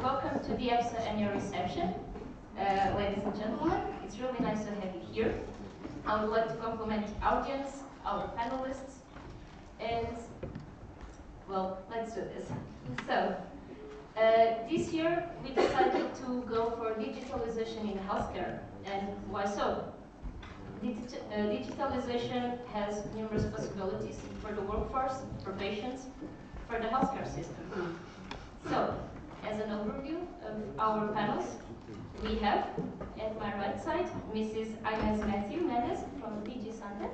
Welcome to the EPSA annual reception, ladies and gentlemen. It's really nice to have you here. I would like to compliment the audience, our panelists, and, well, let's do this. So, this year we decided to go for digitalization in healthcare, and why so? Digitalization has numerous possibilities for the workforce, for patients, for the healthcare system. So, as an overview of our panels, we have, at my right side, Mrs. Agnès Mathieu-Mendes from DG Santé.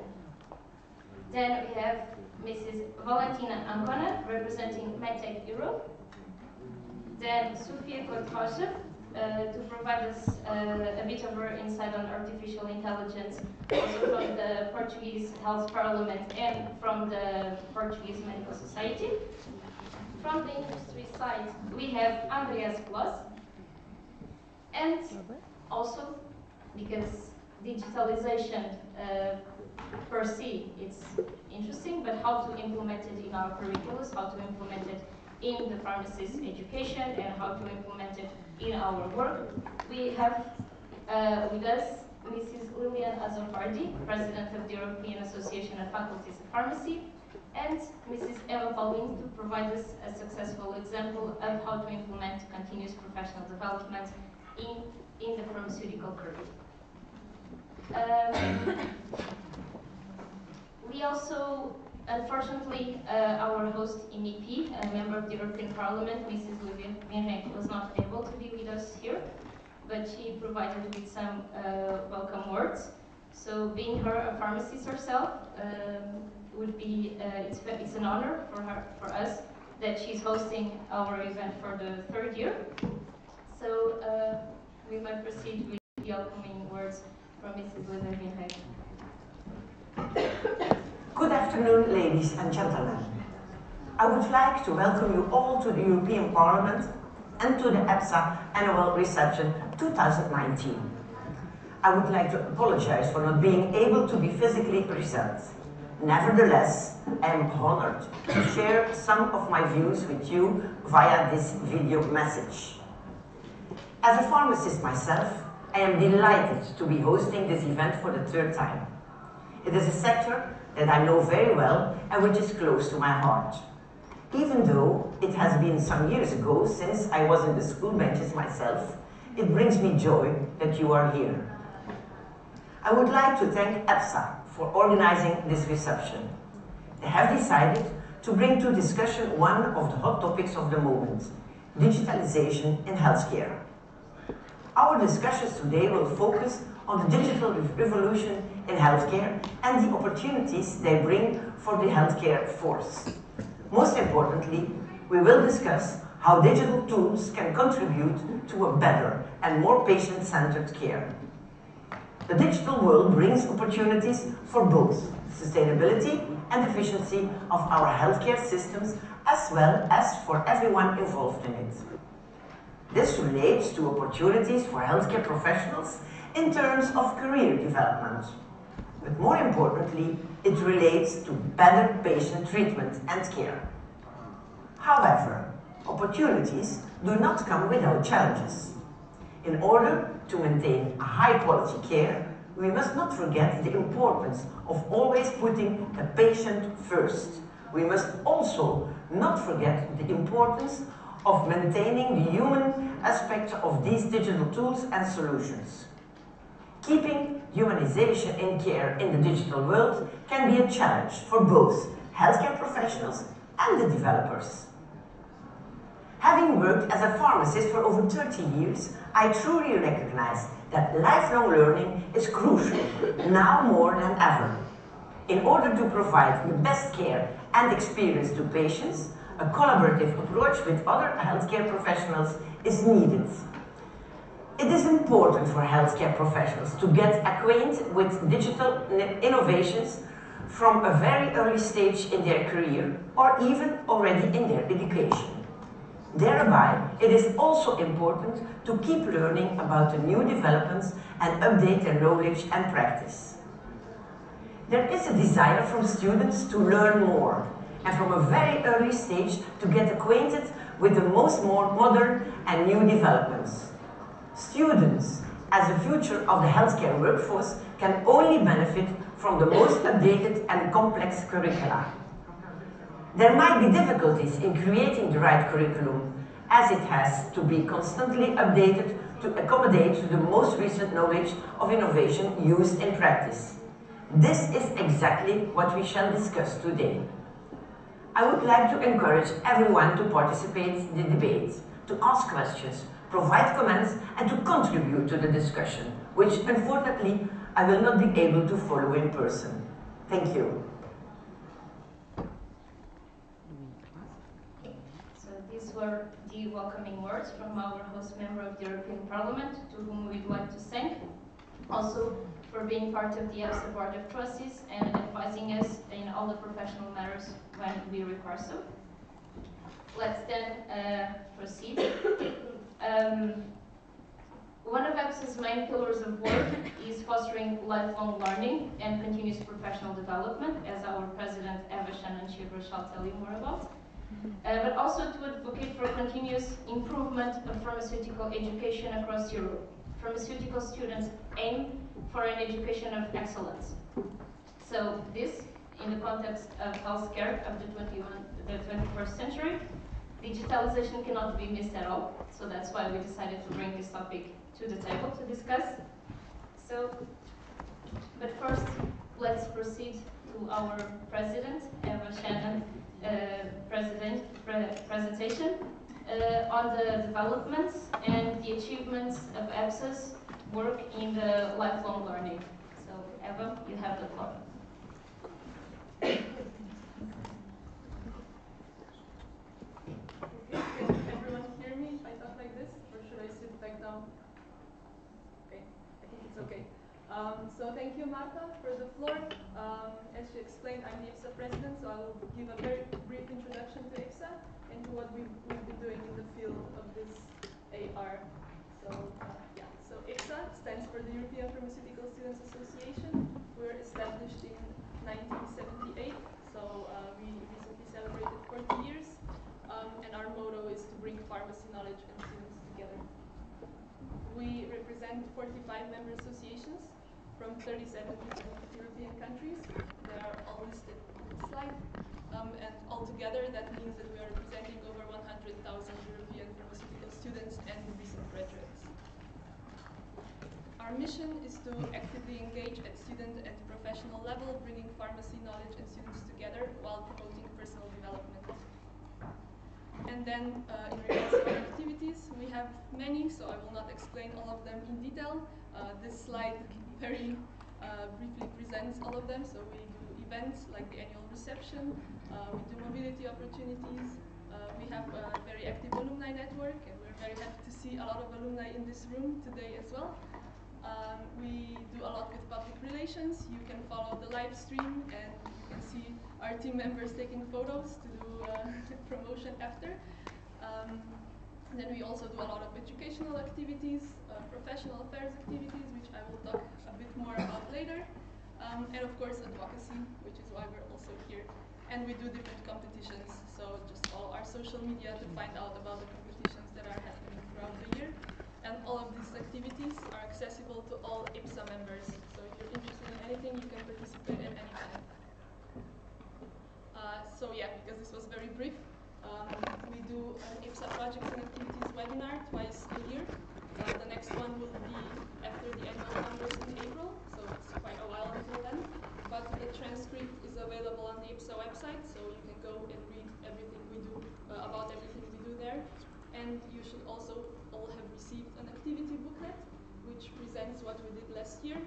Then we have Mrs. Valentina Ancona, representing MedTech Europe. Then Sofia Kortrosje, to provide us a bit of her insight on artificial intelligence, also from the Portuguese Health Parliament and from the Portuguese Medical Society. From the industry side, we have Andreas Bloss, and also, because digitalization per se, it's interesting, but how to implement it in our curriculums, how to implement it in the pharmacist education, and how to implement it in our work. We have with us Mrs. Lilian Azofardi, President of the European Association of Faculties of Pharmacy, and Mrs. Eva Pauline to provide us a successful example of how to implement continuous professional development in the pharmaceutical career. We also, unfortunately, our host MEP, a member of the European Parliament, Mrs. Lieve Wierinck, was not able to be with us here, but she provided with some welcome words. So, being her a pharmacist herself, would be it's an honor for us that she's hosting our event for the third year. So we might proceed with the upcoming words from Mrs. Lieve Wierinck. Good afternoon, ladies and gentlemen. I would like to welcome you all to the European Parliament and to the EPSA Annual Reception 2019. I would like to apologize for not being able to be physically present. Nevertheless, I am honored to share some of my views with you via this video message. As a pharmacist myself, I am delighted to be hosting this event for the third time. It is a sector that I know very well and which is close to my heart. Even though it has been some years ago since I was in the school benches myself, it brings me joy that you are here. I would like to thank EPSA for organizing this reception. They have decided to bring to discussion one of the hot topics of the moment, digitalization in healthcare. Our discussions today will focus on the digital revolution in healthcare and the opportunities they bring for the healthcare force. Most importantly, we will discuss how digital tools can contribute to a better and more patient-centered care. The digital world brings opportunities for both sustainability and efficiency of our healthcare systems, as well as for everyone involved in it. This relates to opportunities for healthcare professionals in terms of career development. But more importantly, it relates to better patient treatment and care. However, opportunities do not come without challenges. In order to maintain a high-quality care, we must not forget the importance of always putting the patient first. We must also not forget the importance of maintaining the human aspect of these digital tools and solutions. Keeping humanization in care in the digital world can be a challenge for both healthcare professionals and the developers. Having worked as a pharmacist for over 30 years, I truly recognize that lifelong learning is crucial, now more than ever. In order to provide the best care and experience to patients, a collaborative approach with other healthcare professionals is needed. It is important for healthcare professionals to get acquainted with digital innovations from a very early stage in their career or even already in their education. Thereby, it is also important to keep learning about the new developments and update their knowledge and practice. There is a desire from students to learn more and from a very early stage to get acquainted with the most more modern and new developments. Students, as the future of the healthcare workforce, can only benefit from the most updated and complex curricula. There might be difficulties in creating the right curriculum, as it has to be constantly updated to accommodate the most recent knowledge of innovation used in practice. This is exactly what we shall discuss today. I would like to encourage everyone to participate in the debate, to ask questions, provide comments, and to contribute to the discussion, which unfortunately I will not be able to follow in person. Thank you. So these were the welcoming words from our host member of the European Parliament, to whom we'd like to thank, also for being part of the EPSA Board of Trustees and advising us in all the professional matters when we require so. Let's then proceed. One of EPSA's main pillars of work is fostering lifelong learning and continuous professional development, as our president, Shannon Schiffer, shall tell you more about. But also to advocate for continuous improvement of pharmaceutical education across Europe. Pharmaceutical students aim for an education of excellence. So this, in the context of healthcare of the 21st century, digitalization cannot be missed at all. So that's why we decided to bring this topic to the table to discuss. So, but first, let's proceed to our president, Shannon, presentation on the developments and the achievements of EPSA's work in the lifelong learning. So, Eva, you have the floor. Can everyone hear me if I talk like this, or should I sit back down? Okay, I think it's okay. So thank you, Marta, for the floor. As she explained, I'm the EPSA president, so I will give a very brief introduction to EPSA and to what we've been doing in the field of this AR. So EPSA stands for the European Pharmaceutical Students Association. We were established in 1978, so we recently celebrated 40 years. And our motto is to bring pharmacy knowledge and students together. We represent 45 member associations from 37 different European countries. They are all listed on this slide. And altogether, that means that we are representing over 100,000 European pharmaceutical students and recent graduates. Our mission is to actively engage at student and professional level, bringing pharmacy knowledge and students together while promoting personal development. And then, in regards to our activities, we have many, so I will not explain all of them in detail. This slide very briefly presents all of them. So we do events like the annual reception, we do mobility opportunities, we have a very active alumni network, and we're very happy to see a lot of alumni in this room today as well. We do a lot with public relations. You can follow the live stream, and you can see our team members taking photos to do promotion after. Then we also do a lot of educational activities, professional affairs activities, which I will talk a bit more about later. And of course advocacy, which is why we're also here. And we do different competitions, so just follow our social media to find out about the competitions that are happening throughout the year. And all of these activities are accessible to all EPSA members. So if you're interested in anything, you can participate at any time. So yeah, because this was very brief, we do an EPSA projects and activities webinar twice a year. The next one will be after the annual Congress in April, so it's quite a while until then. But the transcript is available on the EPSA website, so you can go and read everything we do, about everything we do there. And you should also all have received an activity booklet, which presents what we did last year,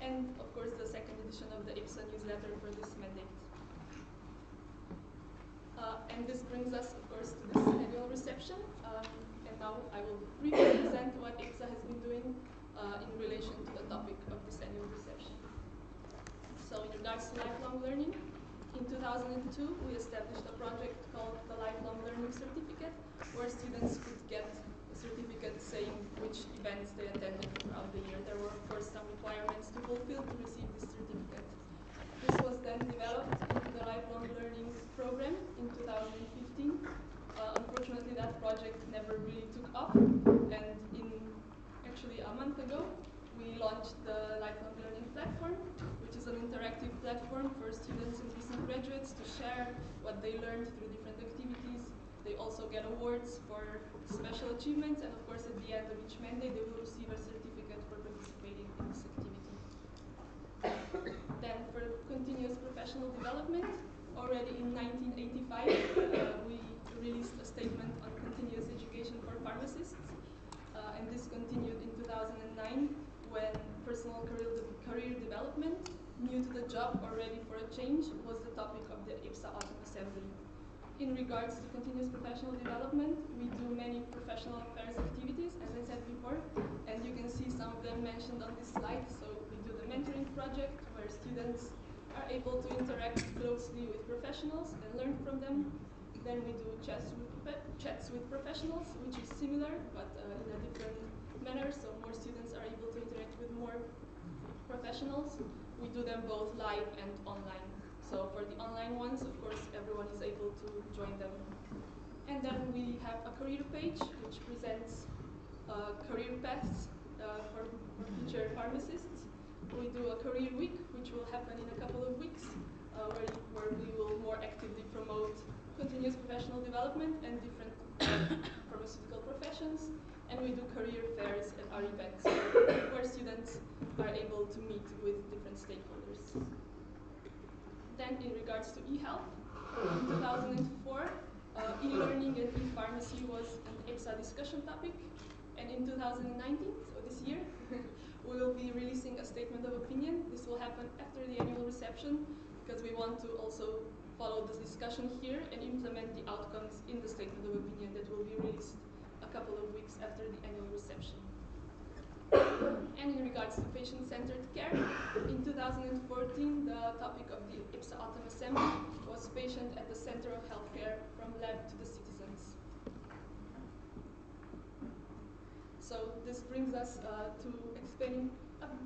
and of course the second edition of the EPSA newsletter for this mandate. And this brings us, of course, to this annual reception. And now I will briefly present what EPSA has been doing in relation to the topic of this annual reception. So in regards to lifelong learning, in 2002 we established a project called the Lifelong Learning Certificate, where students could get a certificate saying which events they attended throughout the year. There were, of course, some requirements to fulfill to receive this certificate. This was then developed into the Lifelong Learning program in 2015. Unfortunately, launched the Lifelong Learning Platform, which is an interactive platform for students and recent graduates to share what they learned through different activities. They also get awards for special achievements, and of course at the end of each mandate they will receive a certificate for participating in this activity. Then for continuous professional development, already in 1985 we released a statement on continuous education for pharmacists, and this continued in 2009 when personal career development, new to the job or ready for a change, was the topic of the EPSA Autumn Assembly. In regards to continuous professional development, we do many professional affairs activities, as I said before, and you can see some of them mentioned on this slide. So we do the mentoring project, where students are able to interact closely with professionals and learn from them. Then we do chats with professionals, which is similar, but in a different manner, so more students are able to interact with more professionals. We do them both live and online. So for the online ones, of course, everyone is able to join them. And then we have a career page, which presents career paths for future pharmacists. We do a career week, which will happen in a couple of weeks, where we will more actively promote continuous professional development and different pharmaceutical professions. And we do career fairs at our events, where students are able to meet with different stakeholders. Then in regards to e-health, in 2004, e-learning and e-pharmacy was an EPSA discussion topic. And in 2019, so this year, we will be releasing a statement of opinion. This will happen after the annual reception, because we want to also follow this discussion here and implement the outcomes in the statement of opinion that will be released a couple of weeks after the annual reception. And in regards to patient-centered care, in 2014, the topic of the EPSA Autumn Assembly was patient at the center of healthcare, from lab to the citizens. So this brings us to explaining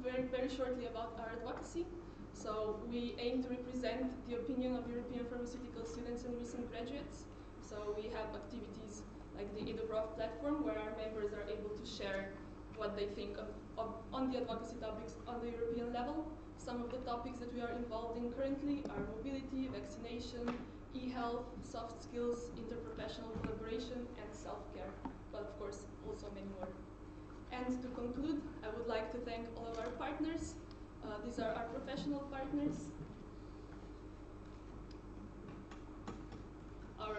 very shortly about our advocacy. So we aim to represent the opinion of European pharmaceutical students and recent graduates. So we have activities like the EduProf platform, where our members are able to share what they think on the advocacy topics on the European level. Some of the topics that we are involved in currently are mobility, vaccination, e-health, soft skills, interprofessional collaboration, and self-care, but of course also many more. And to conclude, I would like to thank all of our partners. These are our professional partners, our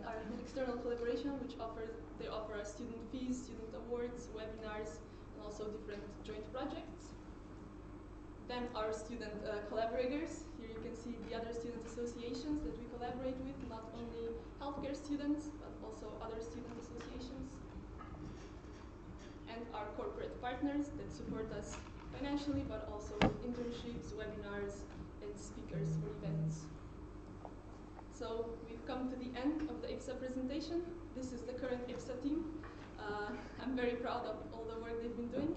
our external collaboration, which they offer us student fees, student awards, webinars, and also different joint projects. Then our student collaborators. Here you can see the other student associations that we collaborate with, not only healthcare students, but also other student associations. And our corporate partners that support us financially, but also with internships, webinars, and speakers for events. So we've come to the end of the EPSA presentation. This is the current EPSA team. I'm very proud of all the work they've been doing.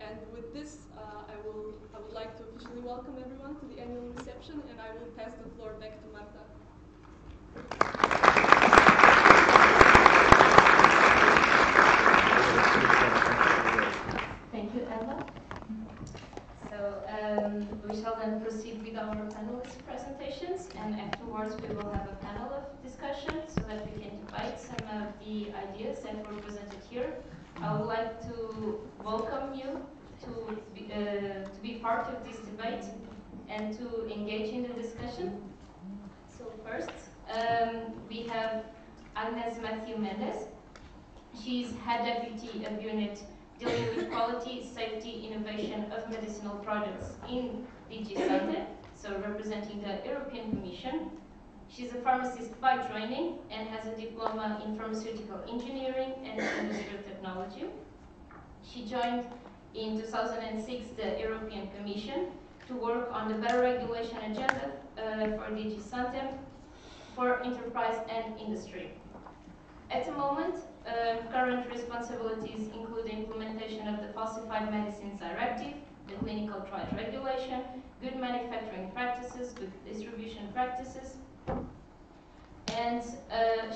And with this, I would like to officially welcome everyone to the annual reception, and I will pass the floor back to Marta. Thank you, Ella. So we shall then proceed with our panelist presentations, and afterwards we will have a panel of discussion so that we can debate some of the ideas that were presented here. I would like to welcome you to be part of this debate and to engage in the discussion. So first, we have Agnès Mathieu-Mendes. She's head deputy of unit dealing with quality, safety, innovation of medicinal products in Digitalization, so representing the European Commission. She's a pharmacist by training and has a diploma in pharmaceutical engineering and industrial technology. She joined in 2006 the European Commission to work on the better regulation agenda for Digitalization for enterprise and industry. At the moment, current responsibilities include the implementation of the Falsified Medicines Directive, the clinical trial regulation, good manufacturing practices, good distribution practices, and and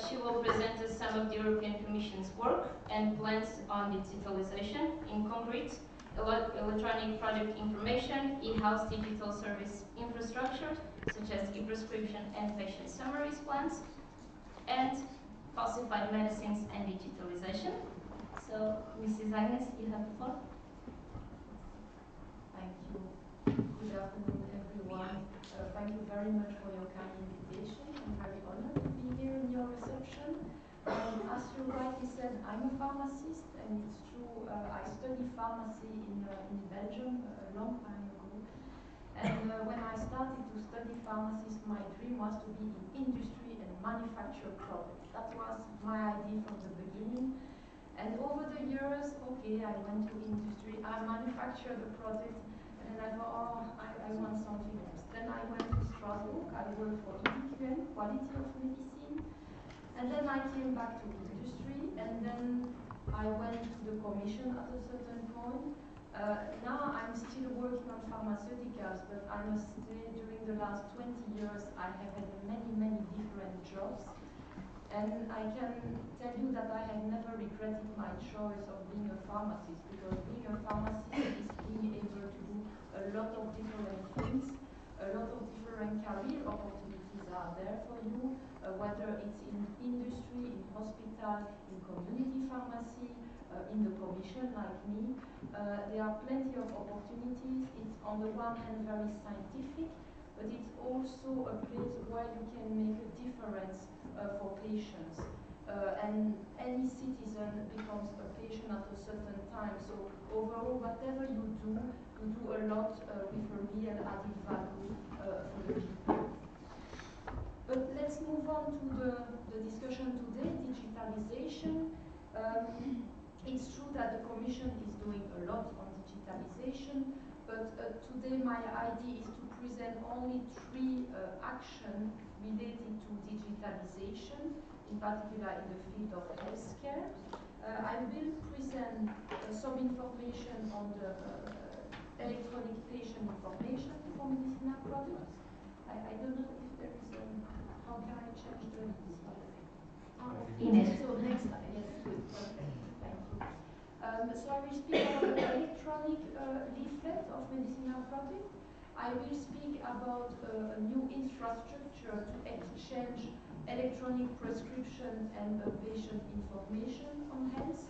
she will present us some of the European Commission's work and plans on digitalization in concrete, electronic project information, in-house digital service infrastructure, such as e-prescription and patient summaries plans, and falsified medicines and digitalization. So, Mrs. Agnès, you have the floor. Thank you. Good afternoon, everyone. Thank you very much for your kind invitation. I'm very honored to be here in your reception. As you rightly said, I'm a pharmacist, and it's true, I studied pharmacy in Belgium a long time ago. And when I started to study pharmacy, my dream was to be in industry and manufacture products. That was my idea from the beginning. And over the years, okay, I went to industry, I manufactured the product, and then I thought, oh, I want something else. Then I went to Strasbourg, I worked for EPSA, Quality of Medicine, and then I came back to industry, and then I went to the commission at a certain point. Now I'm still working on pharmaceuticals, but I must say during the last 20 years I have had many different jobs. And I can tell you that I have never regretted my choice of being a pharmacist, because being a pharmacist is being able to do a lot of different things, a lot of different career opportunities are there for you, whether it's in industry, in hospital, in community pharmacy, in the commission like me. There are plenty of opportunities. It's on the one hand very scientific, but it's also a place where you can make a difference for patients. And any citizen becomes a patient at a certain time. So overall, whatever you do a lot with a real added value for the people. But let's move on to the discussion today, digitalization. It's true that the Commission is doing a lot on digitalization, but today my idea is to present only 3 actions related to digitalization, in particular in the field of healthcare. I will present some information on the electronic patient information for medicinal products. I don't know if there is how can I change the slide? Ines. So next slide, yes, good, perfect, thank you. So I will speak about the electronic leaflet of medicinal product. I will speak about a new infrastructure to exchange electronic prescription and patient information on health.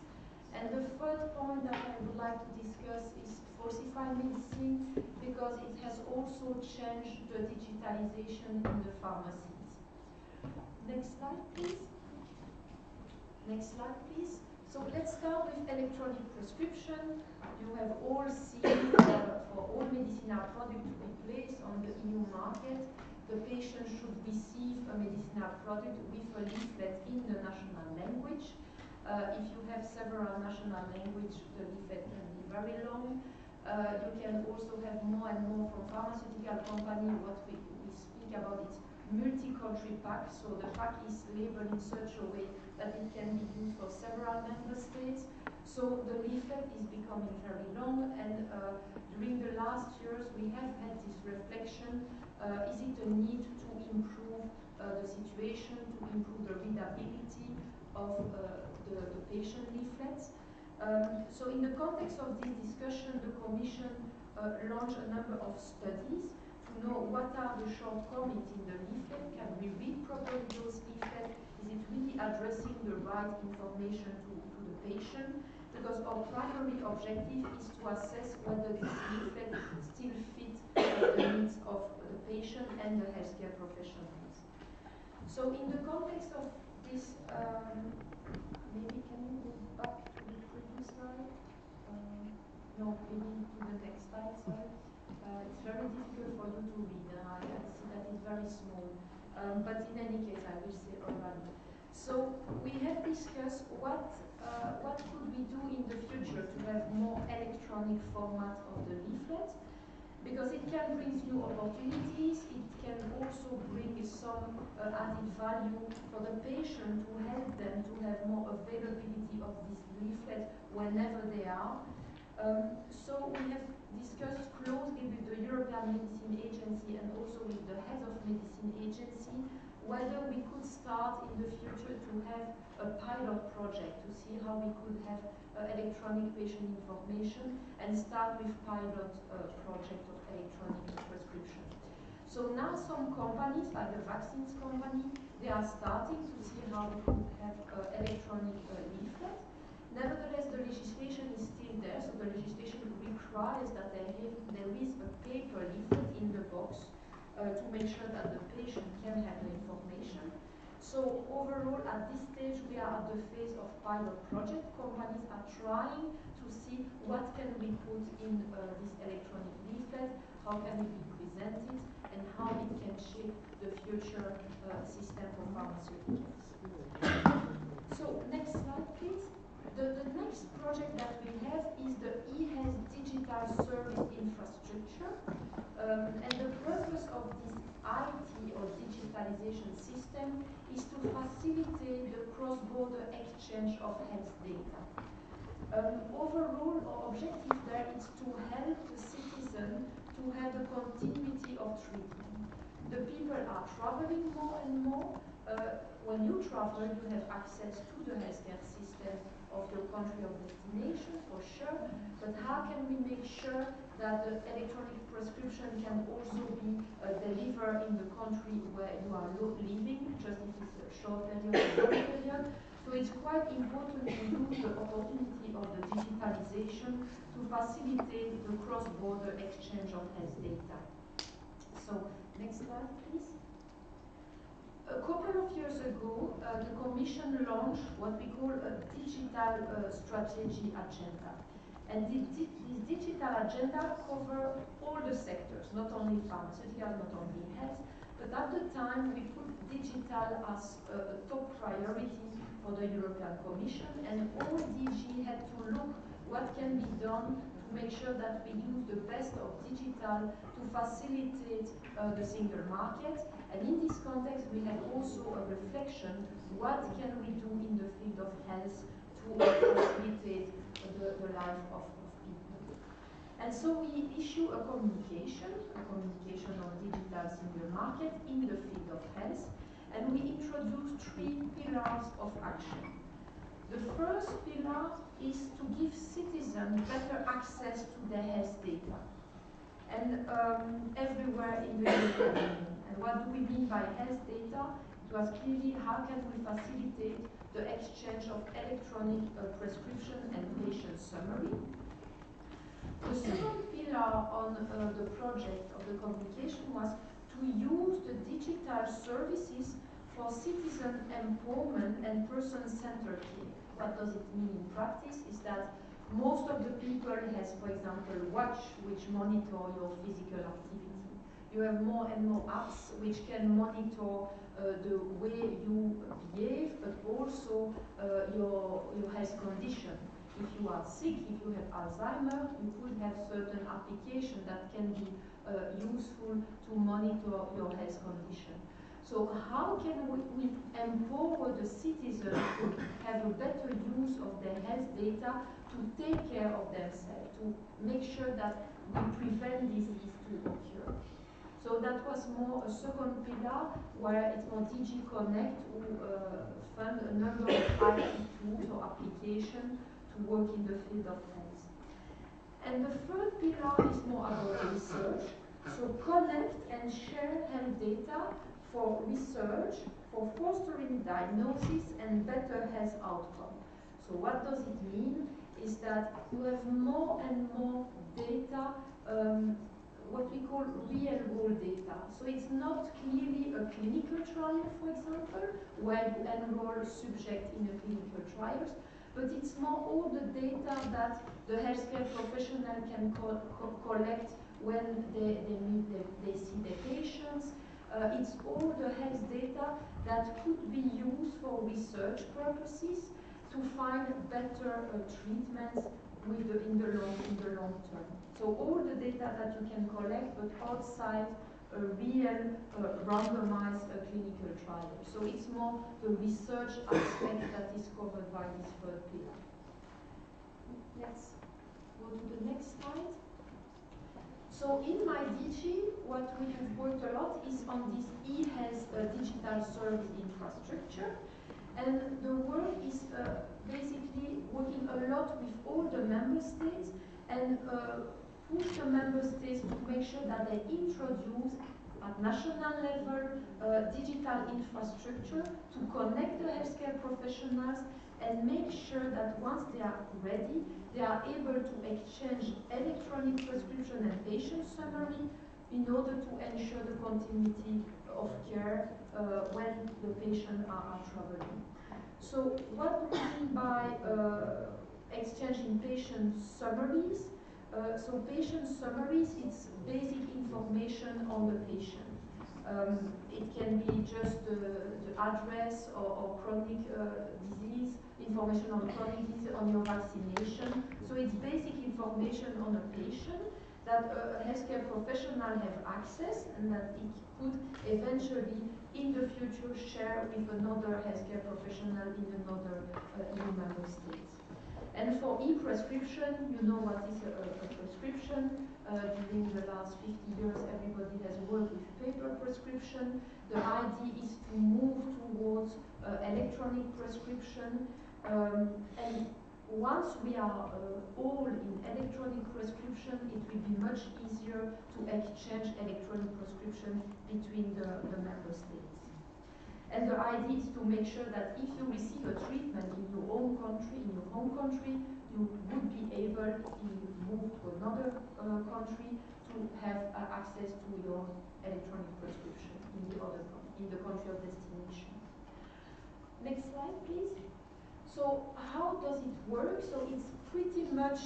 And the third point that I would like to discuss is falsified medicine, because it has also changed the digitalization in the pharmacies. Next slide, please. Next slide, please. So let's start with electronic prescription. You have all seen for all medicinal products to be placed on the EU market, the patient should receive a medicinal product with a leaflet in the national language. If you have several national languages, the leaflet can be very long. You can also have more and more from pharmaceutical company. What we speak about is multi-country pack, so the pack is labeled in such a way that it can be used for several member states. So the leaflet is becoming very long, and during the last years we have had this reflection, is it a need to improve the situation, to improve the readability of the patient leaflets. So in the context of this discussion, the Commission launched a number of studies to know what are the shortcomings in the leaflet. Can we read properly those leaflets? Is it really addressing the right information to the patient? Because our primary objective is to assess whether this leaflet still fits the needs of the patient and the healthcare professionals. So in the context of this, maybe can you go back to the previous slide? No, maybe to the next slide, sorry. It's very difficult for you to read. I can see that it's very small. But in any case, I will say already. So we have discussed what could we do in the future to have more electronic format of the leaflet, because it can bring new opportunities. It can also bring some added value for the patient to help them to have more availability of this leaflet whenever they are. So we have discussed closely with the European Medicine Agency and also with the head of Medicine Agency whether we could start in the future to have a pilot project to see how we could have electronic patient information and start with pilot project of electronic prescription. So now some companies, like the vaccines company, they are starting to see how we could have electronic leaflet. Nevertheless, the legislation is still there, so the legislation requires that there is a paper leaflet in the box to make sure that the patient can have the information. So overall, at this stage, we are at the phase of pilot project. Companies are trying to see what can we put in this electronic leaflet, how can it be presented, and how it can shape the future system for pharmaceuticals. So next slide, please. The next project that we have is the e-health digital service infrastructure. And the purpose of this IT or digitalization system is to facilitate the cross-border exchange of health data. Overall, our objective there is to help the citizen to have a continuity of treatment. The people are traveling more and more. When you travel, you have access to the healthcare system of your country of destination, for sure, but how can we make sure that the electronic prescription can also be delivered in the country where you are living, just if it's a short period or long period. So it's quite important to use the opportunity of the digitalization to facilitate the cross-border exchange of health data. So next slide, please. A couple of years ago, the Commission launched what we call a digital strategy agenda. And this digital agenda covers all the sectors, not only pharmaceutical, not only health, but at the time we put digital as a top priority for the European Commission, and all DG had to look what can be done to make sure that we use the best of digital to facilitate the single market. And in this context, we had also a reflection, what can we do in the field of health to facilitate the life of people. And so we issue a communication on digital single market in the field of health, and we introduce 3 pillars of action. The first pillar is to give citizens better access to their health data, and everywhere in the European Union. And what do we mean by health data? It was clearly how can we facilitate the exchange of electronic prescription and patient summary. The second pillar on the project of the communication was to use the digital services for citizen empowerment and person-centered care. What does it mean in practice is that most of the people has, for example, watch which monitor your physical activity. You have more and more apps which can monitor the way you behave, but also your health condition. If you are sick, if you have Alzheimer, you could have certain applications that can be useful to monitor your health condition. So how can we empower the citizens to have a better use of their health data to take care of themselves, to make sure that we prevent disease to occur? So that was more a second pillar, where it's more DG Connect who fund a number of IT tools or applications to work in the field of health. And the third pillar is more about research. So connect and share health data for research, for fostering diagnosis and better health outcome. So what does it mean? Is that you have more and more data, what we call real-world data. So it's not clearly a clinical trial, for example, where you enroll subjects in a clinical trials, but it's more all the data that the healthcare professional can collect when they see their patients. It's all the health data that could be used for research purposes to find better treatments in the long term. So all the data that you can collect, but outside a real randomized clinical trial. So it's more the research aspect that is covered by this third pillar. Let's go to the next slide. So in my DG, what we have worked a lot is on this e-health digital service infrastructure. And the work is basically working a lot with all the member states and push the member states to make sure that they introduce at national level digital infrastructure to connect the healthcare professionals and make sure that once they are ready, they are able to exchange electronic prescription and patient summary in order to ensure the continuity of care when the patients are traveling. So what do we mean by exchanging patient summaries? So patient summaries, it's basic information on the patient. It can be just the address or chronic disease, information on chronic disease, on your vaccination. So it's basic information on a patient that a healthcare professional have access and that it could eventually in the future share with another healthcare professional in another EU member state. And for e-prescription, you know what is a prescription. During the last 50 years, everybody has worked with paper prescription. The idea is to move towards electronic prescription. And once we are all in electronic prescription, it will be much easier to exchange electronic prescription between the member states. And the idea is to make sure that if you receive a treatment in your own country, in your home country, you would be able, if you move to another country, to have access to your electronic prescription in the country of destination. Next slide, please. So how does it work? So it's pretty much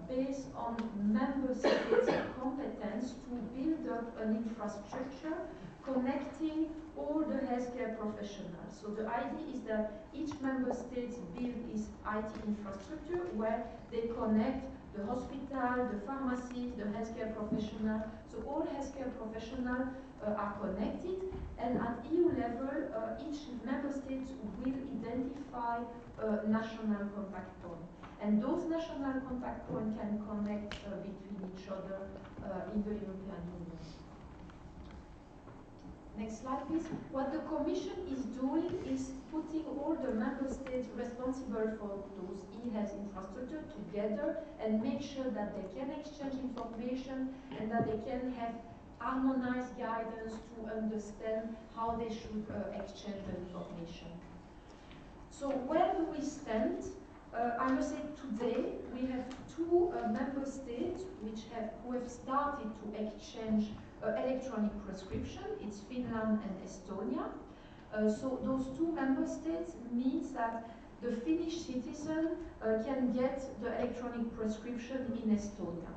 based on member states' competence to build up an infrastructure connecting all the healthcare professionals. So the idea is that each member state build its IT infrastructure where they connect the hospital, the pharmacy, the healthcare professional. So all healthcare professionals are connected, and at EU level, each member state will identify a national contact point. And those national contact points can connect between each other in the European Union. Next slide, please. What the Commission is doing is putting all the member states responsible for those e-health infrastructure together and make sure that they can exchange information and that they can have harmonized guidance to understand how they should exchange the information. So where do we stand? I must say today we have two member states who have started to exchange electronic prescription. It's Finland and Estonia. So those two member states means that the Finnish citizen can get the electronic prescription in Estonia.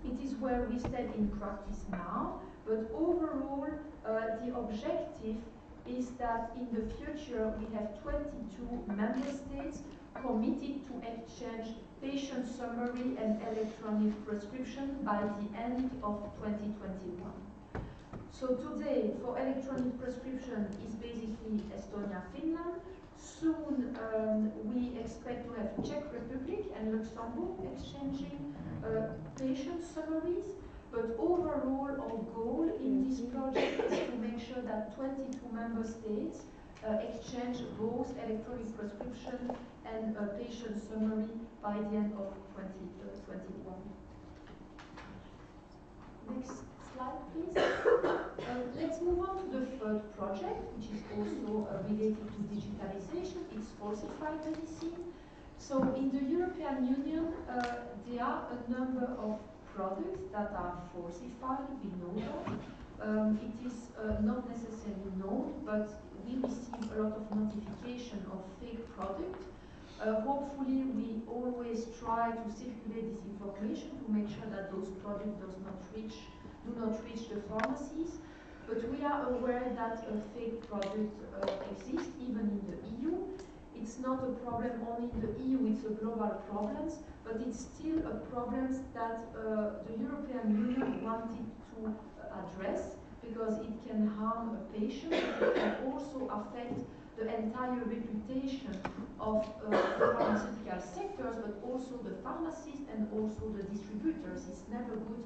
It is where we stand in practice now, but overall the objective is that in the future we have 22 member states committed to exchange patient summary and electronic prescription by the end of 2021. So today, for electronic prescription is basically Estonia, Finland. Soon we expect to have Czech Republic and Luxembourg exchanging patient summaries. But overall, our goal in this project is to make sure that 22 member states exchange both electronic prescription and patient summary by the end of 2021. Next slide, please. Let's move on to the third project, which is also related to digitalization. It's falsified medicine. So in the European Union, there are a number of products that are falsified, we know that. It is not necessarily known, but we receive a lot of notification of fake products. Hopefully we always try to circulate this information to make sure that those products do not reach the pharmacies. But we are aware that a fake product exists even in the EU. It's not a problem only in the EU, it's a global problem, but it's still a problem that the European Union wanted to address because it can harm a patient, it can also affect the entire reputation of the pharmaceutical sectors, but also the pharmacists and also the distributors. It's never good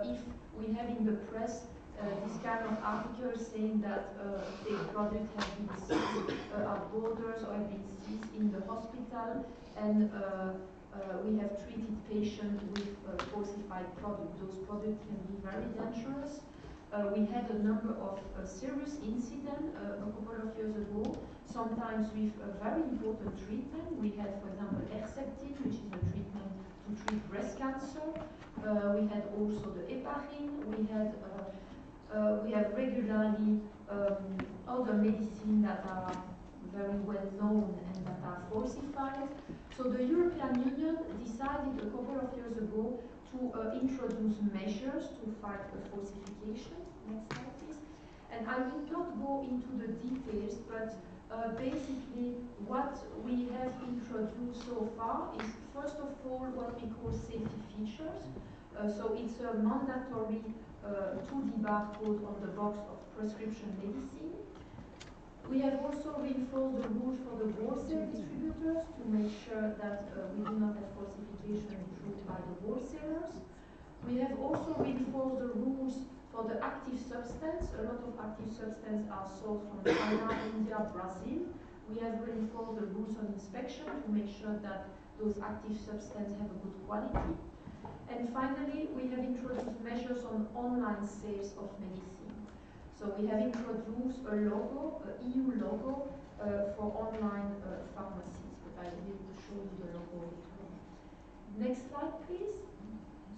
if we have in the press this kind of articles saying that the product has been seized at borders or have been seized in the hospital, and we have treated patients with falsified products. Those products can be very dangerous. We had a number of serious incidents a couple of years ago, sometimes with a very important treatment. We had, for example, Herceptin, which is a treatment to treat breast cancer. We had also the heparin. We have regularly other medicines that are very well known and that are falsified. So the European Union decided a couple of years ago to introduce measures to fight the falsification. Next slide, please. And I will not go into the details, but basically what we have introduced so far is, first of all, what we call safety features. So it's a mandatory 2D barcode on the box of prescription medicine. We have also reinforced the rules for the wholesale distributors to make sure that we do not have falsification through by the wholesalers. We have also reinforced the rules for the active substance. A lot of active substances are sold from China, India, Brazil. We have reinforced the rules on inspection to make sure that those active substances have a good quality. And finally, we have introduced measures on online sales of medicine. So we have introduced a logo, an EU logo, for online pharmacies, but I will show you the logo later on. Next slide, please.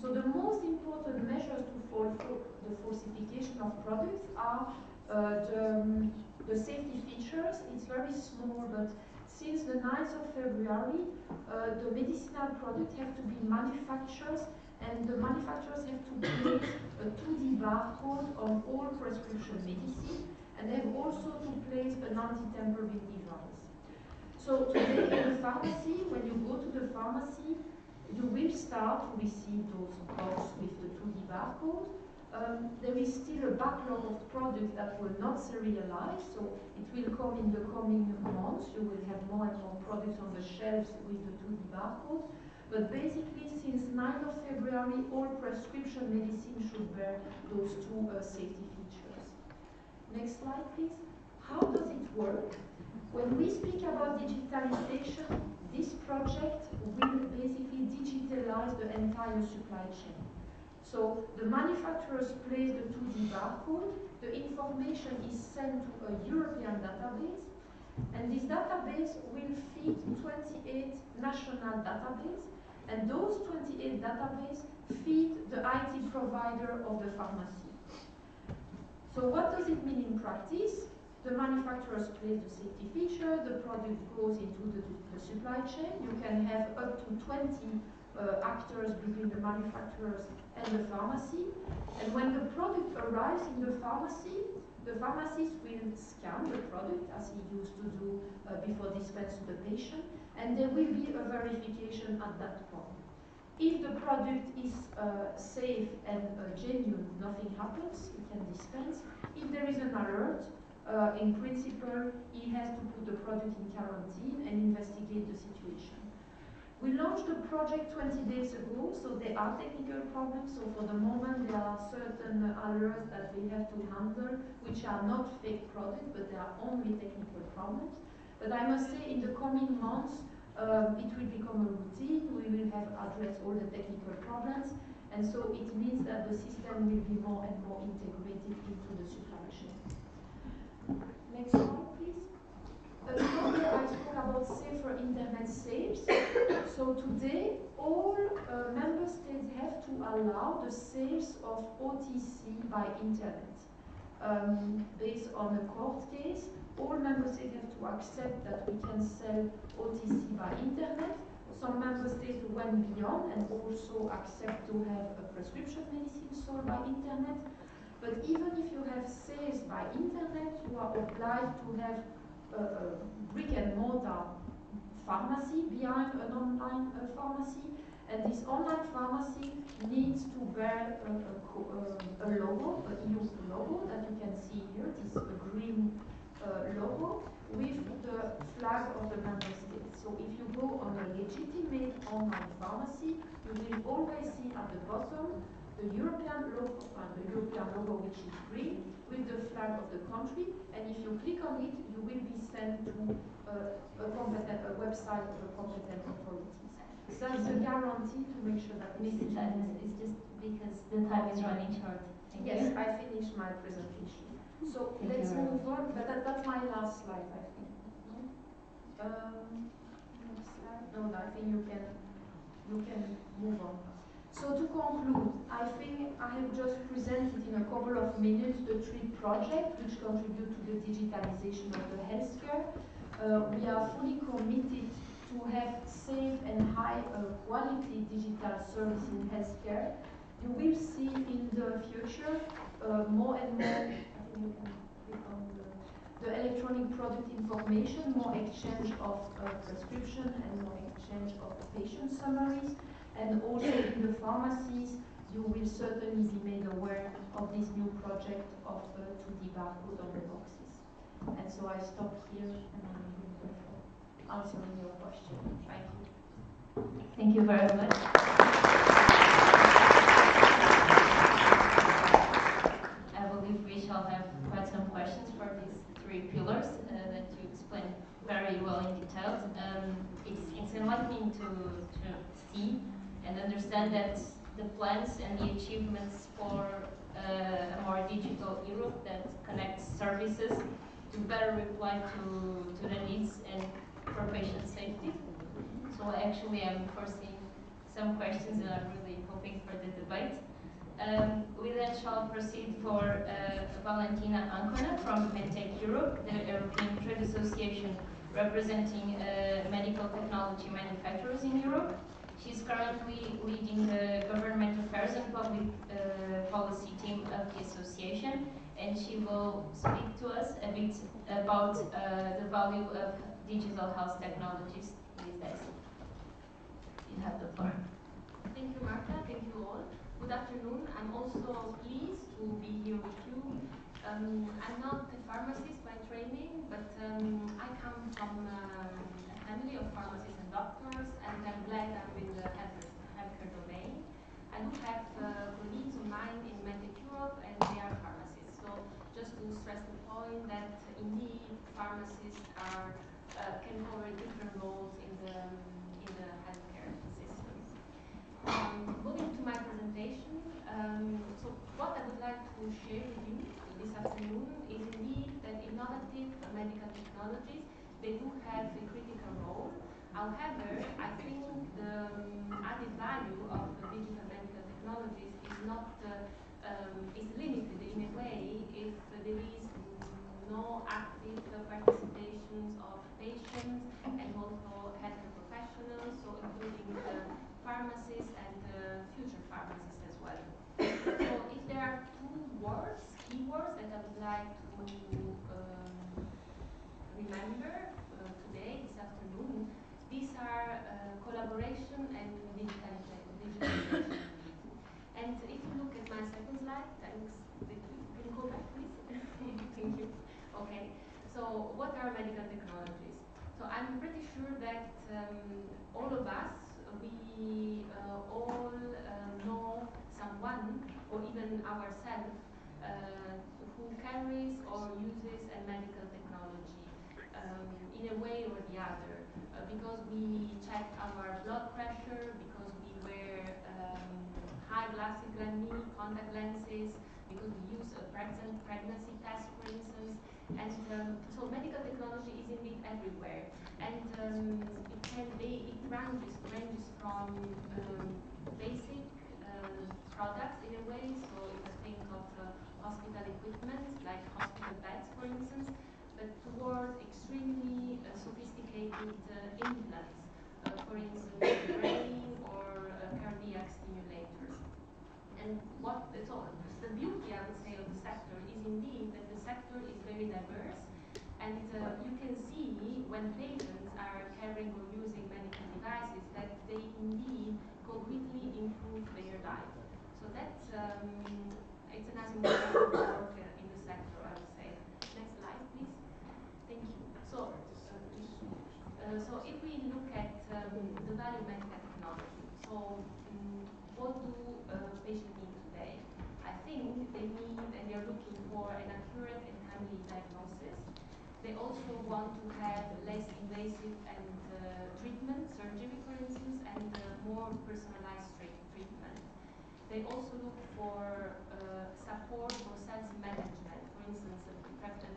So the most important measures to the falsification of products are the safety features. It's very small, but since the 9th of February, the medicinal products have to be manufactured, and the manufacturers have to place a 2D barcode on all prescription medicine, and they have also to place an anti-tampering device. So today in the pharmacy, when you go to the pharmacy, you will start to receive those boxes with the 2D barcode. There is still a backlog of products that were not serialized, so it will come in the coming months. You will have more and more products on the shelves with the 2D barcode. But basically, since 9th of February, all prescription medicine should bear those two safety features. Next slide, please. How does it work? When we speak about digitalization, this project will basically digitalize the entire supply chain. So the manufacturers place the 2D barcode, the information is sent to a European database, and this database will feed 28 national databases, and those 28 databases feed the IT provider of the pharmacy. So what does it mean in practice? The manufacturers place the safety feature, the product goes into the supply chain. You can have up to 20 actors between the manufacturers and the pharmacy. And when the product arrives in the pharmacist will scan the product as he used to do before dispense to the patient, and there will be a verification at that point. If the product is safe and genuine, nothing happens, he can dispense. If there is an alert, in principle, he has to put the product in quarantine and investigate the situation. We launched the project 20 days ago, so there are technical problems. So for the moment, there are certain alerts that we have to handle, which are not fake products, but they are only technical problems. But I must say, in the coming months, it will become a routine. We will have addressed all the technical problems, and so it means that the system will be more and more integrated into the supply chain. Next slide, please. Earlier I spoke about safer internet sales. So today, all member states have to allow the sales of OTC by internet. Based on a court case, all member states have to accept that we can sell OTC by internet. Some member states went beyond and also accept to have a prescription medicine sold by internet. But even if you have sales by internet, you are obliged to have a brick and mortar pharmacy behind an online pharmacy, and this online pharmacy needs to bear a logo, a EU logo that you can see here. It is a green logo logo with the flag of the member state. So if you go on a legitimate online pharmacy, you will always see at the bottom the European logo, which is green, with the flag of the country, and if you click on it, you will be sent to a website of the competent authorities. So that's a guarantee to make sure that Mrs. Agnès, it's just because the time is running short. Yes, I finished my presentation. So let's move on. But that's my last slide, I think. Next slide. No, I think you can move on. So to conclude, I think I have just presented in a couple of minutes the 3 projects which contribute to the digitalization of the healthcare. We are fully committed to have safe and high quality digital service in healthcare. You will see in the future more and more, I think you can click on the electronic product information, more exchange of prescription and more exchange of patient summaries. And also in the pharmacies, you will certainly be made aware of this new project of 2D barcode on the boxes. And so I stop here and I'm looking for answering your question. Thank you. Thank you very much. I believe we shall have quite some questions for these 3 pillars that you explained very well in detail. It's enlightening to see and understand that the plans and the achievements for a more digital Europe that connects services to better reply to the needs and for patient safety. So actually I'm foreseeing some questions and I'm really hoping for the debate. We then shall proceed for Valentina Ancona from MedTech Europe, the European Trade Association representing medical technology manufacturers in Europe. She's currently leading the Government Affairs and Public Policy team of the association, and she will speak to us a bit about the value of digital health technologies these days. You have the floor. Thank you, Marta. Thank you all. Good afternoon. I'm also pleased to be here with you. I'm not a pharmacist by training, but I come from a family of pharmacists and doctors, and I'm glad I'm in the healthcare domain. I do have colleagues of mine in MedTech Europe, and they are pharmacists. So just to stress the point that indeed pharmacists can cover different roles in the healthcare system. Moving to my presentation, so what I would like to share with you this afternoon is indeed that innovative medical technologies, they do have a critical role. However, I think the added value of the digital medical technologies is not is limited in a way if there is no active participations of patients and also healthcare professionals, so including the pharmacists and future pharmacists as well. So if there are 2 keywords that I would like to remember today, this afternoon, these are collaboration and digitalization. And if you look at my second slide, thanks. Can you go back, please? Thank you. Okay. So what are medical technologies? So I'm pretty sure that all of us, we all know someone, or even ourselves, who carries or uses a medical technology in a way or the other, because we check our blood pressure, because we wear high glasses like me, contact lenses, because we use a pregnancy test, for instance. And so medical technology is indeed everywhere. And it ranges from basic products in a way, so if I think of hospital equipment, like hospital beds, for instance, but towards extremely sophisticated implants, for instance, brain or cardiac stimulators. And so the beauty, I would say, of the sector is indeed that the sector is very diverse, and you can see when patients are carrying or using medical devices that they indeed concretely improve their life. So that's it's an amazing work in the sector, I would say. Next slide, please. Thank you. So if we look at the value of medical technology, so what do patients need today? I think they need and they're looking for an accurate and timely diagnosis. They also want to have less invasive and treatment, surgery for instance, and more personalized treatment. They also look for support for self-management. For instance,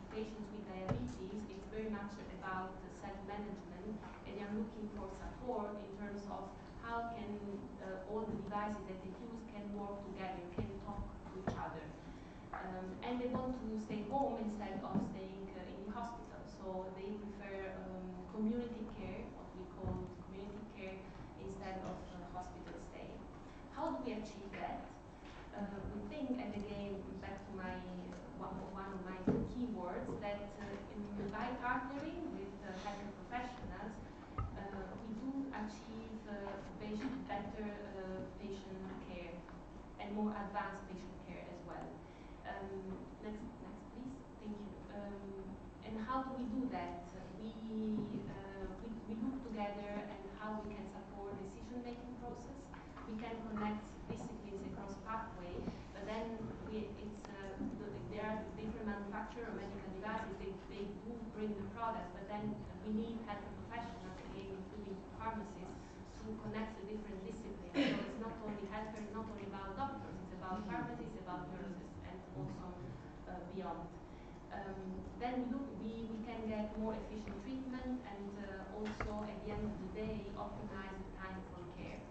patients with diabetes, it's very much about self-management, and they're looking for support in terms of how can all the devices that they use can work together, can talk to each other. And they want to stay home instead of staying in hospital. So they prefer community care, what we call community care, instead of hospital stay. How do we achieve that? We think, and again, back to my one of my key words, that by partnering with healthcare professionals, we do achieve better patient care and more advanced patient care as well. Next, please. Thank you. And how do we do that? We look together and how we can support decision-making process. We can connect disciplines across pathway, but then there are different manufacturers of medical devices. They do bring the product, but then we need healthcare professionals, again, including pharmacists, to connect the different disciplines. So it's not only healthcare, it's not only about doctors, it's about pharmacists, it's about nurses, and also beyond. Then we can get more efficient treatment and also at the end of the day optimize the time for care.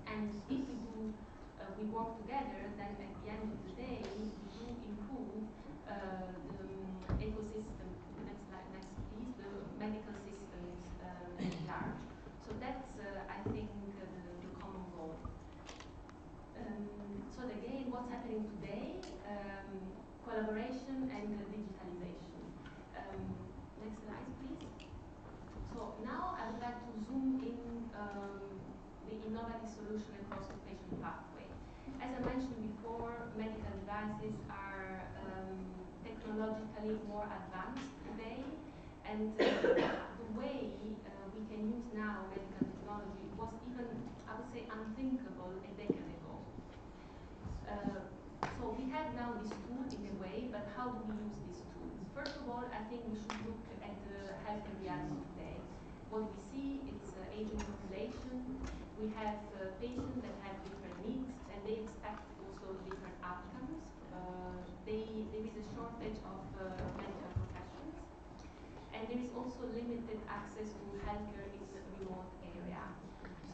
And if we work together, then at the end of the day we do improve the ecosystem. Next slide, next please. The medical systems at large. So that's I think the common goal. So again, what's happening today? Collaboration and digitalization. Next slide, please. So now I would like to zoom in the innovative solution across the patient pathway. As I mentioned before, medical devices are technologically more advanced today, and the way we can use now medical technology was even, I would say, unthinkable a decade ago. So we have now this tool in a way, but how do we use these tools? First of all, I think we should look at the healthcare reality today. What we see is aging population. We have patients that have different needs, and they expect also different outcomes. There is a shortage of medical professionals, and there is also limited access to healthcare in the remote area.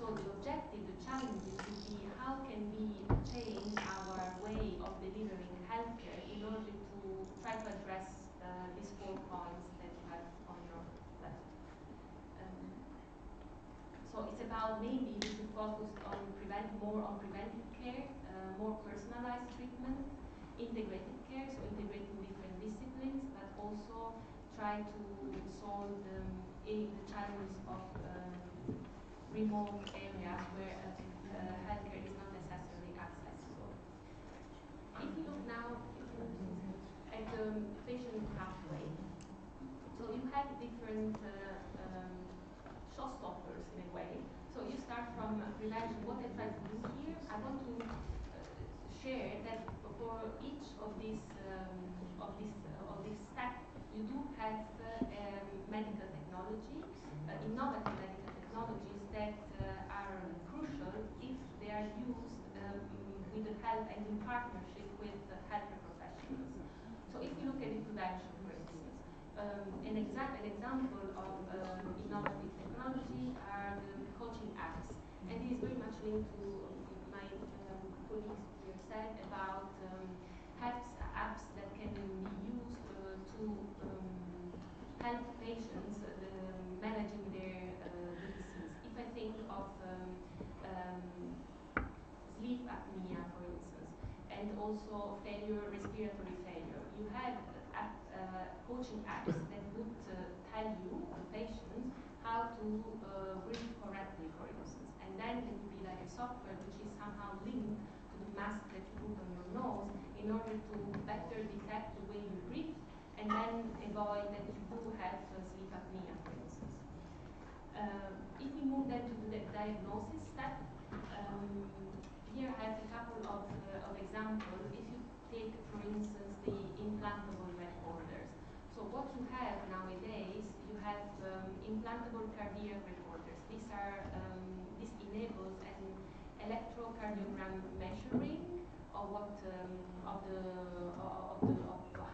So the objective, the challenge would be how can we change our way of delivering healthcare in order to try to address these 4 points that you have on your left. So it's about maybe we should focus on more on preventive care, more personalized treatment, integrated care, so integrating different disciplines, but also try to solve the challenges of remote areas where healthcare is not necessarily accessible. If we look now at the patient pathway, so you have different showstoppers in a way. So you start from prevention. What I try to do here, I want to share that for each of these steps, you do have medical technology, innovative medical technologies that are crucial if they are used with the help and in partnership with healthcare professionals. So if we look at the prevention, for instance, an example of innovative technology are the coaching apps, and it is very much linked to my colleagues here said about apps that can be used to help patients managing their disease. If I think of sleep apnea, for instance, and also respiratory failure, you have coaching apps that would tell you, the patient, how to breathe correctly, for instance. And then it would be like a software which is somehow linked to the mask that you put on your nose in order to better detect the way you breathe and then avoid that you do have sleep apnea, for instance. If we move then to the diagnosis step, here I have a couple of examples. If you take, for instance, the implantable recorders. So what you have nowadays, you have implantable cardiac recorders. These are this enables an electrocardiogram measuring of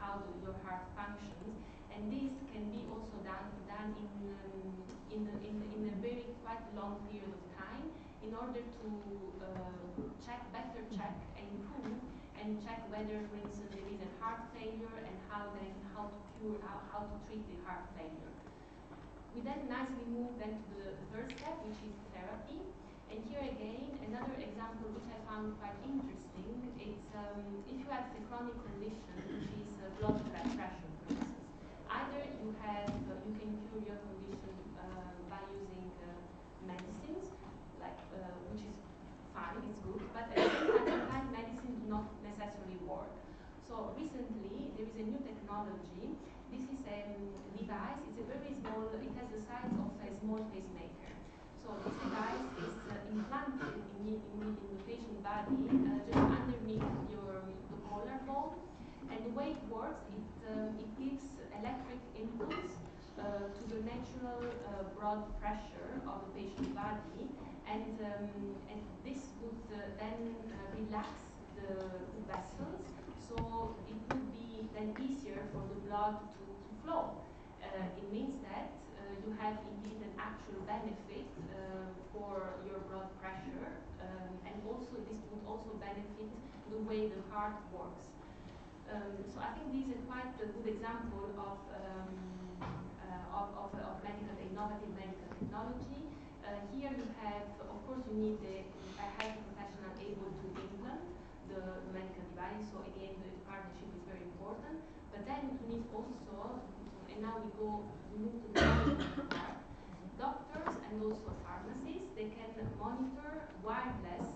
how your heart functions, and this can be also done in a very quite long period of time in order to better check and improve and check whether, for instance, there is a heart failure and how to cure, how to treat the heart failure. We then nicely move then to the third step, which is therapy. And here again, another example which I found quite interesting, it's if you have a chronic condition, which is blood pressure, for instance. Either you can cure your condition by using medicines, like which is fine, it's good, but at the same time, sometimes medicines do not necessarily work. So recently, there is a new technology. This is a device. It's a very small. It has the size of a small pacemaker. So this device is implanted in the patient's body, just underneath the collarbone. And the way it works, it gives electric impulse to the natural blood pressure of the patient's body, and this would then relax the vessels, so it would be then easier for the blood to flow. It means that you have indeed an actual benefit for your blood pressure, and also this would also benefit the way the heart works. So I think this is quite a good example of innovative medical technology. Here you have, of course, you need a health professional able to implant the medical device. So again, the partnership is very important. But then you need also, and now we move to the monitoring part. Doctors and also pharmacists, they can monitor wireless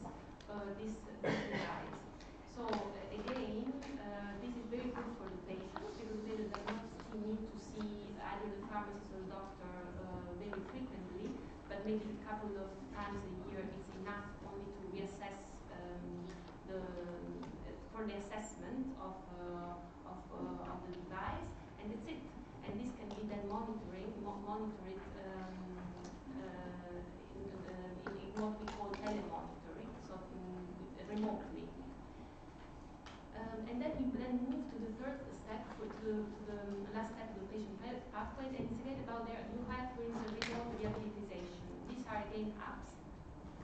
this device. So again, this is very good for the patient because the patient does not need to see either the pharmacist or the doctor very frequently, but maybe a couple of times a year it's enough only to reassess for the assessment of the device, and that's it. And this can be then monitored in what we call telemonitoring, so remotely. And then we move to the third step, to the last step of the patient pathway, and it's again about you have, for instance, remote rehabilitation. These are again apps.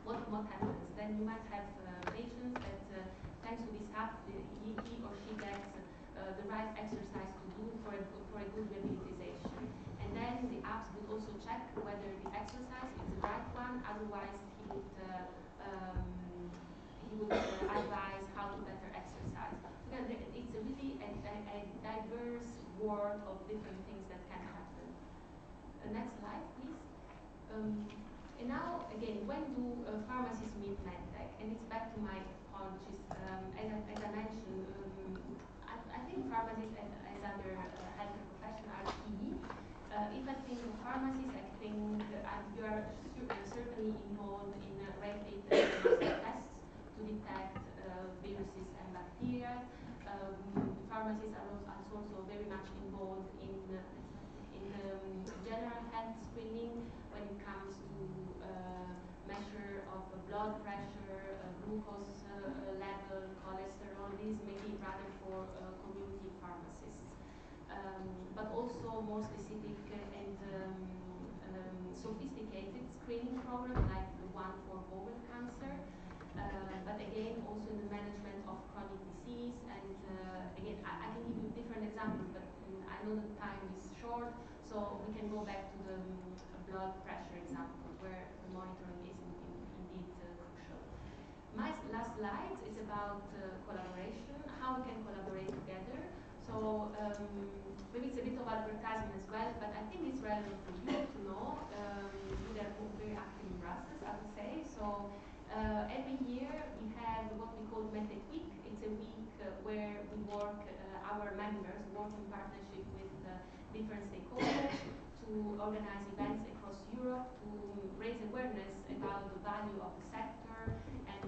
What happens? Then you might have patients that, thanks to this app, he or she gets the right exercise to do for a good rehabilitation. And then the apps would also check whether the exercise is the right one. Otherwise, he would advise how to better exercise. Again, it's a really a diverse world of different things that can happen. Next slide, please. And now, again, when do pharmacists meet medtech? And it's back to my point, which is, as I mentioned, I think pharmacists as other healthcare professionals are key. If I think of pharmacists, I think you are certainly involved in rapid tests to detect viruses and bacteria. Pharmacists are also very much involved in general health screening when it comes to measure of blood pressure, glucose level, cholesterol. These may be rather for community pharmacists. But also more specific and sophisticated screening program like the one for bowel cancer. But again, also in the management of chronic disease. And again, I can give you different examples, but I know the time is short, so we can go back to the blood pressure example where the monitoring is indeed crucial. My last slide is about collaboration, how we can collaborate together. So maybe it's a bit of advertising as well, but I think it's relevant for you to know. We are very active in Brussels, I would say. So every year we have what we call Medtech Week. It's a week where we work, our members work in partnership with different stakeholders to organize events across across Europe to raise awareness about the value of the sector and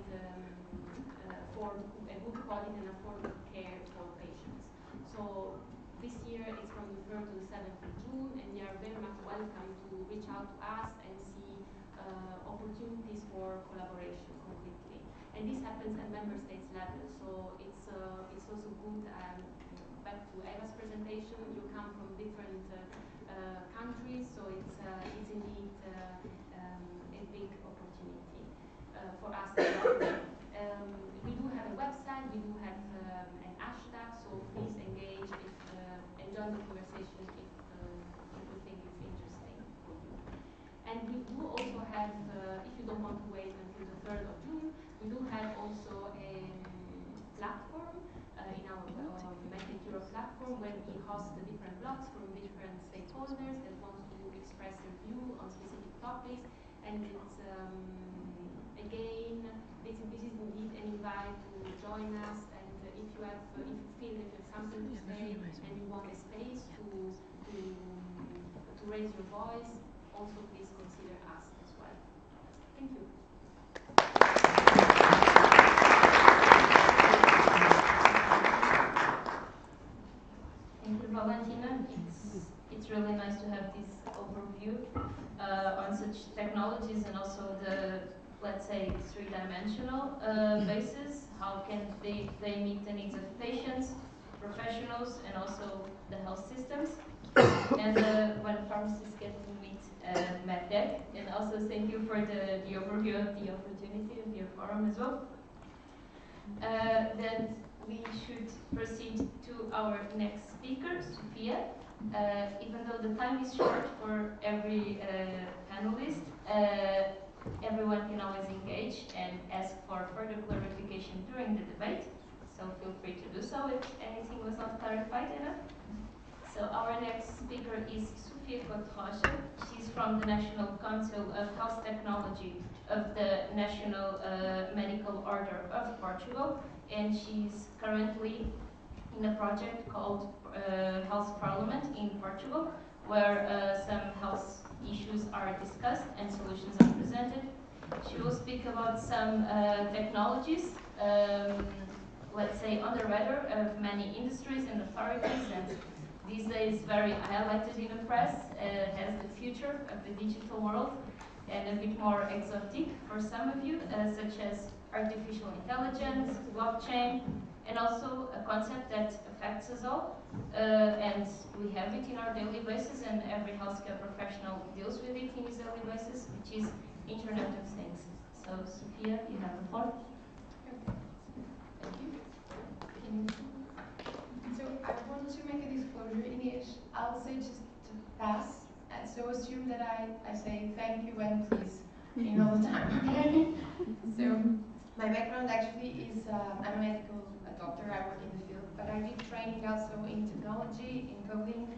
for a good quality and affordable care for patients. So this year it's from the 3rd to the 7th of June, and you are very much welcome to reach out to us and see opportunities for collaboration completely. And this happens at member states level, so it's also good. Back to Eva's presentation, you come from different countries, so it's indeed a big opportunity for us as well. We do have a website, we do have an hashtag, so please engage if, and join the conversation if you think it's interesting for you. And we do also have, if you don't want to wait until the 3rd of June, we do have also a platform in our Medtech Europe platform where we host the different blogs from different stakeholders that want to express their view on specific topics. And it's, again, this is indeed an invite to join us. And if you feel that you have something to say and you want a space to raise your voice, also please consider us as well. Thank you. Thank you, Valentina. It's really nice to have this overview on such technologies and also the, let's say, three-dimensional basis. How can they meet the needs of patients, professionals, and also the health systems? And when pharmacists get to meet MedTech. And also thank you for the overview of the opportunity of your forum as well. Then we should proceed to our next speaker, Sophia. Even though the time is short for every panelist, everyone can always engage and ask for further clarification during the debate. So feel free to do so if anything was not clarified enough. So our next speaker is Sophia Cote-Rocha. She's from the National Council of Health Technology of the National Medical Order of Portugal, and she's currently in a project called Health Parliament in Portugal, where some health issues are discussed and solutions are presented. She will speak about some technologies, let's say on the radar of many industries and authorities, and these days very highlighted in the press as the future of the digital world, and a bit more exotic for some of you, such as artificial intelligence, blockchain, and also a concept that affects us all, and we have it in our daily basis, and every healthcare professional deals with it in his daily basis, which is Internet of Things. So, Sophia, you have the floor. Thank you. So I want to make a disclosure in it. I'll say just to pass, and so assume that I say thank you and please in all the time, okay? So my background actually is I'm a medical doctor, I work in the field, but I did training also in technology, in coding,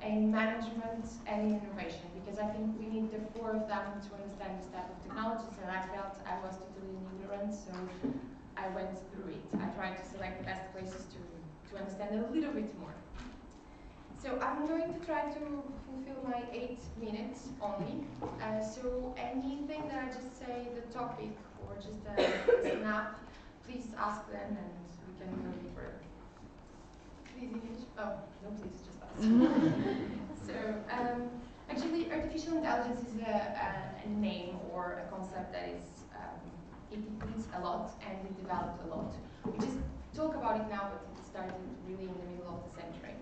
in management, and in innovation, because I think we need the four of them to understand this type of technologies, and I felt I was totally ignorant, so I went through it. I tried to select the best places to understand a little bit more. So I'm going to try to fulfill my 8 minutes only. So anything that I just say the topic or just a snap, please ask them and we can go deeper. Please image. Oh, no, please just ask. So actually, artificial intelligence is a name or a concept that is it includes a lot and it developed a lot. We just talk about it now, but it started really in the middle of the century.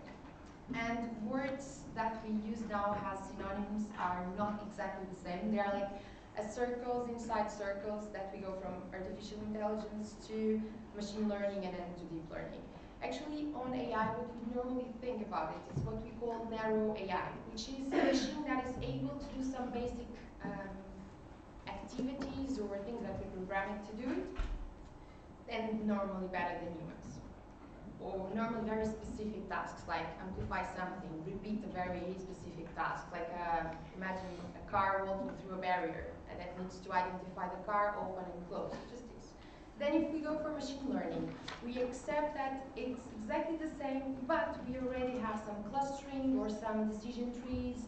And words that we use now as synonyms are not exactly the same. They are like circles inside circles that we go from artificial intelligence to machine learning and then to deep learning. Actually, on AI, what we normally think about it is what we call narrow AI, which is a machine that is able to do some basic activities or things that we program it to do, and normally better than humans. Or normally very specific tasks, like amplify something, repeat a very specific task, like imagine a car walking through a barrier, and that needs to identify the car, open and close, just this. Then if we go for machine learning, we accept that it's exactly the same, but we already have some clustering or some decision trees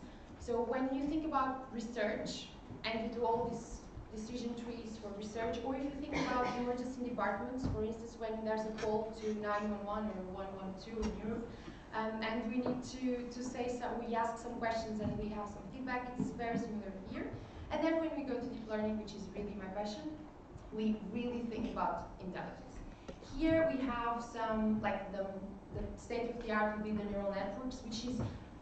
So when you think about research, and you do all these decision trees for research, or if you think about emergency departments, for instance, when there's a call to 911 or 112 in Europe, and we need to say some, we ask some questions and we have some feedback, it's very similar here. And then when we go to deep learning, which is really my passion, we really think about intelligence. Here we have some, like the state of the art would be the neural networks, which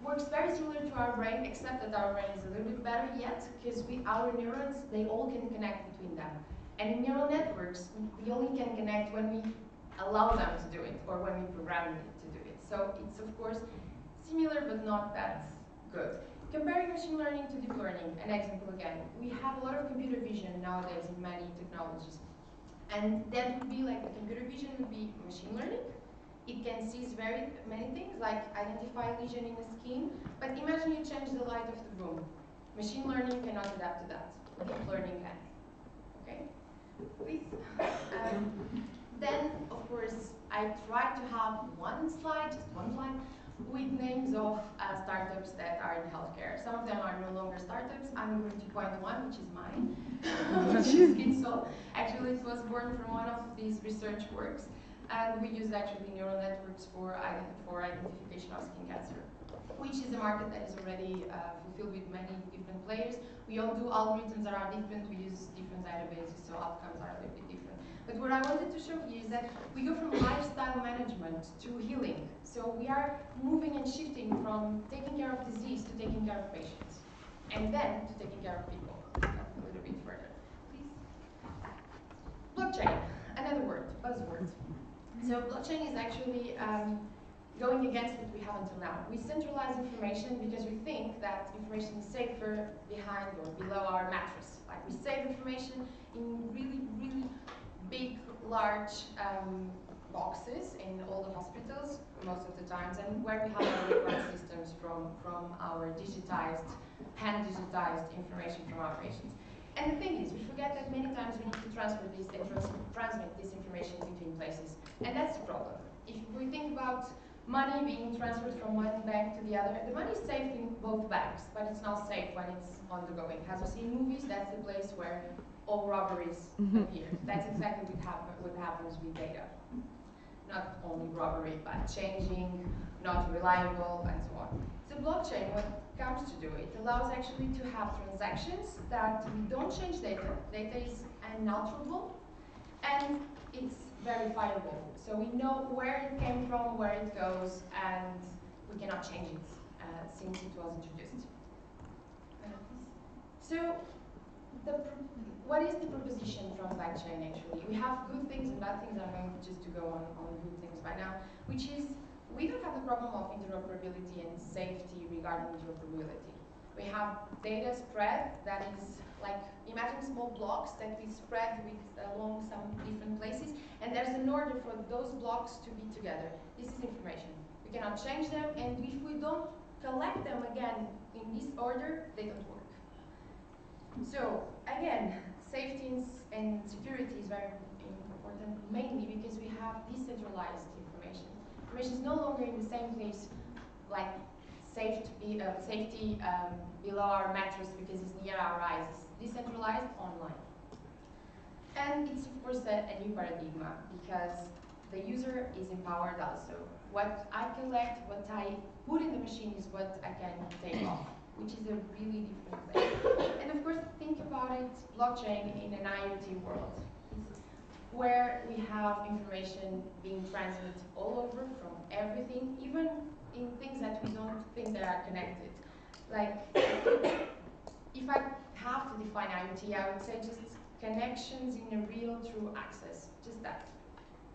works very similar to our brain, except that our brain is a little bit better yet, because our neurons, they all can connect between them. And in neural networks, we only can connect when we allow them to do it, or when we program it to do it. So it's, of course, similar, but not that good. Comparing machine learning to deep learning, an example again, we have a lot of computer vision nowadays in many technologies. And that would be like, the computer vision would be machine learning. It can seize very many things, like identify a lesion in the skin, but imagine you change the light of the room. Machine learning cannot adapt to that. Deep learning can. Okay? Please. Then, of course, I try to have one slide, just one slide, with names of startups that are in healthcare. Some of them are no longer startups. I'm going to point one, which is mine, which is Skinsoul. Actually, it was born from one of these research works. And we use actually neural networks for identification of skin cancer, which is a market that is already fulfilled with many different players. We all do algorithms that are different, we use different databases, so outcomes are a little bit different. But what I wanted to show here is that we go from lifestyle management to healing. So we are moving and shifting from taking care of disease to taking care of patients, and then to taking care of people. A little bit further, please. Blockchain, another word, buzzword. So blockchain is actually going against what we have until now. We centralize information because we think that information is safer behind or below our mattress. Like we save information in really, really big, large boxes in all the hospitals most of the times, and where we have our record systems from our digitized, hand-digitized information from our patients. And the thing is, we forget that many times we need to transfer this and transmit this information between places. And that's the problem. If we think about money being transferred from one bank to the other, the money is safe in both banks, but it's not safe when it's undergoing. As we see in movies, that's the place where all robberies appear. That's exactly what happens with data. Not only robbery, but changing, not reliable, and so on. So blockchain, what comes to do, it allows actually to have transactions that we don't change data. Data is unalterable, and it's verifiable. So we know where it came from, where it goes, and we cannot change it since it was introduced. So, what is the proposition from blockchain actually? We have good things and bad things. I'm going just to go on good things by now, which is we don't have the problem of interoperability and safety regarding interoperability. We have data spread that is like, imagine small blocks that we spread along some different places, and there's an order for those blocks to be together. This is information. We cannot change them, and if we don't collect them again in this order, they don't work. So, again, safety and security is very important, mainly because we have decentralized information. Information is no longer in the same place, like safety below our mattress because it's near our eyes. It's decentralized online. And it's, of course, a new paradigm because the user is empowered also. What I collect, what I put in the machine is what I can take off, which is a really different thing. And of course, think about it, blockchain in an IoT world, where we have information being transmitted all over from everything, even in things that we don't think that are connected. Like, if I have to define IoT, I would say just connections in a real, true access, just that.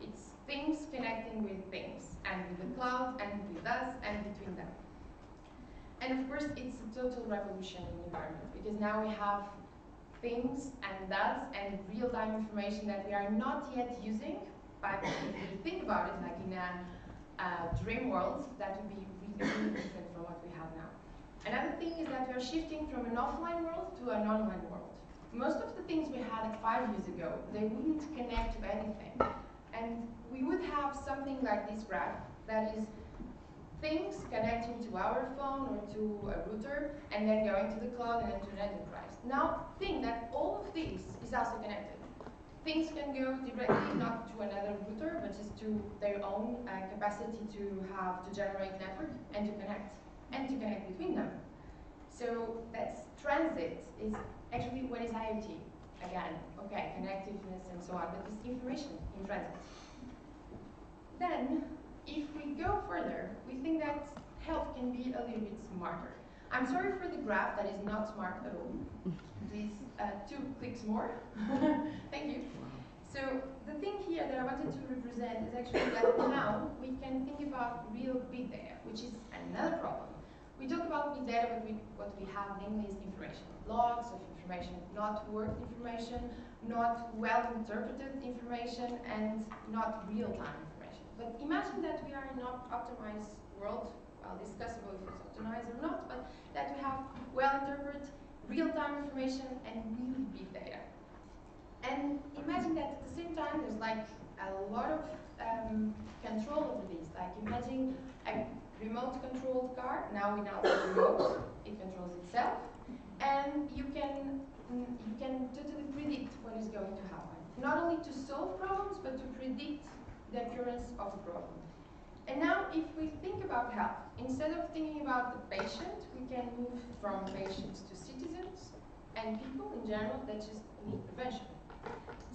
It's things connecting with things, and with the cloud, and with us, and between them. And of course, it's a total revolution in the environment, because now we have things and us and real-time information that we are not yet using, but if we think about it, like in a dream world, that would be really, really different from what we have now. Another thing is that we are shifting from an offline world to an online world. Most of the things we had 5 years ago, they wouldn't connect to anything. And we would have something like this graph that is things connecting to our phone or to a router and then going to the cloud and then to an enterprise. Now think that all of this is also connected. Things can go directly not to another router but just to their own capacity to generate network and to connect between them. So that's transit is actually what is IoT again. Okay, connectiveness and so on, but it's information in transit. Then, if we go further, we think that health can be a little bit smarter. I'm sorry for the graph that is not smart at all. Please, 2 clicks more. Thank you. So the thing here that I wanted to represent is actually that now we can think about real big data, which is another problem. We talk about big data, but what we have mainly is information. Logs of information, not worked information, not well-interpreted information, and not real-time information. But imagine that we are in an optimized world, well, discussable if it's optimized or not, but that we have well-interpreted, real-time information, and really big data. And imagine that at the same time, there's like a lot of control over these. Like imagine a remote-controlled car. Now we know the remote, it controls itself. And you can totally predict what is going to happen. Not only to solve problems, but to predict the occurrence of a problem. And now, if we think about health, instead of thinking about the patient, we can move from patients to citizens and people in general that just need prevention.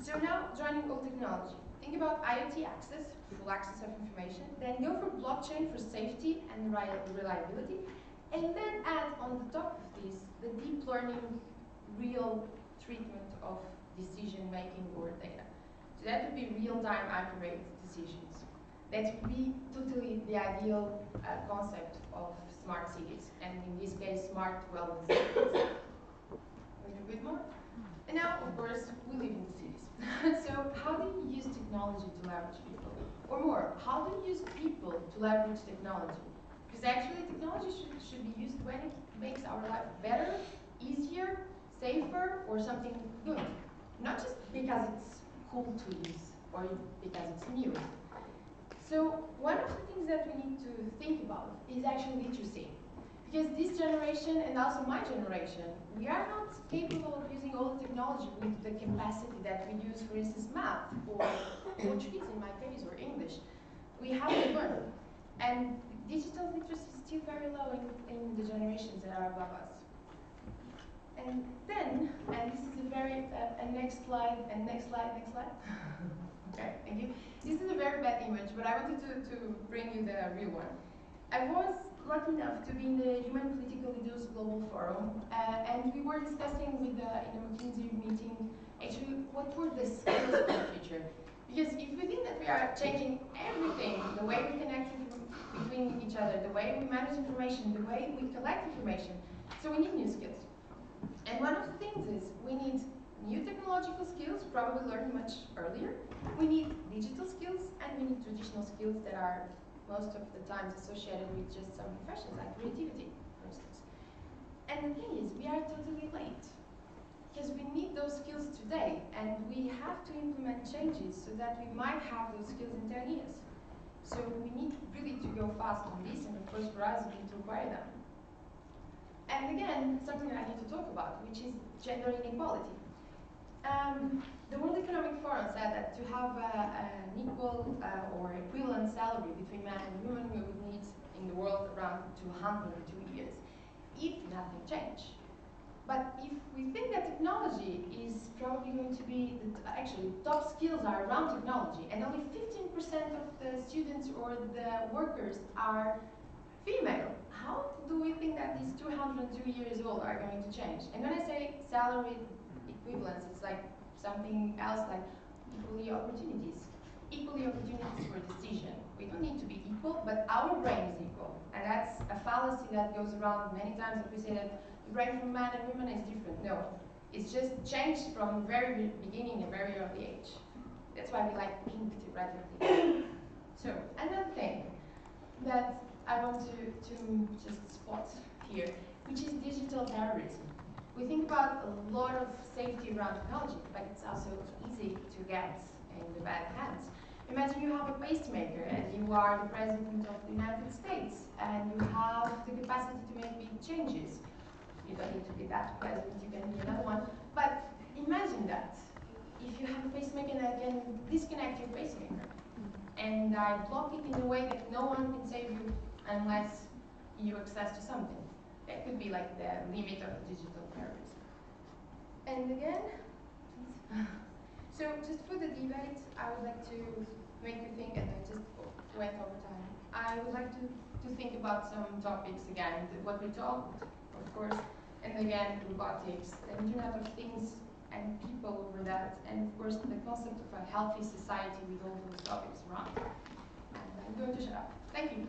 So now, joining all technology. Think about IoT access, full access of information, then go for blockchain for safety and reliability, and then add on the top of this the deep learning real treatment of decision-making or data. So that would be real-time accurate decisions. That would be totally the ideal concept of smart cities, and in this case, smart wellness cities. A little bit more. And now, of course, we live in the cities. So how do you use technology to leverage people? Or more, how do you use people to leverage technology? Because actually technology should be used when it makes our life better, easier, safer, or something good. Not just because it's cool to use or because it's new. So one of the things that we need to think about is actually literacy. Because this generation and also my generation, we are not capable of using all the technology with the capacity that we use, for instance, math or Portuguese in my case or English. We have to learn. And digital literacy is still very low in the generations that are above us. And then, and this is a very, next slide, and next slide. Okay, thank you. This is a very bad image, but I wanted to bring you the real one. I was lucky enough to be in the Human Political Leaders Global Forum, and we were discussing with in a McKinsey meeting, actually, what were the skills of the future? Because if we think that we are changing everything, the way we connect between each other, the way we manage information, the way we collect information, so we need new skills. And one of the things is we need new technological skills, probably learned much earlier. We need digital skills, and we need traditional skills that are most of the times associated with just some professions, like creativity, for instance. And the thing is, we are totally late. Because we need those skills today, and we have to implement changes so that we might have those skills in 10 years. So we need really to go fast on this, and of course for us we need to acquire them. And again, something that I need to talk about, which is gender inequality. The World Economic Forum said that to have an equal or equivalent salary between men and women, we would need in the world around 202 years, if nothing changed. But if we think that technology is probably going to be, actually top skills are around technology, and only 15% of the students or the workers are female, how do we think that these 202 years old are going to change? And when I say salary equivalence, it's like something else like equally opportunities. Equally opportunities for decision. We don't need to be equal, but our brain is equal. And that's a fallacy that goes around many times that we say that the brain from man and women is different. No, it's just changed from the very beginning, a very early age. That's why we like pink theoretically. So, another thing that I want to just spot here, which is digital terrorism. We think about a lot of safety around technology, but it's also easy to get in the bad hands. Imagine you have a pacemaker and you are the President of the United States and you have the capacity to make big changes. You don't need to be that president, you can be another one. But imagine that. If you have a pacemaker and I can disconnect your pacemaker and I block it in a way that no one can save you unless you access to something. That could be like the limit of digital terrorism. And again, so just for the debate, I would like to make you think, and I just went over time. I would like to think about some topics again, what we talked, of course, and again, robotics, the Internet of Things, and people over that, and of course, the concept of a healthy society with all those topics around. And I'm going to shut up. Thank you.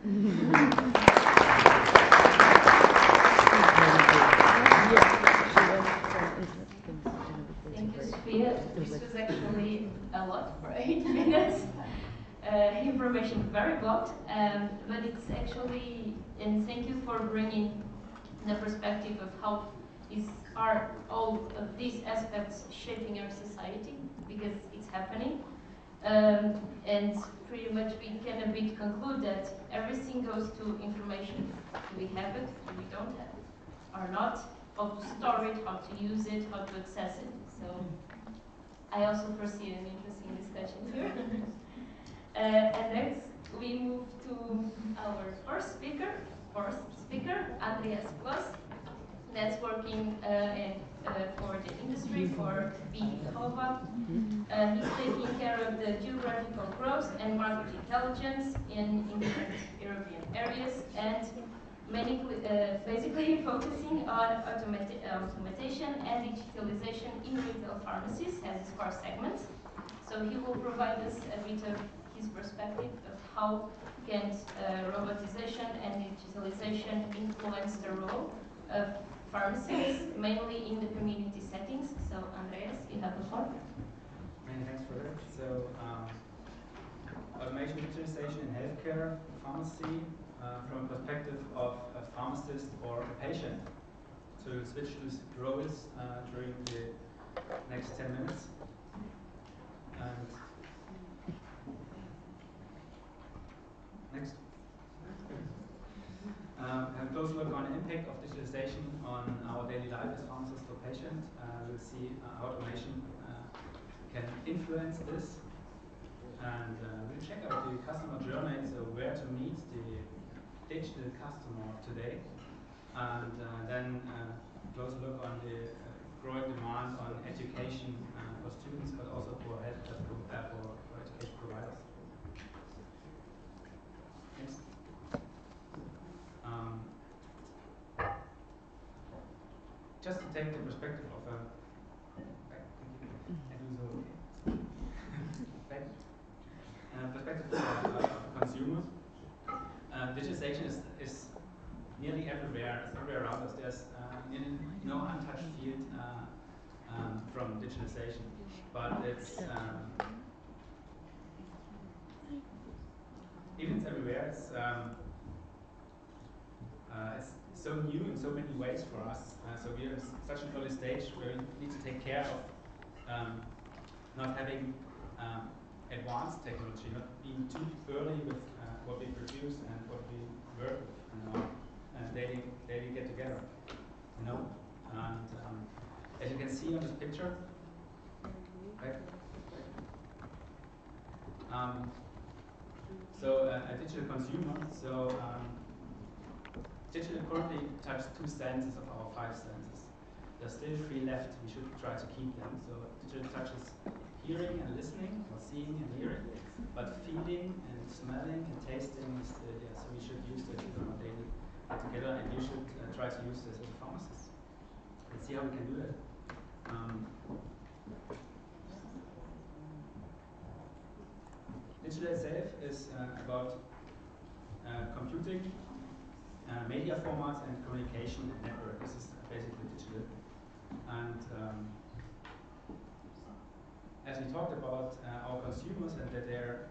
Thank you, Sophia. This was actually a lot for 8 minutes. Information very blocked, but it's actually, and thank you for bringing the perspective of how are all of these aspects shaping our society, because it's happening. And pretty much we can a bit conclude that everything goes to information. Do we have it? Do we don't have it? Or not? How to store it, how to use it, how to access it. So I also foresee an interesting discussion here. And next we move to our first speaker, Agnès, that's working for the industry, for BHOVA. He's taking care of the geographical growth and market intelligence in different European areas, and basically focusing on automation and digitalization in retail pharmacies as his core segments. So he will provide us a bit of his perspective of how can robotization and digitalization influence the role of pharmacies, mainly in the community settings. So Andreas, you have the floor. Many thanks for that. So automation digitalization in healthcare, pharmacy, from a perspective of a pharmacist or a patient. So we'll switch these roles during the next 10 minutes. And next. Have a close look on the impact of digitalization on our daily life as pharmacist or patient. We'll see how automation can influence this. And we'll check out the customer journey, so where to meet the digital customer of today. And then close look on the growing demand on education for students, but also for healthcare for education providers. Next. Just to take the perspective of a perspective of a consumer, digitalization is nearly everywhere. It's everywhere around us. There's nearly no untouched field from digitalization, but it's even it's everywhere. It's so new in so many ways for us. So we are in such an early stage where we need to take care of not having advanced technology, not being too early with what we produce and what we work with and daily get together. And as you can see on this picture, right? A digital consumer. Digital currently touches 2 senses of our 5 senses. There's still 3 left. We should try to keep them. So digital touches hearing and listening, or seeing and hearing, but feeling and smelling and tasting is still there. So we should use this on a daily get together, and you should try to use this as a pharmacist. Let's see how we can do that. Digital itself is about computing, media formats, and communication and network. This is basically digital. And as we talked about our consumers and that they're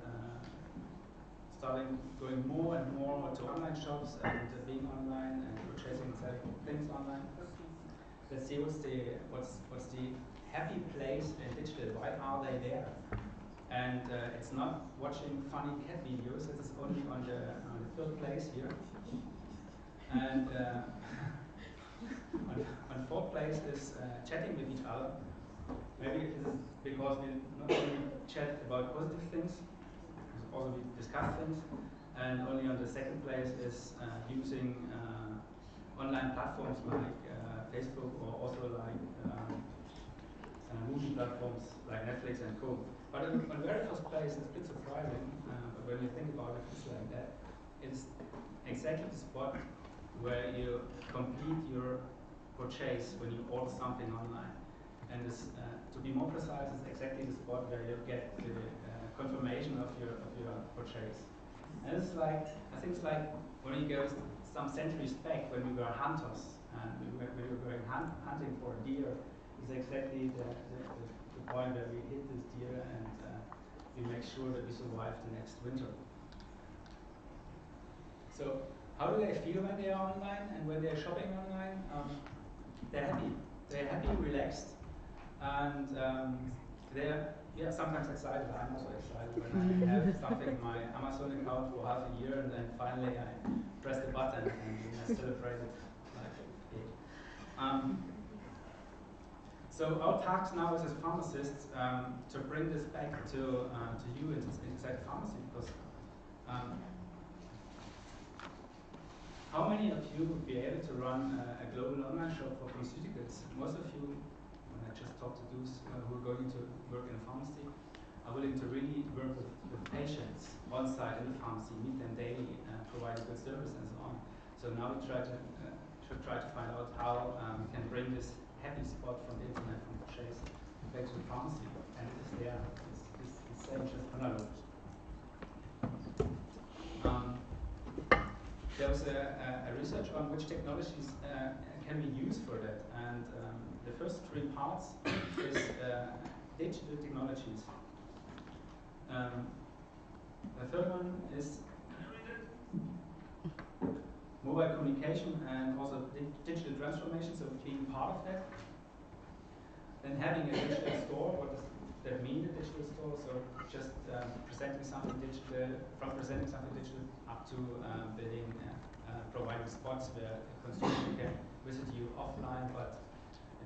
going more and more to online shops and being online and purchasing and selling things online. Let's see what's the happy place in digital. Why are they there? And it's not watching funny cat videos, it is only on the third place here. And on fourth place is chatting with each other. Maybe it is because we not only chat about positive things, also we discuss things. And only on the second place is using online platforms like Facebook, or also like movie platforms like Netflix and co. But on the very first place, it's a bit surprising, but when you think about it, it's like that. It's exactly the spot where you complete your purchase when you order something online. And this, to be more precise, it's exactly the spot where you get the confirmation of your purchase. And it's like, I think it's like when you go some centuries back when we were hunters and we were going hunting for a deer. It's exactly the point where we hit this deer and we make sure that we survive the next winter. So how do they feel when they are online and when they're shopping online? They're happy. They're happy, relaxed, and they're sometimes excited. I'm also excited when I have something in my Amazon account for half a year and then finally I press the button and I celebrate it like big. So our task now is as pharmacists to bring this back to you inside pharmacy, because how many of you would be able to run a global online shop for pharmaceuticals? Most of you, when I just talked to those who are going to work in a pharmacy, are willing to really work with patients on site in the pharmacy, meet them daily, provide a good service and so on. So now we should try to find out how we can bring this happy spot from the internet, from purchase, back to the pharmacy. And it is there. It's the same, just analog. There was a research on which technologies can we use for that. And the first three parts is digital technologies. The third one is mobile communication and also digital transformation, so being part of that. Then having a digital store, what does that mean, a digital store? So just presenting something digital, from presenting something digital up to providing spots where a consumer can visit you offline, but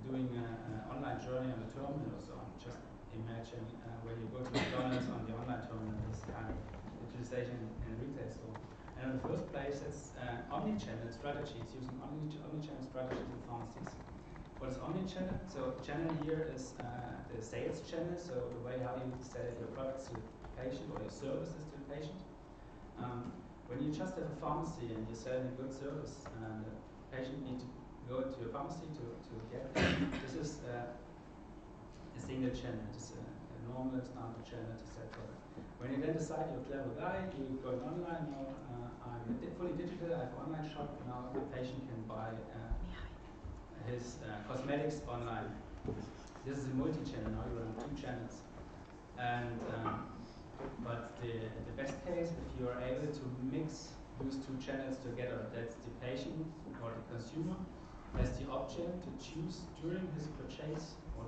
doing an online journey on the terminal or so on. Just imagine when you go to McDonald's on the online terminal, this kind of digitalization in a retail store. And in the first place, it's omni-channel strategies, using omni-channel strategies in pharmacies. What is omni-channel? So channel here is the sales channel, so the way how you sell your products to the patient or your services to the patient. When you just have a pharmacy and you're selling a good service, and the patient needs to go to your pharmacy to get it, this is a single channel. It's a normal standard channel to sell products. When you then decide you're a clever guy, you're going online, I'm fully digital, I have an online shop, now the patient can buy his cosmetics online. This is a multi-channel, now you run two channels. And but the best case, if you are able to mix those two channels together, that's the patient or the consumer has the option to choose during his purchase or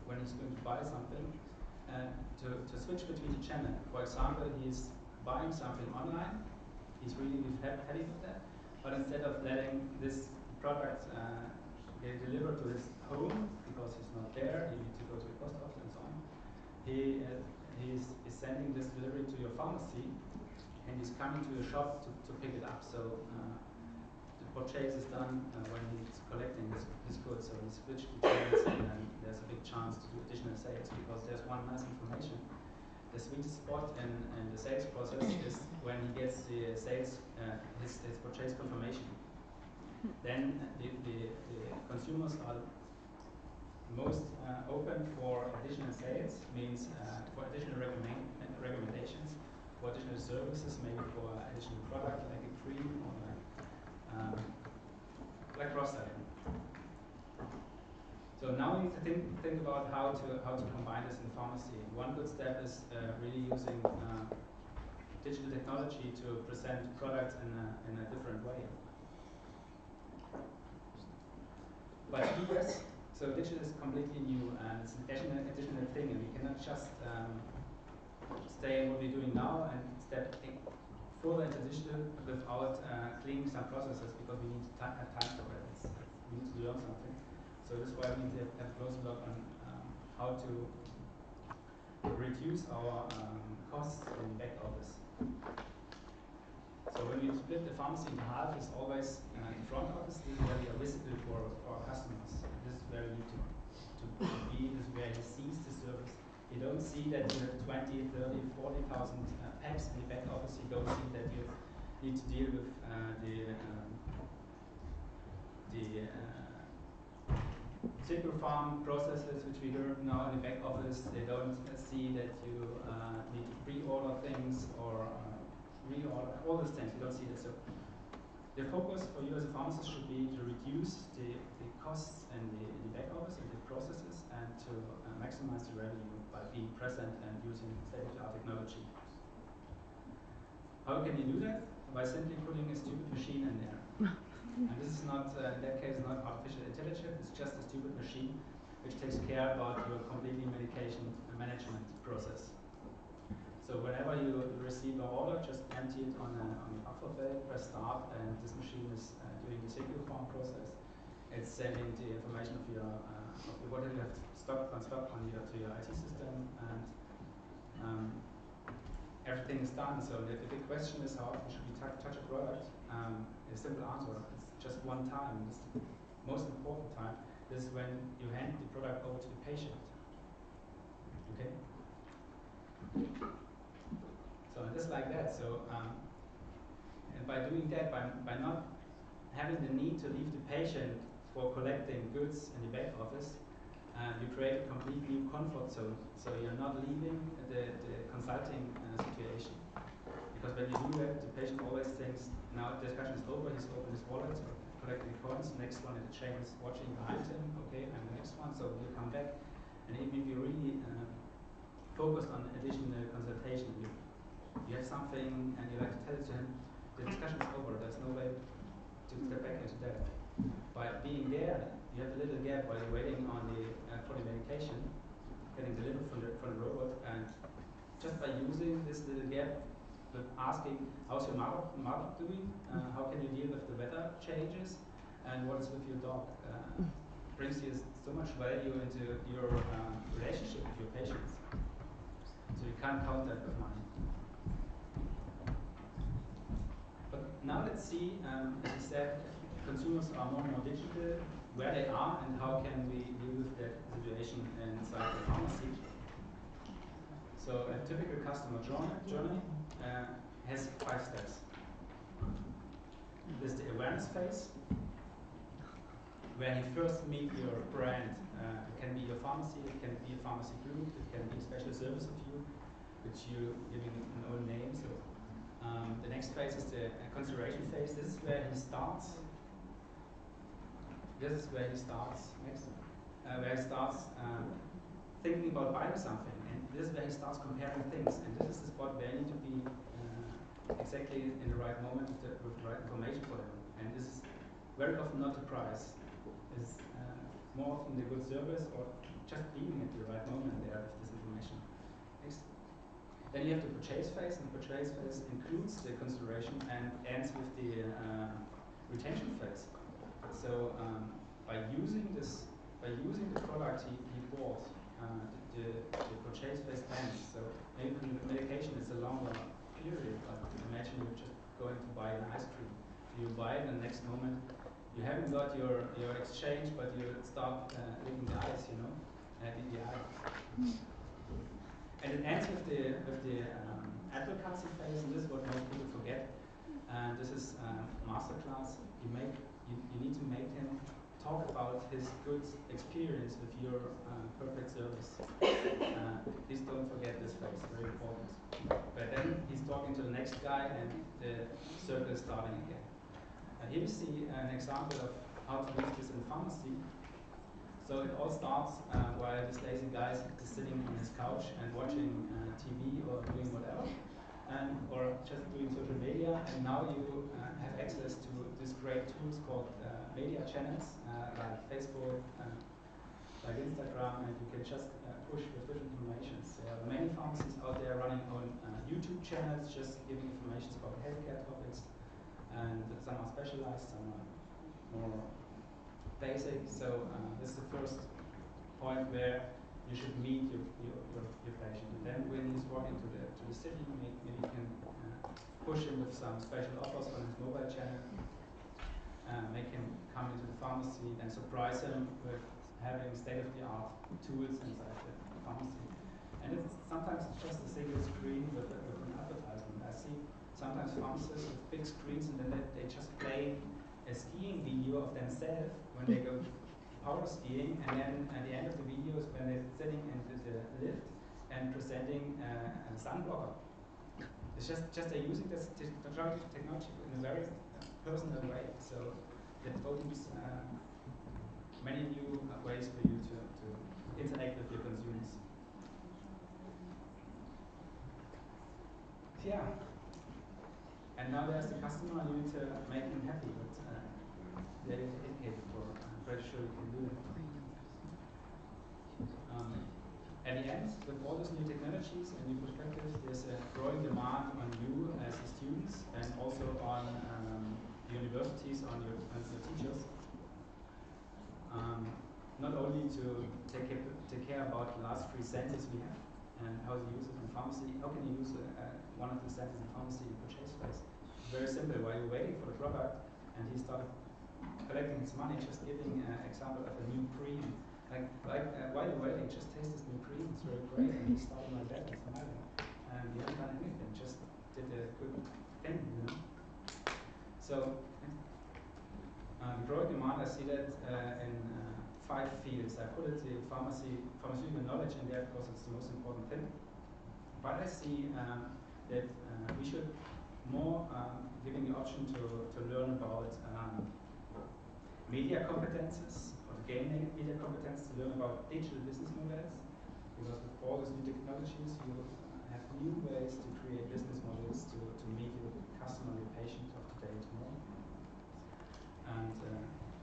when he's going to buy something, to switch between the channel. For example, he's buying something online, he's really happy with that, but instead of letting this product get delivered to his home because he's not there, he needs to go to the post office and so on, he's sending this delivery to your pharmacy and he's coming to your shop to pick it up. So the purchase is done when he's collecting his goods, so he switched the channels and then there's a big chance to do additional sales because there's one mass information. The sweetest spot in the sales process is when he gets the sales, his purchase confirmation. Then the consumers are most open for additional sales, means for additional recommendations, for additional services, maybe for additional product like a cream or like cross-selling. So now we need to think about how to combine this in pharmacy. One good step is really using digital technology to present products in a different way. But yes, so digital is completely new and it's an additional thing, and we cannot just stay in what we're doing now and step further into digital without cleaning some processes, because we need to have time for it. We need to learn something. So that's why we need to have a close look on how to reduce our costs in back office. So when we split the pharmacy in half, it's always in front office. This is where we are visible for our customers. This is where we need to be. This is where he sees the service. You don't see that you have 20, 30, 40,000 packs in the back office. You don't see that you need to deal with the single farm processes, which we learn now in the back office. They don't see that you need to pre-order things or reorder, all those things. You don't see that. So the focus for you as a pharmacist should be to reduce the costs in the back office and the processes, and to maximize the revenue by being present and using state-of-the-art technology. How can you do that? By simply putting a stupid machine in there. And this is not, in that case, not artificial intelligence. It's just a stupid machine which takes care about your completely medication management process. So whenever you receive an order, just empty it on a buffer belt, press start, and this machine is doing the single form process. It's sending the information of your what you have stock on to your IT system, and everything is done. So the big question is, how often should we touch a product? A simple answer: it's just one time. It's the most important time. This is when you hand the product over to the patient. Okay. So just like that. So and by doing that, by not having the need to leave the patient for collecting goods in the back office, you create a complete new comfort zone. So you're not leaving the consulting situation. Because when you do that, the patient always thinks, now the discussion is over, he's opened his wallet, or collecting the coins, next one in the chain is watching behind him, okay, I'm the next one, so you come back. And even if you really focused on additional consultation, you have something and you like to tell it to him, the discussion is over, there's no way to step back into that. By being there, you have a little gap while you're waiting on for the medication, getting delivered from the robot, and just by using this little gap, with asking, how's your mother doing? How can you deal with the weather changes? And what is with your dog? Brings you so much value into your relationship with your patients. So you can't count that with money. But now let's see, as I said, consumers are more and more digital, where they are and how can we deal with that situation inside the pharmacy. So a typical customer journey has 5 steps. There's the awareness phase, where you first meet your brand. It can be your pharmacy, it can be a pharmacy group, it can be a special service of you, which you giving an own name. So the next phase is the consideration phase. This is where he starts. This is where he starts next. Where he starts thinking about buying something, and this is where he starts comparing things. And this is the spot where you need to be exactly in the right moment with the right information for them. And this is very often not the price. It's more often the good service or just being at the right moment there with this information. Next. Then you have the purchase phase, and the purchase phase includes the consideration and ends with the retention phase. So by using the product he bought, the purchase phase ends. So maybe the medication is a longer period, but imagine you're just going to buy an ice cream. You buy it, and the next moment you haven't got your exchange, but you start licking the ice, in the eye. And it ends with the advocacy phase, and this is what most people forget. And this is masterclass. You need to make him talk about his good experience with your perfect service. Please don't forget this phase, very important. But then he's talking to the next guy, and the circle is starting again. Here we see an example of how to use this in pharmacy. So it all starts while this lazy guy is sitting on his couch and watching TV or doing whatever, or just doing social media. And now you have access to these great tools called media channels like Facebook, like Instagram, and you can just push with different informations. There are many pharmacies out there running on YouTube channels, just giving information about healthcare topics, and some are specialized, some are more basic. So this is the first point where you should meet your patient. And then when he's walking to the city, maybe you can push him with some special offers on his mobile channel, make him come into the pharmacy, and surprise him with having state-of-the-art tools inside the pharmacy. And sometimes it's just a single screen with an advertisement. I see sometimes pharmacists with big screens, and then they just play a skiing video of themselves when they go power skiing, and then at the end of the video is when they're sitting in the lift and presenting a sun blocker. It's just they're using this technology in a very personal way. So it opens many new ways for you to interact with your consumers. Yeah. And now there's the customer, you need to make him happy, but they're educated for. I'm pretty sure you can do that. At the end, with all those new technologies and new perspectives, there's a growing demand on you as the students, and also on universities, on your teachers. Not only to take care about the last 3 centers we have and how to use it in pharmacy. How can you use one of the centers in pharmacy in purchase price? Very simple. While you're waiting for the product and he started collecting his money, just giving an example of a new cream. While you're waiting, just taste this new cream. It's very great. And he's starting like that and smiling. And he hasn't done anything. Just did a good thing, you know. So the growing demand, I see that in 5 fields. I put it the pharmaceutical knowledge in there because it's the most important thing. But I see that we should more giving the option to learn about media competences, or to gain media competence, to learn about digital business models, because with all these new technologies, you have new ways to create business models to meet your customer, your patient of today and tomorrow. And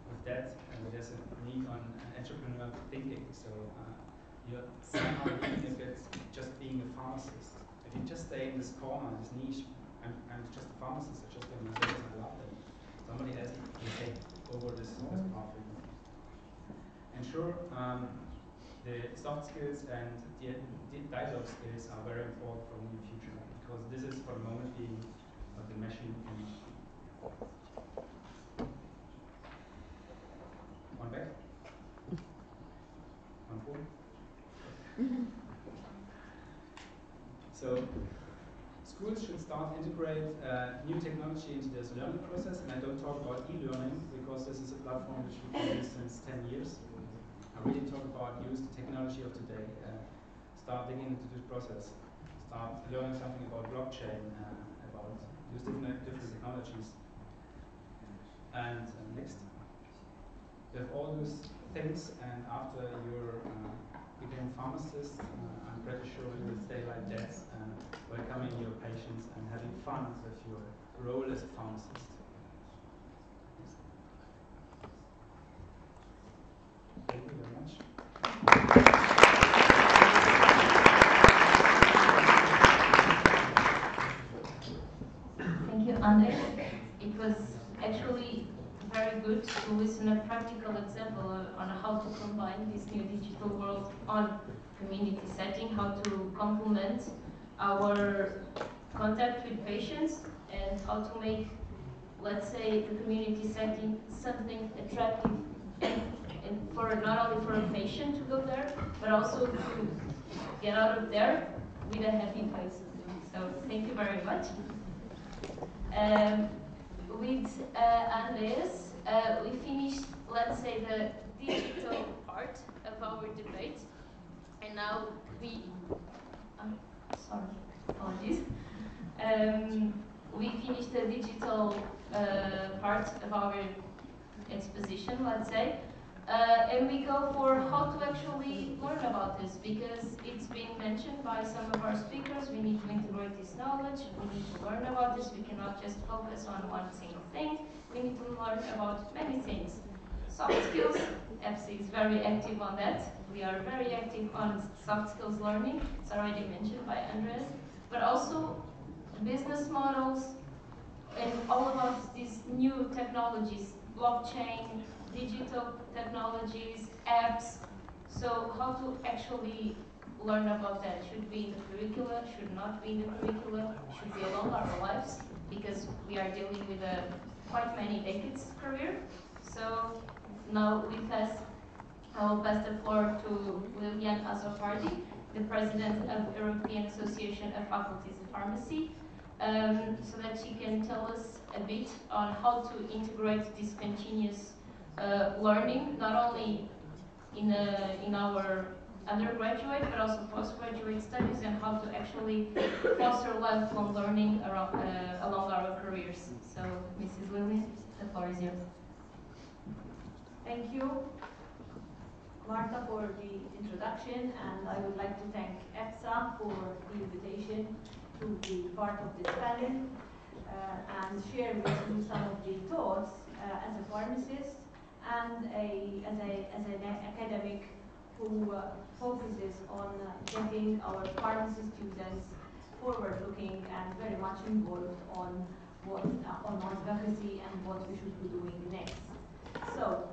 with that, there's a need on entrepreneurial thinking. So you're somehow looking at it just being a pharmacist. If you just stay in this corner, this niche, I'm just a pharmacist, I just do my service, I love it. Somebody else can take over this path. And sure, the soft skills and the dialogue skills are very important for me in the future, because this is for the moment being what the machine can. One back. One forward. So schools should start integrate new technology into this learning process, and I don't talk about e-learning because this is a platform which we've been used since 10 years. I really talk about use the technology of today, start digging into this process, start learning something about blockchain, about use different technologies. And next, with all those things, and after you became pharmacist, I'm pretty sure you will stay like that, welcoming your patients and having fun with your role as a pharmacist. Thank you very much. Thank you, Agnès. It was actually very good to listen a practical example on how to combine this new digital world on community setting, how to complement our contact with patients, and how to make, let's say, the community setting something attractive and for not only for a patient to go there, but also to get out of there with a happy face. So thank you very much. With Agnès, we finished, let's say, the digital part of our debate, and now apologies. We finished the digital part of our exposition, let's say, and we go for how to actually learn about this, because it's been mentioned by some of our speakers. We need to integrate this knowledge, we need to learn about this, we cannot just focus on one single thing, we need to learn about many things. soft skills. EPSA is very active on that. We are very active on soft skills learning. It's already mentioned by Andres. But also business models and all about these new technologies, blockchain, digital technologies, apps. So how to actually learn about that? Should be in the curricula, should not be in the curricula, should be along our lives, because we are dealing with a quite many decades career. So now with us, I will pass the floor to Lilian Azopardi, the President of European Association of Faculties of Pharmacy, so that she can tell us a bit on how to integrate this continuous learning, not only in our undergraduate but also postgraduate studies, and how to actually foster lifelong learning around, along our careers. So, Mrs. Lilian, the floor is yours. Thank you, Marta, for the introduction, and I would like to thank EPSA for the invitation to be part of this panel and share with you some of the thoughts as a pharmacist and as an academic who focuses on getting our pharmacy students forward-looking and very much involved on advocacy and what we should be doing next. So,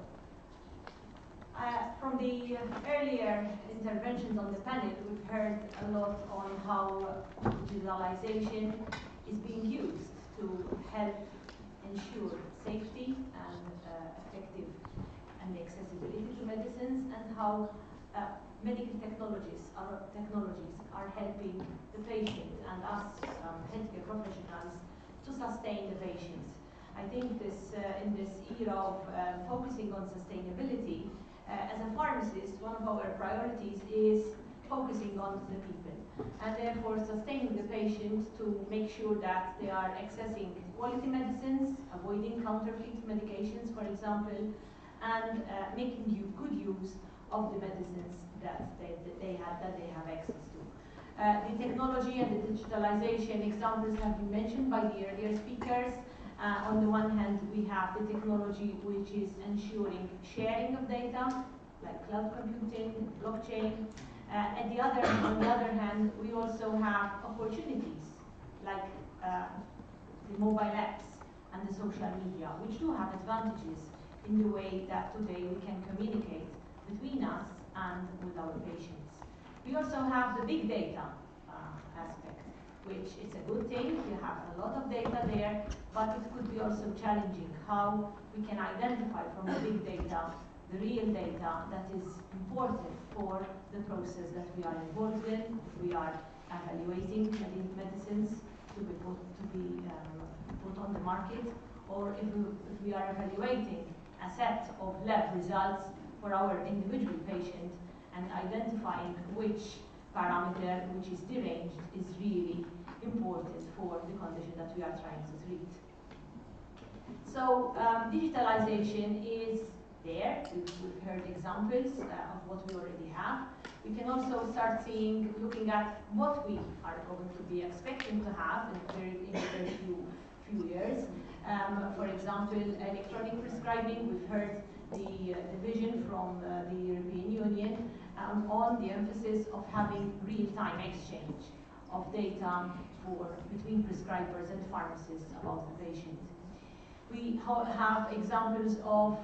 from the earlier interventions on the panel, we've heard a lot on how digitalization is being used to help ensure safety and effective and accessibility to medicines, and how medical technologies are helping the patient and us healthcare professionals to sustain the patients. I think this in this era of focusing on sustainability, as a pharmacist, one of our priorities is focusing on the people, and therefore sustaining the patient to make sure that they are accessing quality medicines, avoiding counterfeit medications, for example, and making good use of the medicines that they have access to. The technology and the digitalization examples have been mentioned by the earlier speakers. On the one hand, we have the technology which is ensuring sharing of data, like cloud computing, blockchain. On the other hand, we also have opportunities like the mobile apps and the social media, which do have advantages in the way that today we can communicate between us and with our patients. We also have the big data aspect, which is a good thing. You have a lot of data there, but it could be also challenging how we can identify from the big data the real data that is important for the process that we are involved in. We are evaluating medicines to be put on the market, or if we are evaluating a set of lab results for our individual patient and identifying which parameter which is deranged is really important for the condition that we are trying to treat. So digitalization is there. We've heard examples of what we already have. We can also start looking at what we are going to be expecting to have in the very few years. For example, electronic prescribing. We've heard the vision from the European Union on the emphasis of having real-time exchange of data between prescribers and pharmacists about the patient. We have examples of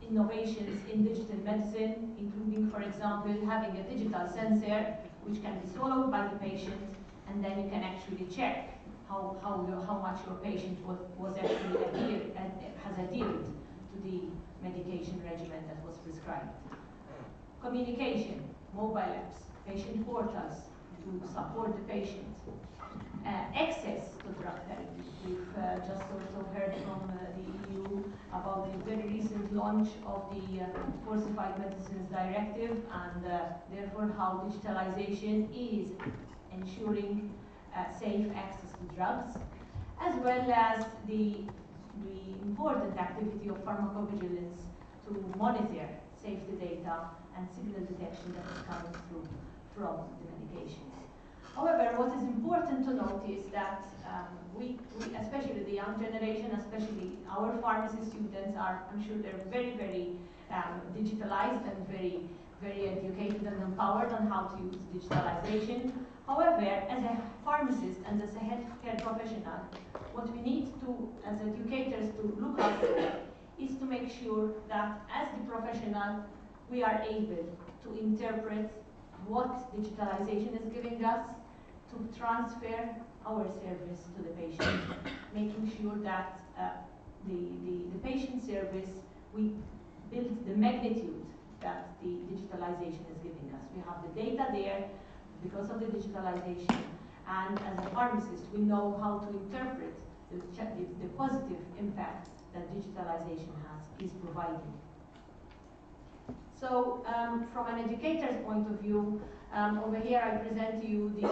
innovations in digital medicine, including, for example, having a digital sensor which can be swallowed by the patient, and then you can actually check how much your patient was actually has adhered to the medication regimen that was prescribed. Communication, mobile apps, patient portals to support the patient. Access to drug therapy. We've just also heard from the EU about the very recent launch of the Falsified Medicines Directive, and therefore how digitalization is ensuring safe access to drugs, as well as the important activity of pharmacovigilance to monitor safety data and signal detection that is coming through from the medications. However, what is important to note is that we, especially the young generation, especially our pharmacy students, are, I'm sure they're very, very digitalized and very, very educated and empowered on how to use digitalization. However, as a pharmacist and as a healthcare professional, what we need to, as educators, to look after is to make sure that as the professional, we are able to interpret what digitalization is giving us, to transfer our service to the patient, making sure that the patient service, we build the magnitude that the digitalization is giving us. We have the data there because of the digitalization, and as a pharmacist, we know how to interpret the positive impact that digitalization is providing. So, from an educator's point of view, over here I present to you the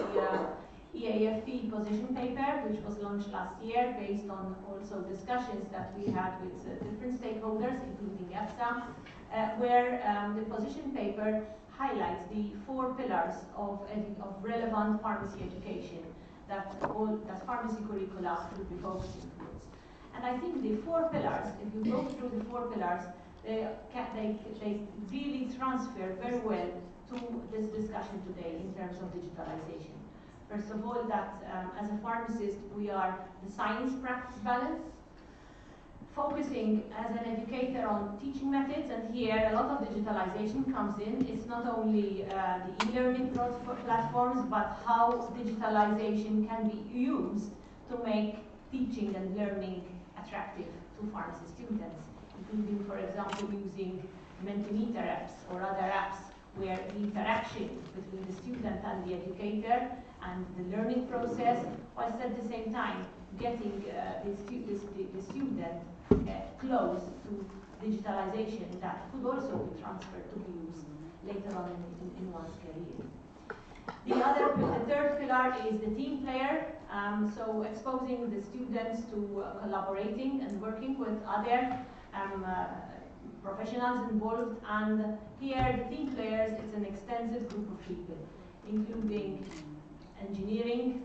EAFP position paper, which was launched last year based on also discussions that we had with different stakeholders, including EPSA, where the position paper highlights the 4 pillars of relevant pharmacy education that pharmacy curricula should be focusing towards. And I think the 4 pillars, if you go through the 4 pillars, they really transfer very well to this discussion today in terms of digitalization. First of all, that as a pharmacist, we are the science-practice balance, focusing as an educator on teaching methods, and here a lot of digitalization comes in. It's not only the e-learning platforms, but how digitalization can be used to make teaching and learning attractive to pharmacy students, including, for example, using Mentimeter apps or other apps where the interaction between the student and the educator and the learning process, whilst at the same time getting the student close to digitalization that could also be transferred to be used later on in one's career. The third pillar is the team player, so exposing the students to collaborating and working with other professionals involved, and here the team players is an extensive group of people, including engineering,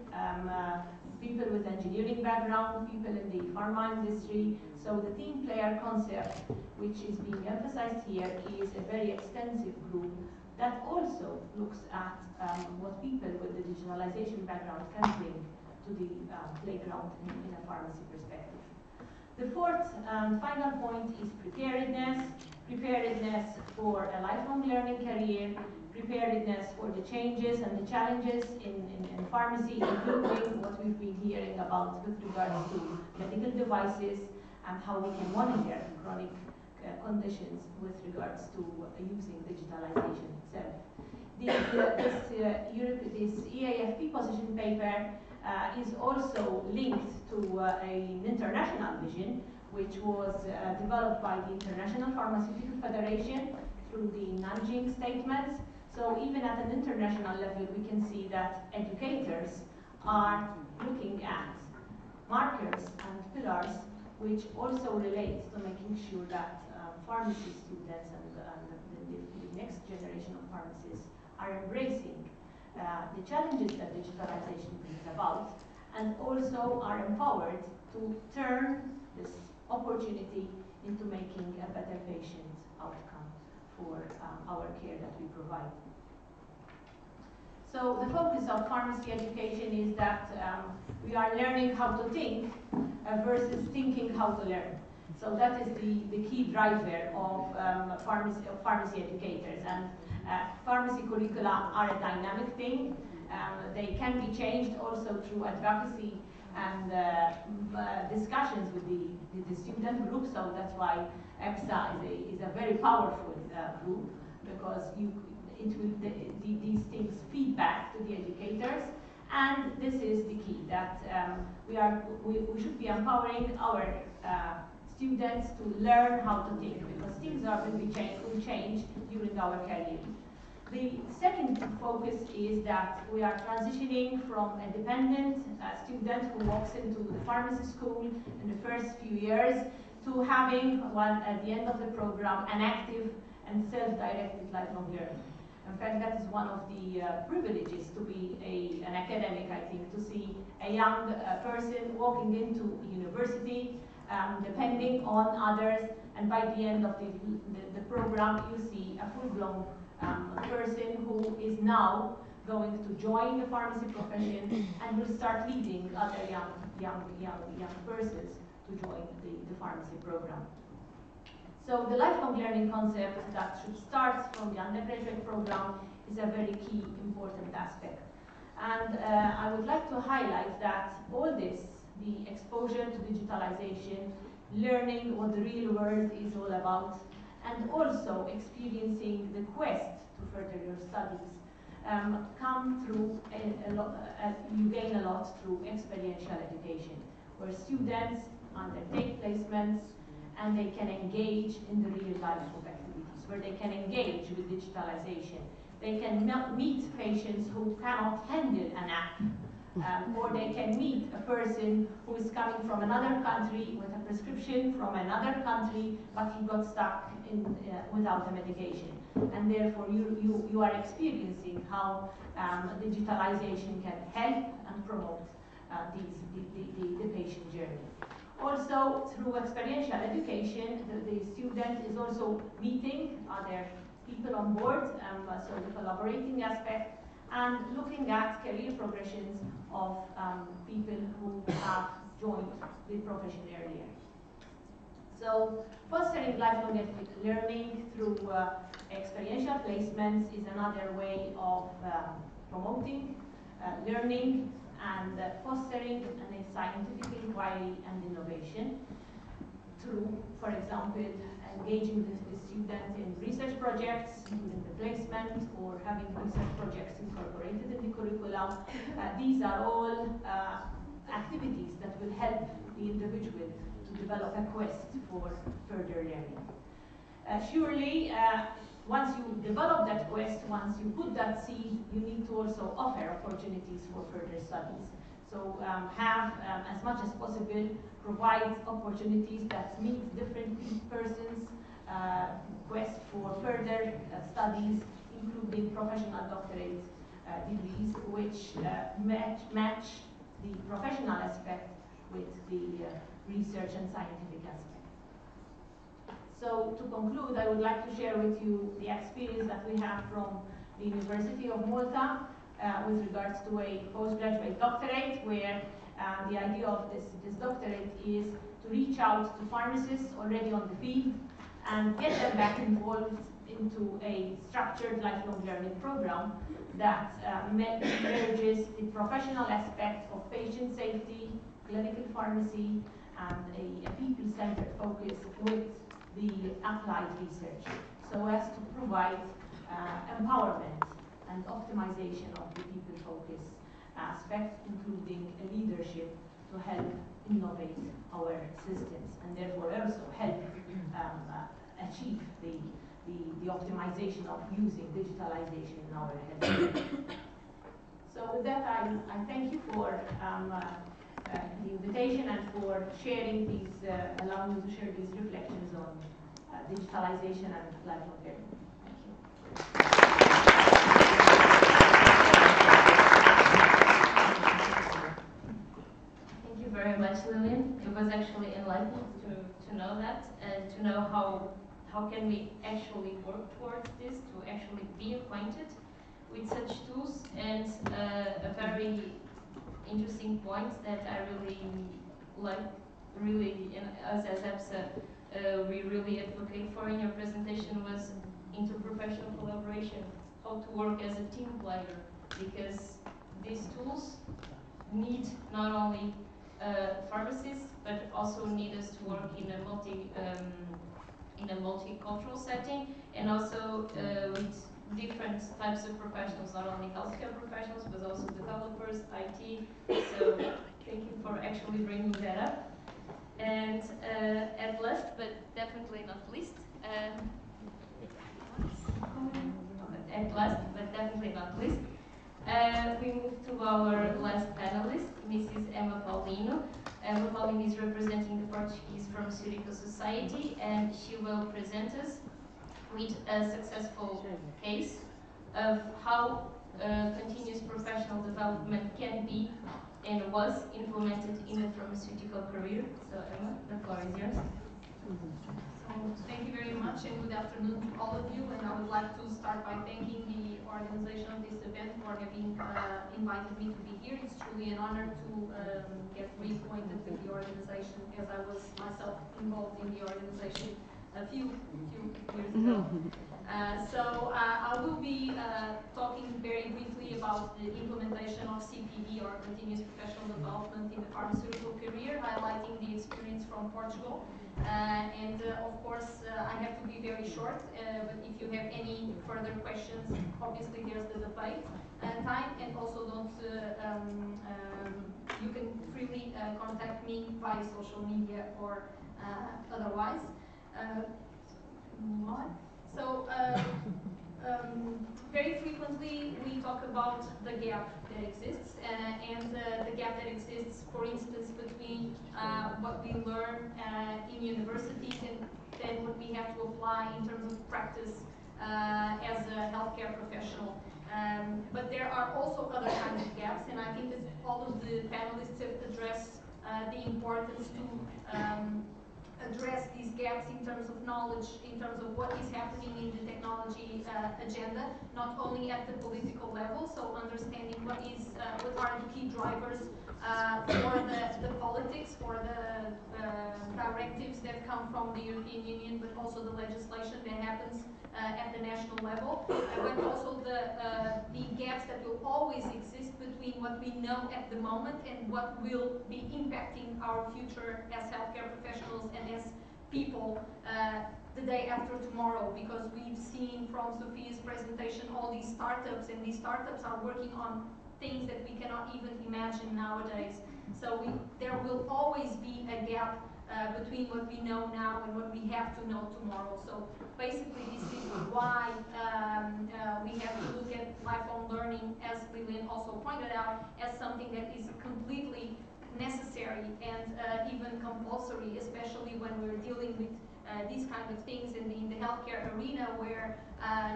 people with engineering background, people in the pharma industry. So the team player concept, which is being emphasized here, is a very extensive group that also looks at what people with the digitalization background can bring to the playground in a pharmacy perspective. The fourth and final point is preparedness. Preparedness for a lifelong learning career, preparedness for the changes and the challenges in pharmacy, including what we've been hearing about with regards to medical devices and how we can monitor chronic conditions with regards to using digitalization itself. This EAFP position paper is also linked to an international vision, which was developed by the International Pharmaceutical Federation through the Nanjing statements. So even at an international level, we can see that educators are looking at markers and pillars which also relate to making sure that pharmacy students and the next generation of pharmacists are embracing the challenges that digitalization brings about, and also are empowered to turn this opportunity into making a better patient outcome for our care that we provide. So the focus of pharmacy education is that we are learning how to think versus thinking how to learn. So that is the key driver of pharmacy educators. And pharmacy curricula are a dynamic thing. They can be changed also through advocacy and discussions with the student group. So that's why EPSA is a very powerful group, because these things feed back to the educators. And this is the key, that we should be empowering our students to learn how to think, because things will change during our career. The second focus is that we are transitioning from a dependent student who walks into the pharmacy school in the first few years to having, at the end of the program, an active and self-directed lifelong learning. In fact, that is one of the privileges to be an academic, I think, to see a young person walking into university, depending on others, and by the end of the program, you see a full-blown person who is now going to join the pharmacy profession and will start leading other young persons to join the pharmacy program. So the lifelong learning concept that should start from the undergraduate program is a very key, important aspect. And I would like to highlight that all this, the exposure to digitalization, learning what the real world is all about, and also experiencing the quest to further your studies, come through you gain a lot through experiential education, where students undertake placements and they can engage in the real life of activities, where they can engage with digitalization. They can meet patients who cannot handle an app, or they can meet a person who is coming from another country with a prescription from another country, but he got stuck without a medication. And therefore, you are experiencing how digitalization can help and promote the patient journey. Also, through experiential education, the student is also meeting other people on board, so the collaborating aspect, and looking at career progressions of people who have joined the profession earlier. So, fostering lifelong learning through experiential placements is another way of promoting learning and fostering a scientific inquiry and innovation through, for example, engaging the student in research projects, including the placement, or having research projects incorporated in the curriculum. These are all activities that will help the individual to develop a quest for further learning. Surely, once you develop that quest, once you put that seed, you need to also offer opportunities for further studies. So have, as much as possible, provide opportunities that meet different persons' quest for further studies, including professional doctorate degrees, which match the professional aspect with the research and scientific aspect. So to conclude, I would like to share with you the experience that we have from the University of Malta with regards to a postgraduate doctorate, where the idea of this doctorate is to reach out to pharmacists already on the field and get them back involved into a structured lifelong learning program that merges the professional aspect of patient safety, clinical pharmacy, and a people-centered focus with the applied research, so as to provide empowerment and optimization of the people-focus aspect, including a leadership to help innovate our systems, and therefore also help achieve the optimization of using digitalization in our health. So with that, I thank you for the invitation and for sharing these, allowing me to share these reflections on digitalization and lifelong learning. Thank you. Thank you very much, Lillian. It was actually enlightening to know that, and to know how can we actually work towards this, to actually be acquainted with such tools, and a very interesting point that I really like, us as EPSA, we really advocate for in your presentation was interprofessional collaboration, how to work as a team player, because these tools need not only pharmacists, but also need us to work in a multicultural setting, and also with different types of professionals, not only healthcare professionals, but also developers, IT. So thank you for actually bringing that up. And at last, but definitely not least, we move to our last panelist, Mrs. Emma Paulino. Emma Paulino is representing the Portuguese Pharmaceutical Society, and she will present us with a successful case of how continuous professional development can be and was implemented in the pharmaceutical career. So Emma, the floor is yours. Thank you very much and good afternoon to all of you, and I would like to start by thanking the organization of this event for having invited me to be here. It's truly an honor to get reacquainted with the organization, as I was myself involved in the organization a few years ago. I will be talking very briefly about the implementation of CPD, or continuous professional development, in the pharmaceutical career, highlighting the experience from Portugal. Of course, I have to be very short, but if you have any further questions, obviously there's the debate time, and also you can freely contact me via social media or otherwise. Very frequently we talk about the gap that exists, and the gap that exists, for instance, between what we learn in universities and then what we have to apply in terms of practice as a healthcare professional. But there are also other kinds of gaps, and I think that all of the panelists have addressed the importance to address these gaps in terms of knowledge, in terms of what is happening in the technology agenda, not only at the political level, so understanding what are the key drivers for the politics, for the directives that come from the European Union, but also the legislation that happens at the national level, but also the gaps that will always exist between what we know at the moment and what will be impacting our future as healthcare professionals and as people the day after tomorrow, because we've seen from Sophia's presentation all these startups, and these startups are working on things that we cannot even imagine nowadays. So there will always be a gap between what we know now and what we have to know tomorrow. So basically this is why we have to look at lifelong learning, as Lillian also pointed out, as something that is completely necessary and even compulsory, especially when we're dealing with these kind of things in the healthcare arena, where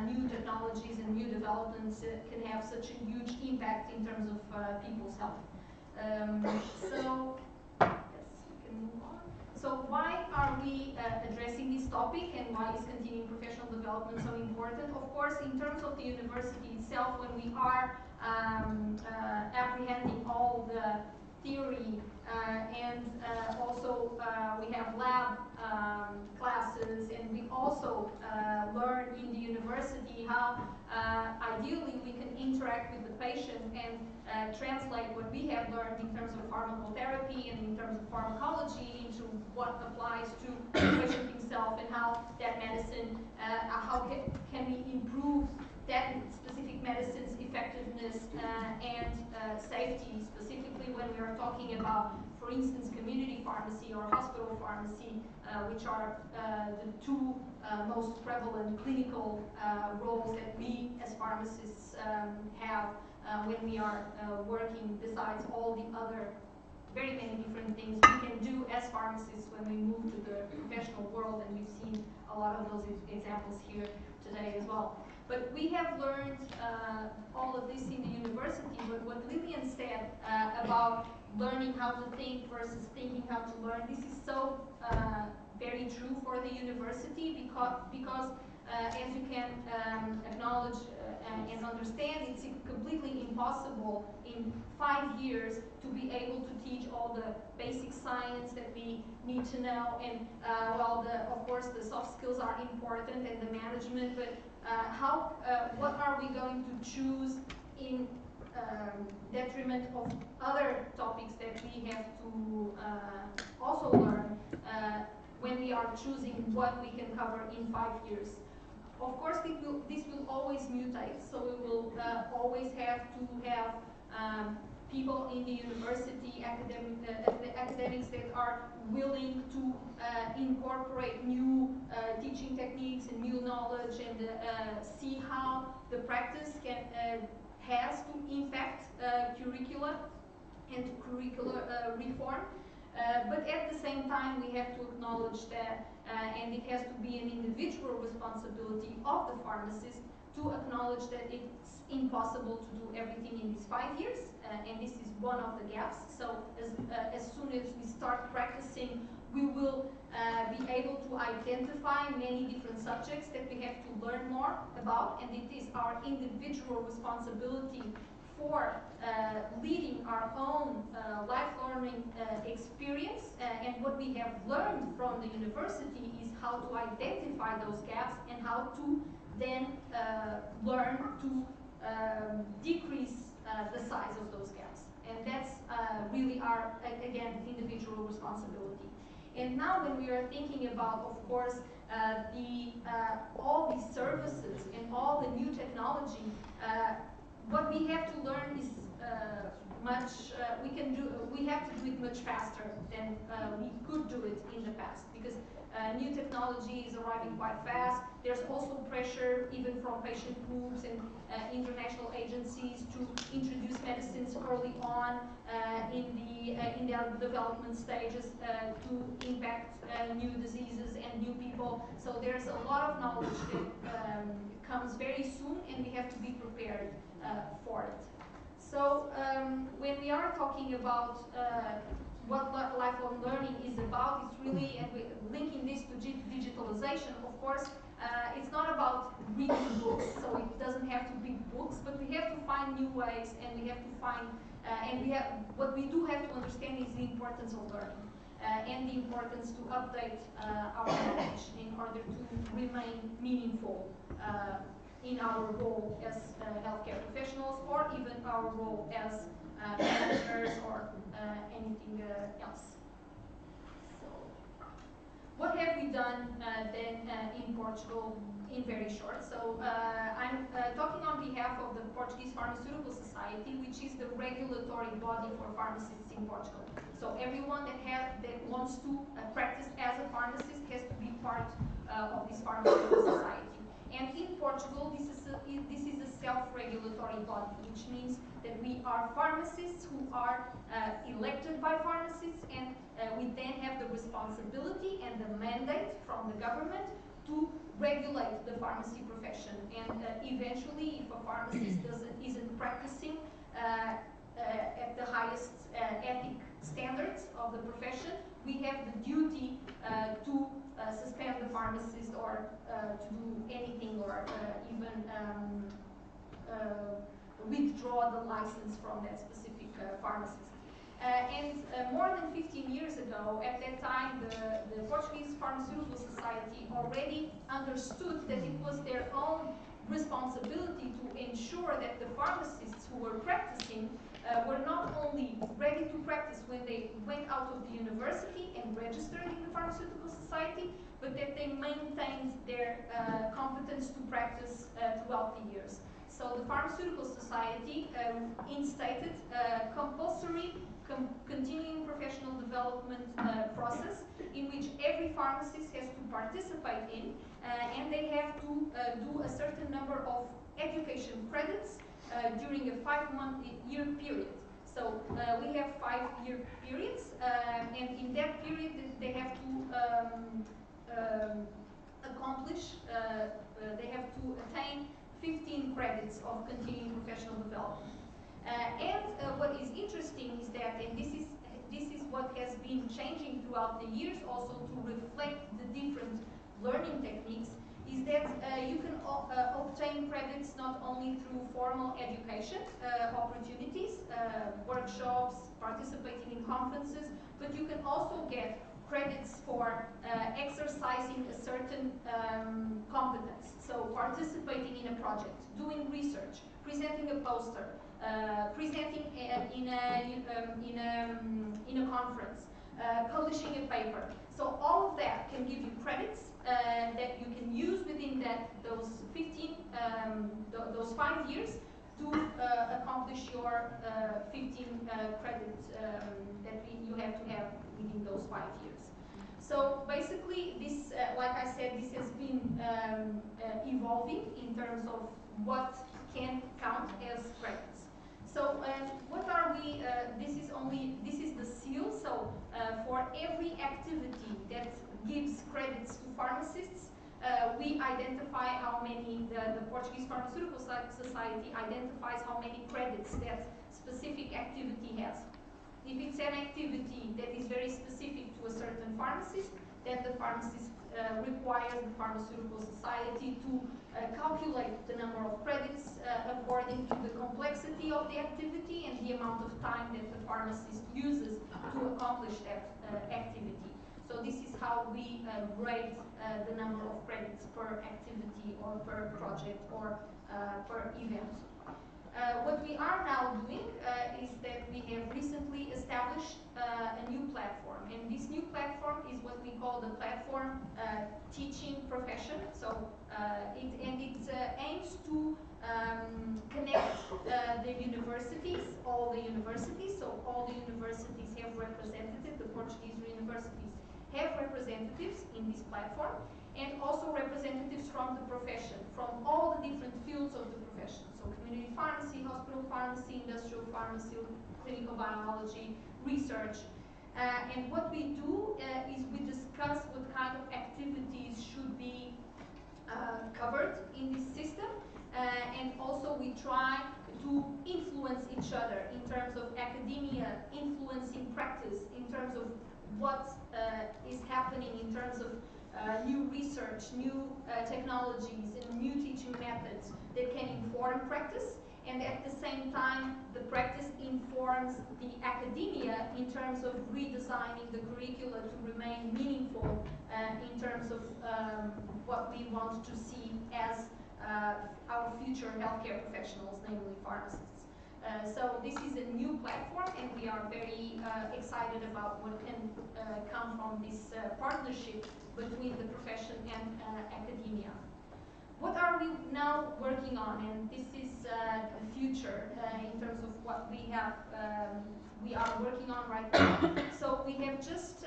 new technologies and new developments can have such a huge impact in terms of people's health. So why are we addressing this topic, and why is continuing professional development so important? Of course, in terms of the university itself, when we are apprehending all the theory and also we have lab classes, and we also learn in the university how ideally we can interact with the patient and translate what we have learned in terms of pharmacotherapy and in terms of pharmacology into what applies to the patient himself, and how that medicine, how can we improve that specific medicine's effectiveness and safety, specifically when we are talking about, for instance, community pharmacy or hospital pharmacy, which are the two most prevalent clinical roles that we as pharmacists have when we are working, besides all the other very many different things we can do as pharmacists when we move to the professional world, and we've seen a lot of those examples here today as well. But we have learned all of this in the university, but what Lillian said about learning how to think versus thinking how to learn, this is so very true for the university, because as you can acknowledge and understand, it's completely impossible in 5 years to be able to teach all the basic science that we need to know, and while of course the soft skills are important and the management, but what are we going to choose in detriment of other topics that we have to also learn when we are choosing what we can cover in 5 years. Of course, this will always mutate, so we will always have to have people in the university, academics that are willing to incorporate new teaching techniques and new knowledge, and see how the practice has to impact curricula and curricular reform. But at the same time, we have to acknowledge that, and it has to be an individual responsibility of the pharmacist to to acknowledge that it's impossible to do everything in these 5 years, and this is one of the gaps. So as soon as we start practicing, we will be able to identify many different subjects that we have to learn more about, and it is our individual responsibility for leading our own life learning experience. And what we have learned from the university is how to identify those gaps and how to then learn to decrease the size of those gaps. And that's really our, again, individual responsibility. And now when we are thinking about, of course, all these services and all the new technology, what we have to learn is we have to do it much faster than we could do it in the past, because new technology is arriving quite fast. There's also pressure even from patient groups and international agencies to introduce medicines early on in their development stages to impact new diseases and new people. So there's a lot of knowledge that comes very soon, and we have to be prepared for it. So when we are talking about what lifelong learning is about, it's really, and we're linking this to digitalization, of course, it's not about reading books, so it doesn't have to be books, but we have to find new ways, and we have to find, what we do have to understand is the importance of learning, and the importance to update our knowledge in order to remain meaningful in our role as healthcare professionals, or even our role as managers or anything else. So, what have we done then in Portugal in very short? So I'm talking on behalf of the Portuguese Pharmaceutical Society, which is the regulatory body for pharmacists in Portugal. So everyone that wants to practice as a pharmacist has to be part of this pharmaceutical society. And in Portugal, this is a self-regulatory body, which means that we are pharmacists who are elected by pharmacists, and we then have the responsibility and the mandate from the government to regulate the pharmacy profession. And eventually, if a pharmacist isn't practicing at the highest ethic standards of the profession, we have the duty to suspend the pharmacist, or to do anything, or even withdraw the license from that specific pharmacist. And more than 15 years ago, at that time, the Portuguese Pharmaceutical Society already understood that it was their own responsibility to ensure that the pharmacists who were practicing were not only ready to practice when they went out of the university and registered in the Pharmaceutical Society, but that they maintained their competence to practice throughout the years. So the Pharmaceutical Society instated a compulsory continuing professional development process in which every pharmacist has to participate in, and they have to do a certain number of education credits during a 5-year period. So we have 5-year periods, and in that period they have to accomplish, they have to attain 15 credits of continuing professional development. What is interesting is that, and this is what has been changing throughout the years also to reflect the different learning techniques, is that you can obtain credits not only through formal education opportunities, workshops, participating in conferences, but you can also get credits for exercising a certain competence. So participating in a project, doing research, presenting a poster, presenting in a conference, publishing a paper. So all of that can give you credits that you can use within those 5 years to accomplish your 15 credits that you have to have within those 5 years. So basically, this, like I said, this has been evolving in terms of what can count as credits. So what are we? This is the seal. So for every activity that gives credits to pharmacists, We identify how many, the Portuguese Pharmaceutical Society identifies how many credits that specific activity has. If it's an activity that is very specific to a certain pharmacist, then the pharmacist requires the Pharmaceutical Society to calculate the number of credits according to the complexity of the activity and the amount of time that the pharmacist uses to accomplish that activity. So this is how we grade the number of credits per activity or per project or per event. What we are now doing is that we have recently established a new platform, and this new platform is what we call the platform teaching profession. So it aims to connect the universities, all the universities. So all the universities have representatives. The Portuguese universities have representatives in this platform, and also representatives from the profession, from all the different fields of the profession. So community pharmacy, hospital pharmacy, industrial pharmacy, clinical biology, research. And what we do is we discuss what kind of activities should be covered in this system, and also we try to influence each other in terms of academia, influencing practice, in terms of what is happening in terms of new research, new technologies, and new teaching methods that can inform practice, and at the same time the practice informs the academia in terms of redesigning the curricula to remain meaningful in terms of what we want to see as our future healthcare professionals, namely pharmacists. So this is a new platform, and we are very excited about what can come from this partnership between the profession and academia. What are we now working on? And this is the future in terms of what we have, we are working on right now. So we have just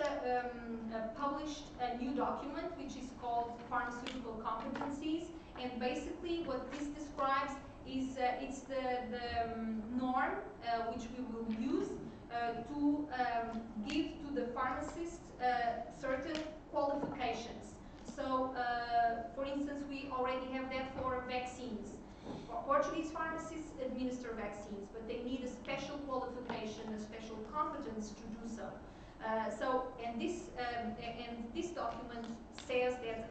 published a new document which is called Pharmaceutical Competencies, and basically what this describes is it's the norm which we will use to give to the pharmacist certain qualifications. So, for instance, we already have that for vaccines. Portuguese pharmacists administer vaccines, but they need a special qualification, a special competence to do so. And this document says that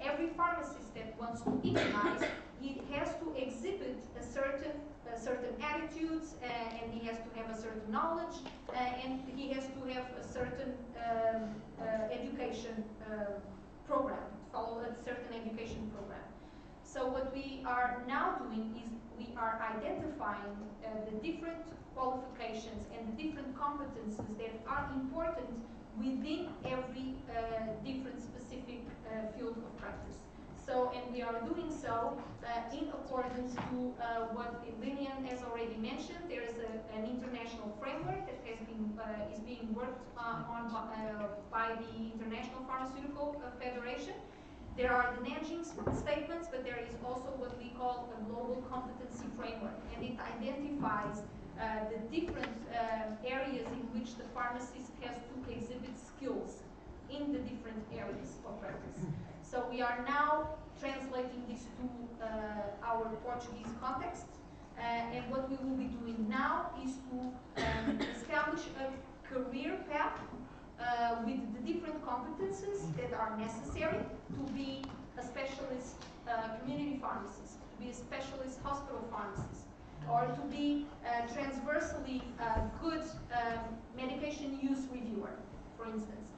every pharmacist that wants to immunize, he has to exhibit a certain attitudes, and he has to have a certain knowledge, and he has to have a certain education program, follow a certain education program. So what we are now doing is we are identifying the different qualifications and the different competences that are important within every different specific field of practice. So, and we are doing so in accordance to what Lilian has already mentioned. There is an international framework that has been is being worked on by the International Pharmaceutical Federation. There are the Nanjing statements, but there is also what we call a global competency framework, and it identifies the different areas in which the pharmacist has to exhibit skills in the different areas of practice. So we are now translating this to our Portuguese context, and what we will be doing now is to establish a career path with the different competences that are necessary to be a specialist community pharmacist, to be a specialist hospital pharmacist, or to be transversally good medication use reviewer, for instance.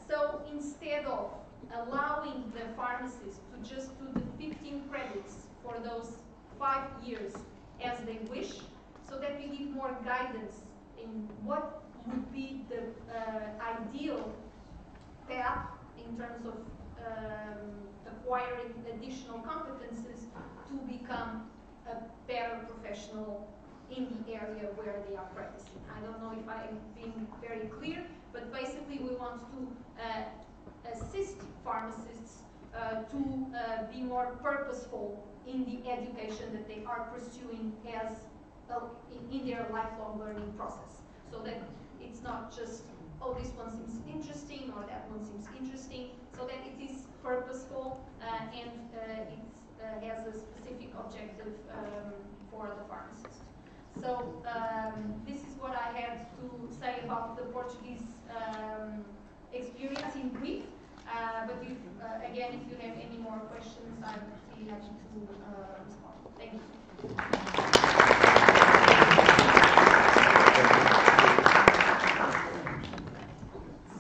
So instead of allowing the pharmacist to just do the 15 credits for those 5 years as they wish, so that we give more guidance in what would be the ideal path in terms of acquiring additional competences to become a better professional in the area where they are practicing. I don't know if I'm being very clear, but basically we want to assist pharmacists to be more purposeful in the education that they are pursuing as in their lifelong learning process, so that it's not just oh, this one seems interesting or that one seems interesting, so that it is purposeful and it has a specific objective for the pharmacist. So this is what I had to say about the Portuguese experience in brief. But if, again, if you have any more questions, I'm really happy to respond. Thank you.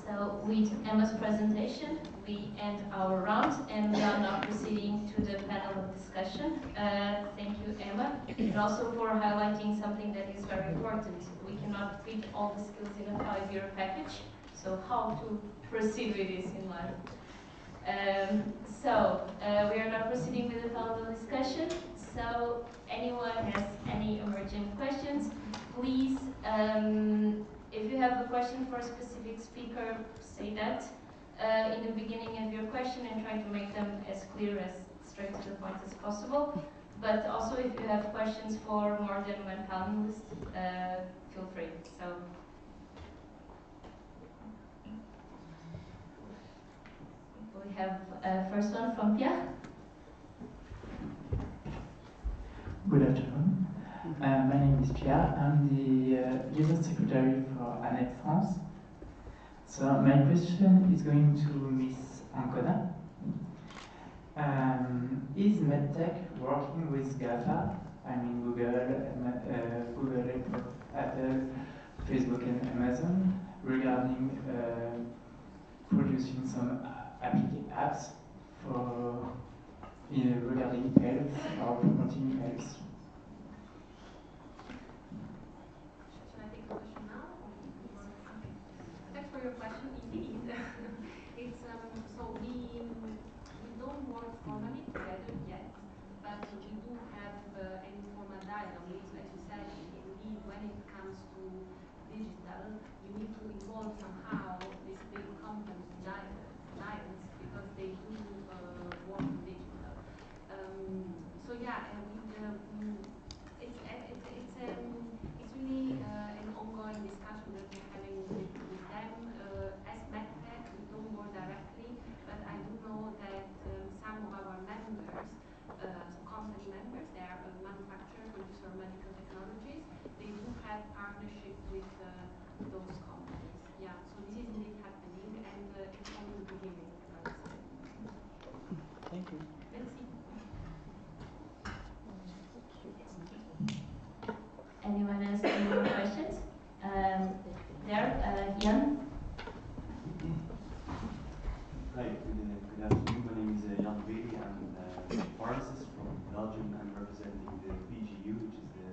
So with Emma's presentation, we end our round, and we are now proceeding to the panel of discussion. Thank you, Emma, and also for highlighting something that is very important. We cannot fit all the skills in a 5-year package, so how to proceed with this in life. We are now proceeding with the panel of discussion. So anyone has any emergent questions, please, if you have a question for a specific speaker, say that in the beginning of your question and try to make them as clear, as straight to the point as possible. But also if you have questions for more than one panelist, feel free. So. We have first one from Pierre. Good afternoon. My name is Pierre. I'm the User Secretary for Agnès France. So my question is going to Ms. Ancona. Is MedTech working with GAFA, I mean Google, Apple, Facebook and Amazon, regarding producing some apps for regarding health or promoting health? Should I take the question now? Okay. Thanks for your question. Indeed, it's so we don't work formally together yet, but we do have an informal dialogue. As you said, indeed, when it comes to digital, you need to involve somehow these big companies, giants, because they do work in digital. So yeah, it's really an ongoing discussion that we're having with them. As MedTech, we don't work directly, but I do know that some of our members, so company members, they are manufacturers, producer of medical technologies. They do have partnership with those companies. Yeah, so this is indeed happening, and it's only the beginning. Thank you. Merci. Anyone else have any more questions? Jan? Hi, good afternoon. My name is Jan Bailey. I'm a pharmacist from Belgium. I'm representing the PGU, which is the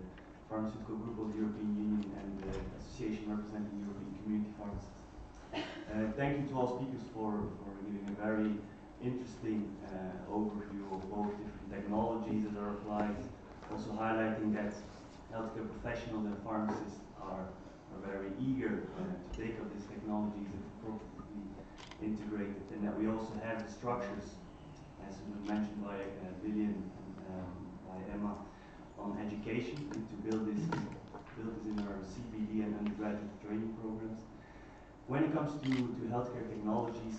pharmaceutical group of the European Union, and the association representing European community pharmacists. Thank you to all speakers for giving a very interesting overview of both different technologies that are applied, also highlighting that healthcare professionals and pharmacists are very eager to take up these technologies and appropriately integrated, and that we also have the structures, as was mentioned by Lillian and by Emma, on education, and to build this in our CPD and undergraduate training programs. When it comes to healthcare technologies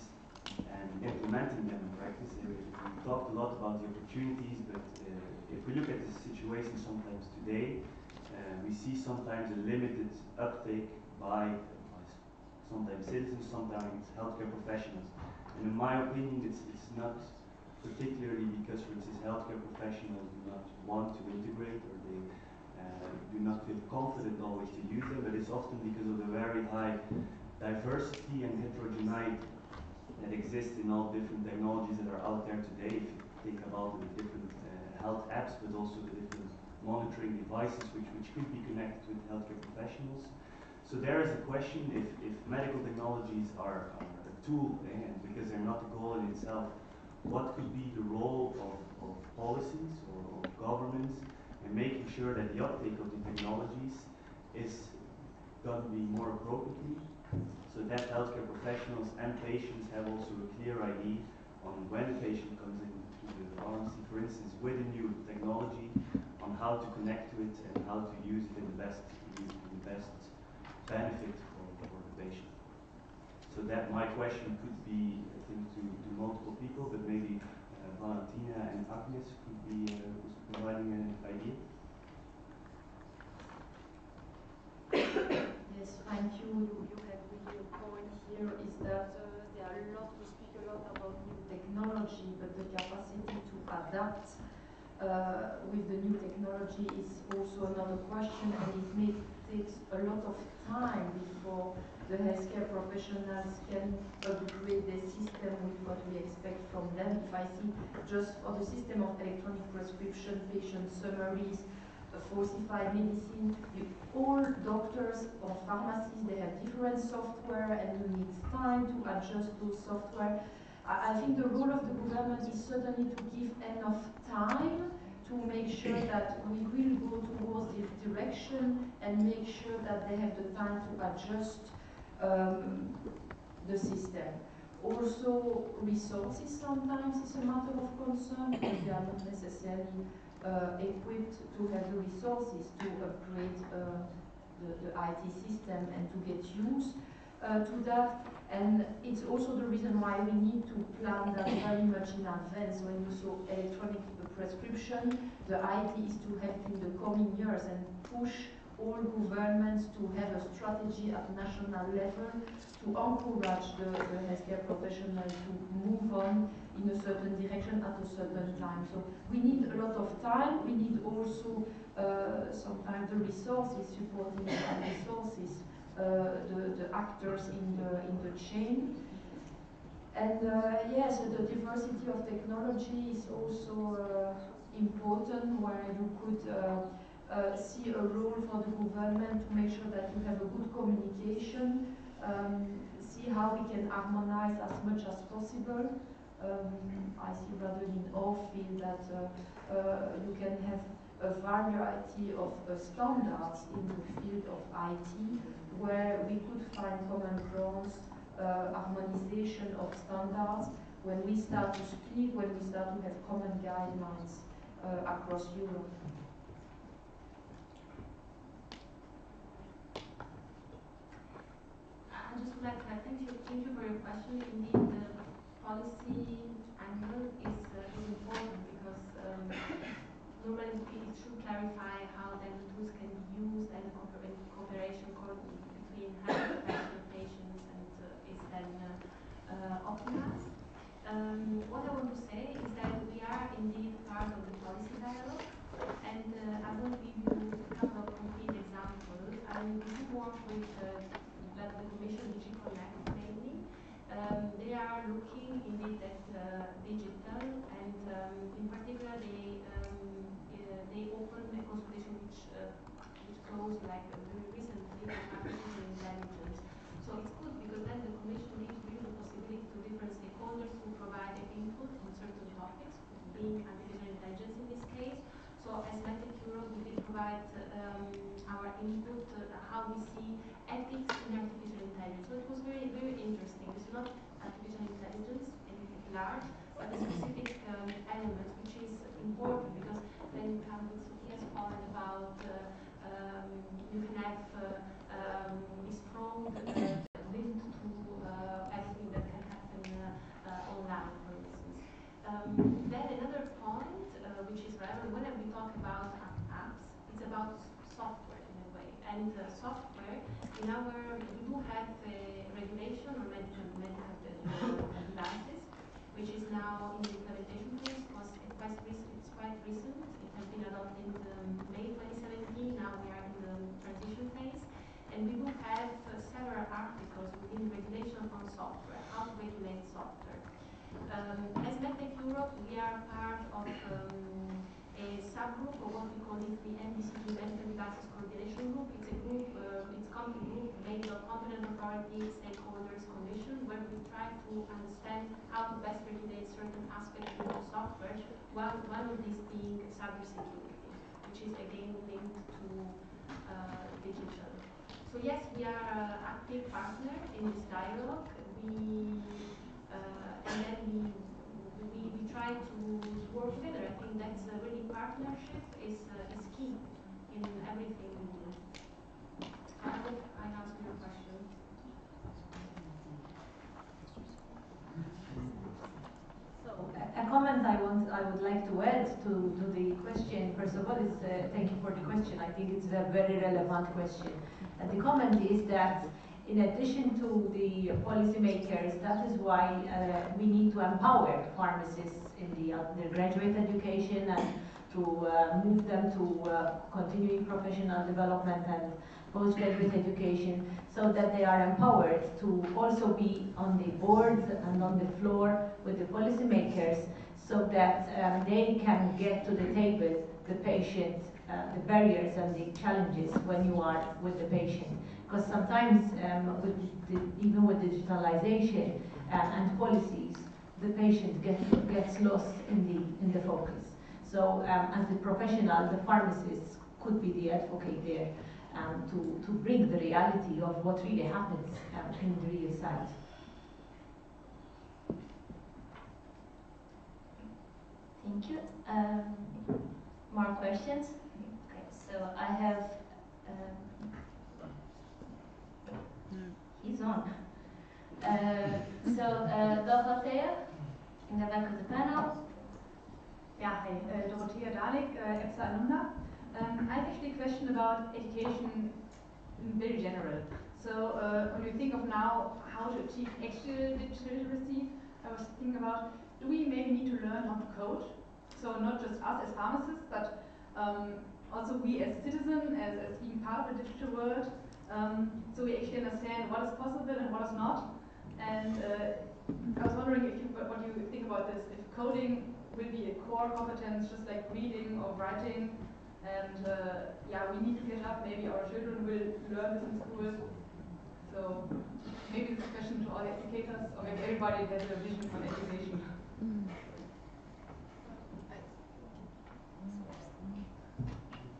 and implementing them in practice, we talked a lot about the opportunities, but if we look at the situation sometimes today, we see sometimes a limited uptake by sometimes citizens, sometimes healthcare professionals. And in my opinion, it's not particularly because, for instance, healthcare professionals do not want to integrate, or they do not feel confident always to use them, but it's often because of the very high diversity and heterogeneity that exists in all different technologies that are out there today. If you think about the different health apps, but also the different monitoring devices which could be connected with healthcare professionals. So there is a question if medical technologies are a tool, and because they're not a goal in itself, what could be the role of policies or of governments in making sure that the uptake of the technologies is done more appropriately, so that healthcare professionals and patients have also a clear idea on when a patient comes into the pharmacy, for instance, with a new technology, on how to connect to it and how to use it in the best benefit for the patient. So that my question could be, I think, to multiple people, but maybe Valentina and Agnès could be providing an idea. Yes, thank you. You had really a point here is that there are a lot, we speak a lot about new technology, but the capacity to adapt with the new technology is also another question, and it takes a lot of time before the healthcare professionals can upgrade their system with what we expect from them. If I see just for the system of electronic prescription, patient summaries, falsified medicine, all doctors or pharmacies, they have different software and you need time to adjust those software. I think the role of the government is certainly to give enough time to make sure that we will go towards this direction and make sure that they have the time to adjust the system. Also, resources sometimes is a matter of concern because they are not necessarily equipped to have the resources to upgrade the IT system and to get used to that. And it's also the reason why we need to plan that very much in advance. When you saw electronic prescription, the idea is to have it in the coming years and push all governments to have a strategy at national level to encourage the healthcare professionals to move on in a certain direction at a certain time. So we need a lot of time. We need also sometimes the resources, supporting resources, the actors in the chain. And yes, the diversity of technology is also important, where you could see a role for the government to make sure that you have a good communication, see how we can harmonize as much as possible. I see rather in our field that you can have a variety of standards in the field of IT, where we could find common grounds, harmonization of standards, when we start to speak, when we start to have common guidelines across Europe. I just would like to thank you for your question. Indeed, the policy angle is important because normally it should clarify how then the tools can be used and cooperation between health professional patients and is then optimized. What I want to say is that we are indeed part of the policy dialogue, and I want to give you a couple of concrete examples. We do work with the Commission Digitalization mainly. They are looking indeed at digital, and in particular they opened a consultation which closed like very recently on artificial intelligence. So it's good because then the Commission gives you the possibility to different stakeholders to provide input on certain topics, being artificial intelligence in this case. So as Medtech Europe, we did provide our input, how we see ethics in artificial intelligence. So it was very, very interesting. It's not artificial intelligence at large, but a specific element which is important because then you come with Sophia's point about you can have this strong linked to everything that can happen online, for instance. Then another point which is relevant when we talk about apps, it's about software in a way. And software, in our, we do have a regulation on medical devices, which is now in the implementation phase. It's quite recent. It has been adopted in May 2017. Now we are in the transition phase. And we do have several articles within regulation on software, how to regulate software. As Medtech Europe, we are part of a subgroup of what we call the MDCG Medical Devices Coordination Group. It's a group, it's a group made of competent authorities, stakeholders, commission, where we try to understand how to best regulate certain aspects of software. One of these being cybersecurity, which is again linked to digital. So yes, we are an active partner in this dialogue. And then we try to work together. I think that's really partnership is key in everything we do. I hope I answered your question. to the question, first of all, is thank you for the question. I think it's a very relevant question. And the comment is that in addition to the policymakers, that is why we need to empower pharmacists in the undergraduate education and to move them to continuing professional development and postgraduate education, so that they are empowered to also be on the boards and on the floor with the policymakers, so that they can get to the table the patient, the barriers and the challenges when you are with the patient. Because sometimes, even with digitalization and policies, the patient gets lost in the focus. So, as the professional, the pharmacist could be the advocate there to bring the reality of what really happens in the real site. Thank you. More questions? Okay, so I have. He's on. Dorothea, in the back of the panel. Yeah, hi, Dorothea Dalek, EPSA alumna. I have actually a question about education in very general. So when you think of now how to achieve actual digital literacy, I was thinking about, do we maybe need to learn how to code? So not just us as pharmacists, but also we as citizens, as being part of the digital world, so we actually understand what is possible and what is not. And I was wondering what you think about this, if coding will be a core competence, just like reading or writing, and yeah, we need to get up, maybe our children will learn this in school. So maybe this is a question to all the educators, or maybe everybody has a vision on education.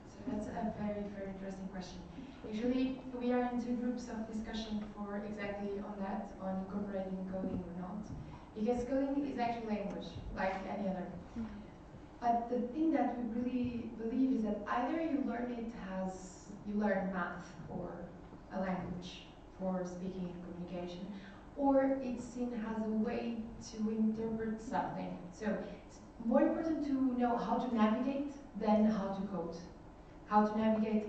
So that's a very, very interesting question. Usually we are in two groups of discussion for exactly on that, on incorporating coding or not. Because coding is actually language, like any other. But the thing that we really believe is that either you learn it as you learn math or a language for speaking and communication, or it's seen as a way to interpret something. So it's more important to know how to navigate than how to code. How to navigate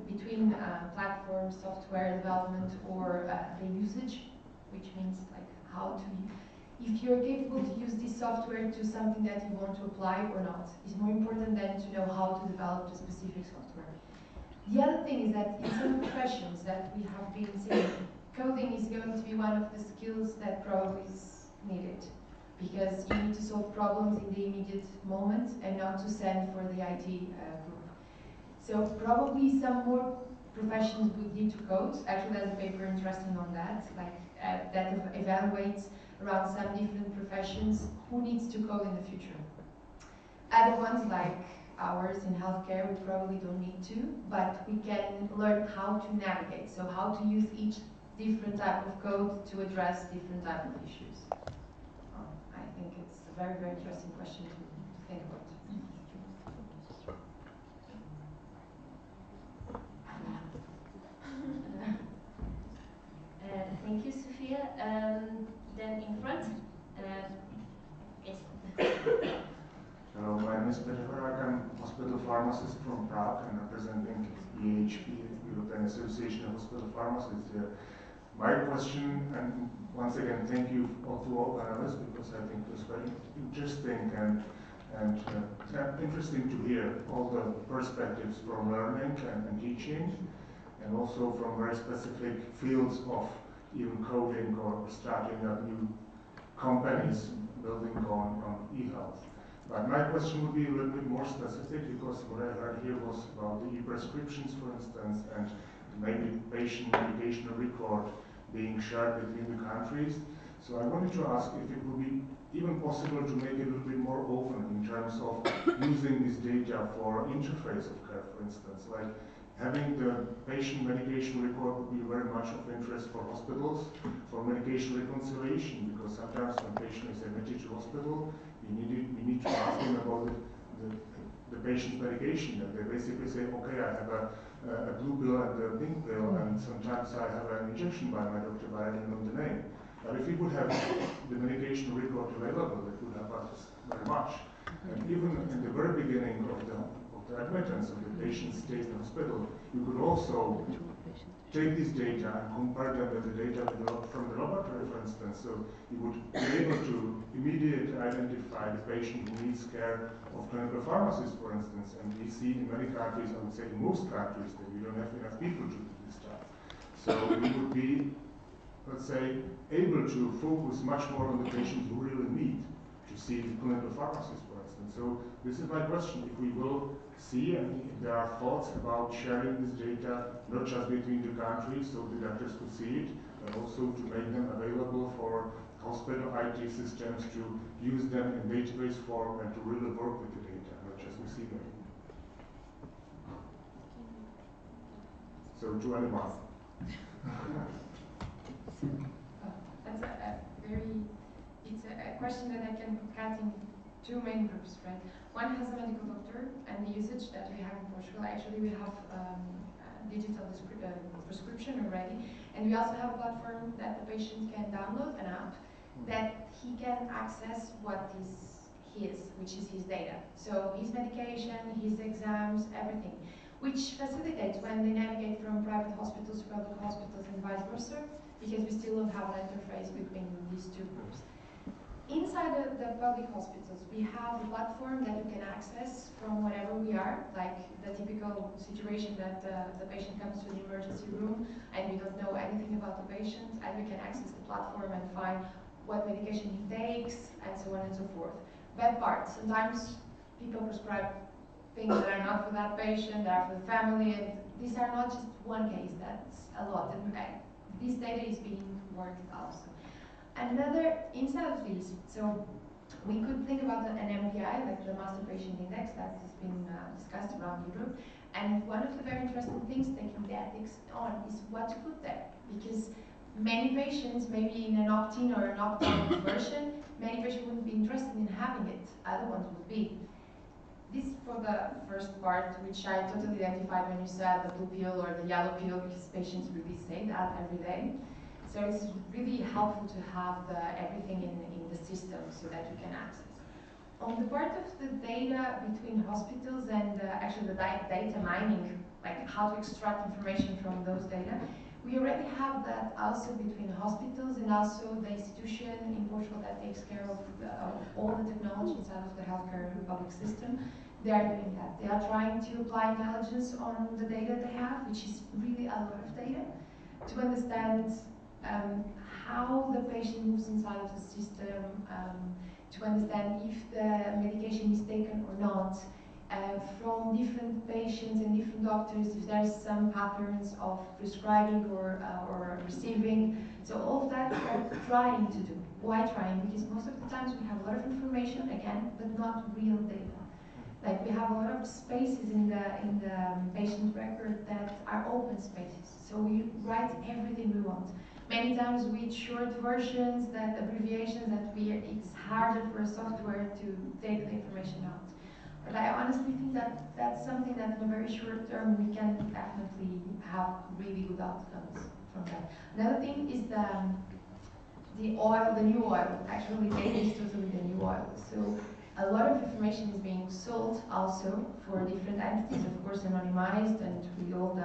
between platforms, software development, or the usage, which means like how to, if you're capable to use this software to something that you want to apply or not, is more important than to know how to develop the specific software. The other thing is that in some professions that we have been seeing, coding is going to be one of the skills that probably is needed, because you need to solve problems in the immediate moment and not to send for the IT group. So probably some more professions would need to code. Actually, there's a paper interesting on that, like that evaluates around some different professions who needs to code in the future. Other ones like ours in healthcare, we probably don't need to, but we can learn how to navigate. So how to use each different type of code to address different type of issues. I think it's a very, very interesting question to think about. Thank you, Sophia. Then in front, yes. Hello, my name is Petr. I'm a hospital pharmacist from Prague and representing EHP, European Association of Hospital Pharmacists here. My question, and once again, thank you to all panelists, because I think it was very interesting and interesting to hear all the perspectives from learning and teaching, and also from very specific fields of even coding or starting up new companies building on e-health. But my question would be a little bit more specific, because what I heard here was about the e-prescriptions, for instance, and maybe patient medication record being shared between the countries. So I wanted to ask if it would be even possible to make it a little bit more open in terms of using this data for interface of care, for instance, like having the patient medication record would be very much of interest for hospitals, for medication reconciliation, because sometimes when patient is admitted to hospital, we need to ask them about the patient's medication, and they basically say, okay, I have a blue pill and a pink pill, and sometimes I have an injection by my doctor, but I don't know the name. But if we would have the medication record available, it would help us very much. And even in the very beginning of the admittance of the patient stay in the hospital, you could also take these data and compare them with the data from the laboratory, for instance. So you would be able to immediately identify the patient who needs care of clinical pharmacists, for instance. And we see in many countries, I would say in most countries, that we don't have enough people to do this stuff. So we would be, let's say, able to focus much more on the patients who really need to see the clinical pharmacist, for instance. So this is my question: if we will see, and if there are thoughts about sharing this data, not just between the countries, so the doctors could see it, but also to make them available for hospital IT systems to use them in database form and to really work with the data, not just receive them. So to anyone. That's it's a question that I can cut in two main groups, right? One has a medical doctor and the usage that we have in Portugal. Actually, we have digital prescription already, and we also have a platform that the patient can download an app that he can access what is his, which is his data. So his medication, his exams, everything, which facilitates when they navigate from private hospitals to public hospitals and vice versa, because we still don't have an interface between these two groups. Inside the public hospitals, we have a platform that you can access from wherever we are, like the typical situation that the patient comes to the emergency room and we don't know anything about the patient, and we can access the platform and find what medication he takes, and so on and so forth. Bad part, sometimes people prescribe things that are not for that patient, they are for the family, and these are not just one case, that's a lot. And this data is being worked also. Another, inside of these, so we could think about an MPI, like the Master Patient Index, that has been discussed around Europe. And one of the very interesting things taking the ethics on is what to put there. Because many patients, maybe in an opt-in or an opt-out version, many patients wouldn't be interested in having it, other ones would be. This for the first part, which I totally identified when you said the blue pill or the yellow pill, because patients really say that every day. So it's really helpful to have everything in the system so that you can access. On the part of the data between hospitals and actually the data mining, like how to extract information from those data, we already have that also between hospitals and also the institution in Portugal that takes care of all the technology inside of the healthcare public system. They are doing that. They are trying to apply intelligence on the data they have, which is really a lot of data, to understand how the patient moves inside of the system, to understand if the medication is taken or not, from different patients and different doctors, if there's some patterns of prescribing or receiving. So all of that we are trying to do. Why trying? Because most of the times we have a lot of information, again, but not real data. Like we have a lot of spaces in the patient record that are open spaces. So we write everything we want. Many times with short versions, that abbreviations that it's harder for a software to take the information out. But I honestly think that that's something that in a very short term we can definitely have really good outcomes from that. Another thing is the oil, the new oil. Actually, data is totally the new oil. So a lot of information is being sold also for different entities, of course anonymized and with all the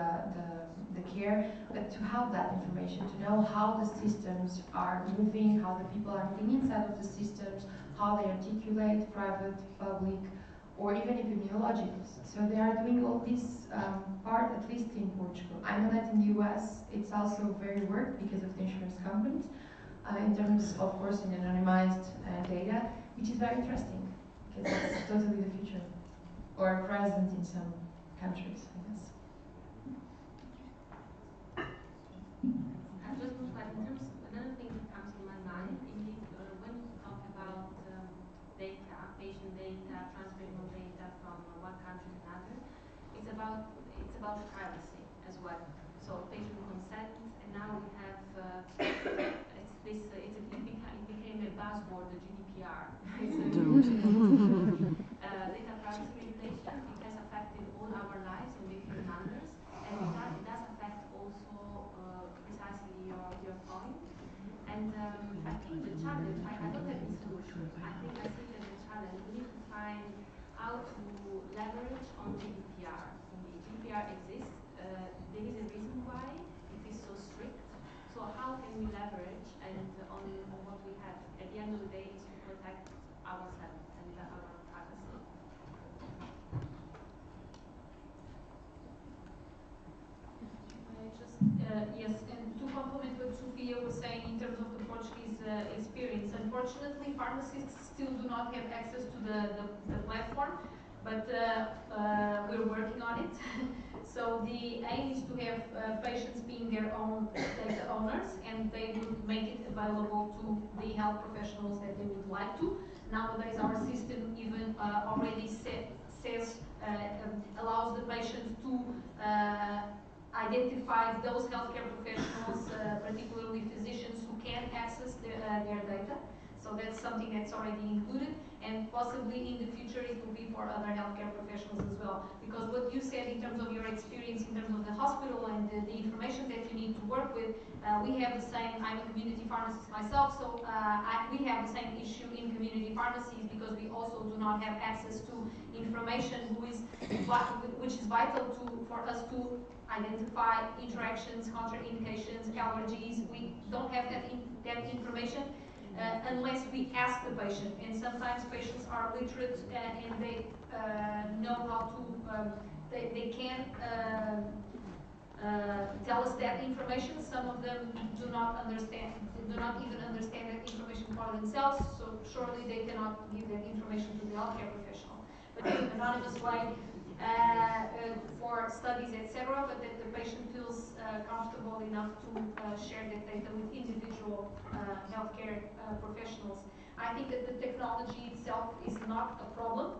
care, but to have that information, to know how the systems are moving, how the people are moving inside of the systems, how they articulate private, public, or even epidemiologicals. So they are doing all this part, at least in Portugal. I know that in the US, it's also very worked because of the insurance companies, in terms, of course, in anonymized data, which is very interesting, because it's totally the future, or present in some countries, I guess. I just want to add, in terms, another thing that comes to my mind, indeed, when you talk about data, patient data, transferring of data from one country to another, it's about privacy as well. So patient consent, and now we have it became a buzzword, the GDPR. It's a data privacy regulation. It has affected all our lives in different manners, and it does affect also precisely your point. And I think the challenge, I don't have the solution. I see that the challenge then we need to find how to leverage on GDPR. Indeed, GDPR exists. There is a reason why it is so strict. So how can we leverage and on what we have? At the end of the day, is to protect ourselves and our privacy. Yes, and to complement what Sofia was saying in terms of the Portuguese experience, unfortunately, pharmacists still do not have access to the platform, but we're working on it. So the aim is to have patients being their own data owners, and they would make it available to the health professionals that they would like to. Nowadays, our system even already says allows the patients to identify those healthcare professionals, particularly physicians, who can access their data. So that's something that's already included, and possibly in the future it will be for other healthcare professionals as well. Because what you said in terms of your experience in terms of the hospital and the information that you need to work with, we have the same. I'm a community pharmacist myself, so we have the same issue in community pharmacies because we also do not have access to information which is vital for us to identify interactions, contraindications, allergies. We don't have that information unless we ask the patient. And sometimes patients are literate and they know how to, they can tell us that information. Some of them do not even understand that information for themselves, so surely they cannot give that information to the healthcare professional. But in an anonymous way, for studies, etc., but that the patient feels comfortable enough to share that data with individual healthcare professionals. I think that the technology itself is not a problem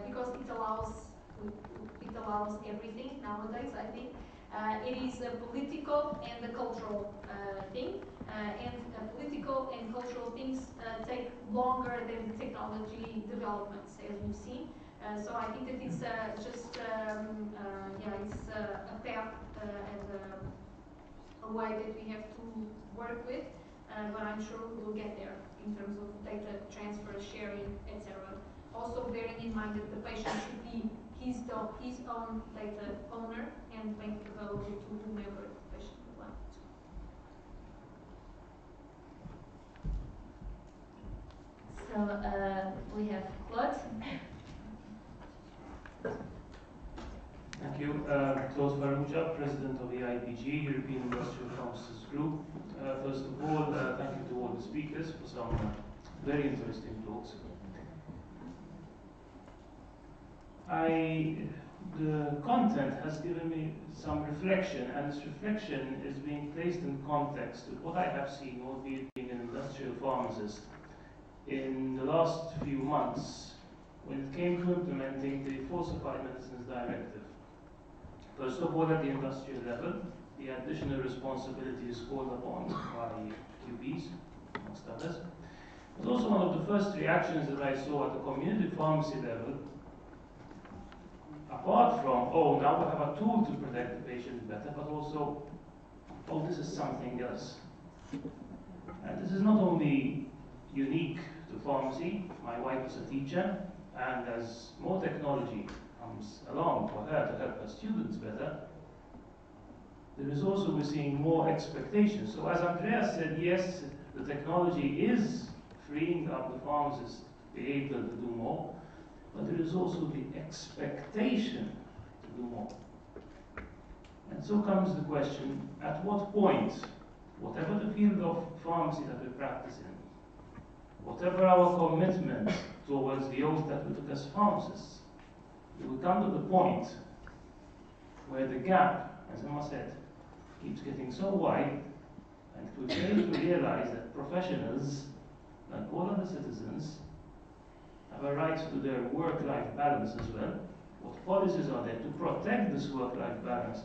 because it allows everything nowadays. I think it is a political and a cultural thing, and political and cultural things take longer than the technology developments, as we've seen. So I think that it's just it's a path and a way that we have to work with, but I'm sure we'll get there in terms of data transfer, sharing, etc. Also bearing in mind that the patient should be his own data owner and make it available to whomever the patient would like. So we have Claude. Thank you. Claude Farrugia, President of the IPG, European Industrial Pharmacists Group. First of all, thank you to all the speakers for some very interesting talks. The content has given me some reflection, and this reflection is being placed in context of what I have seen, albeit being an industrial pharmacist, in the last few months when it came to implementing the Falsified Medicines Directive. First of all, at the industrial level, the additional responsibility is called upon by QBs, amongst others. It was also one of the first reactions that I saw at the community pharmacy level, apart from, oh, now we have a tool to protect the patient better, but also, oh, this is something else. And this is not only unique to pharmacy. My wife is a teacher, and as more technology comes along for her to help her students better, there is also, we're seeing more expectations. So as Andreas said, yes, the technology is freeing up the pharmacist to be able to do more, but there is also the expectation to do more. And so comes the question, at what point, whatever the field of pharmacy that we practice in, whatever our commitment towards the oath that we took as pharmacists, we will come to the point where the gap, as Emma said, keeps getting so wide, and we fail to realize that professionals, like all other citizens, have a right to their work-life balance as well. What policies are there to protect this work-life balance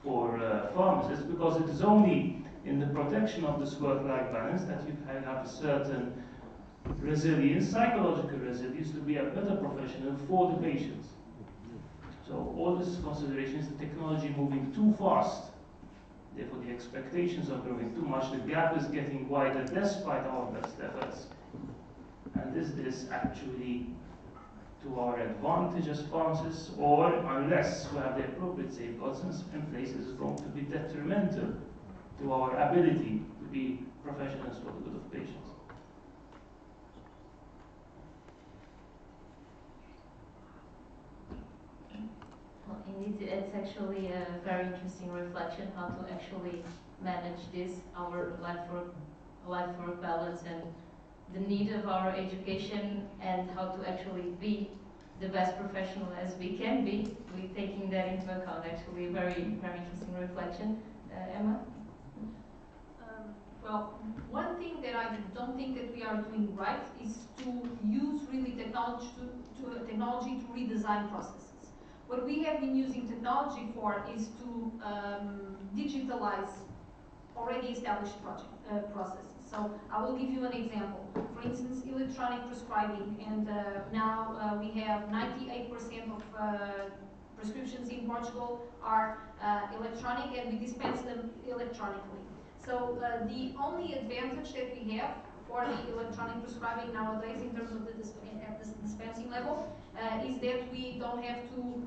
for pharmacists? Because it is only in the protection of this work-life balance that you have a certain resilience, psychological resilience, to be a better professional for the patients. So all this consideration is the technology moving too fast. Therefore, the expectations are growing too much. The gap is getting wider despite our best efforts. And is this actually to our advantage as pharmacists, or unless we have the appropriate safeguards in place, is going to be detrimental to our ability to be professionals for the good of patients? Well, indeed, it's actually a very interesting reflection how to actually manage this, our life-work balance, and the need of our education, and how to actually be the best professional as we can be, with taking that into account. Actually, very, very interesting reflection. Emma? Well, one thing that I don't think that we are doing right is to use really technology to redesign processes. What we have been using technology for is to digitalize already established processes. So I will give you an example. For instance, electronic prescribing, and now we have 98% of prescriptions in Portugal are electronic, and we dispense them electronically. So the only advantage that we have for the electronic prescribing nowadays in terms of at the dispensing level is that we don't have to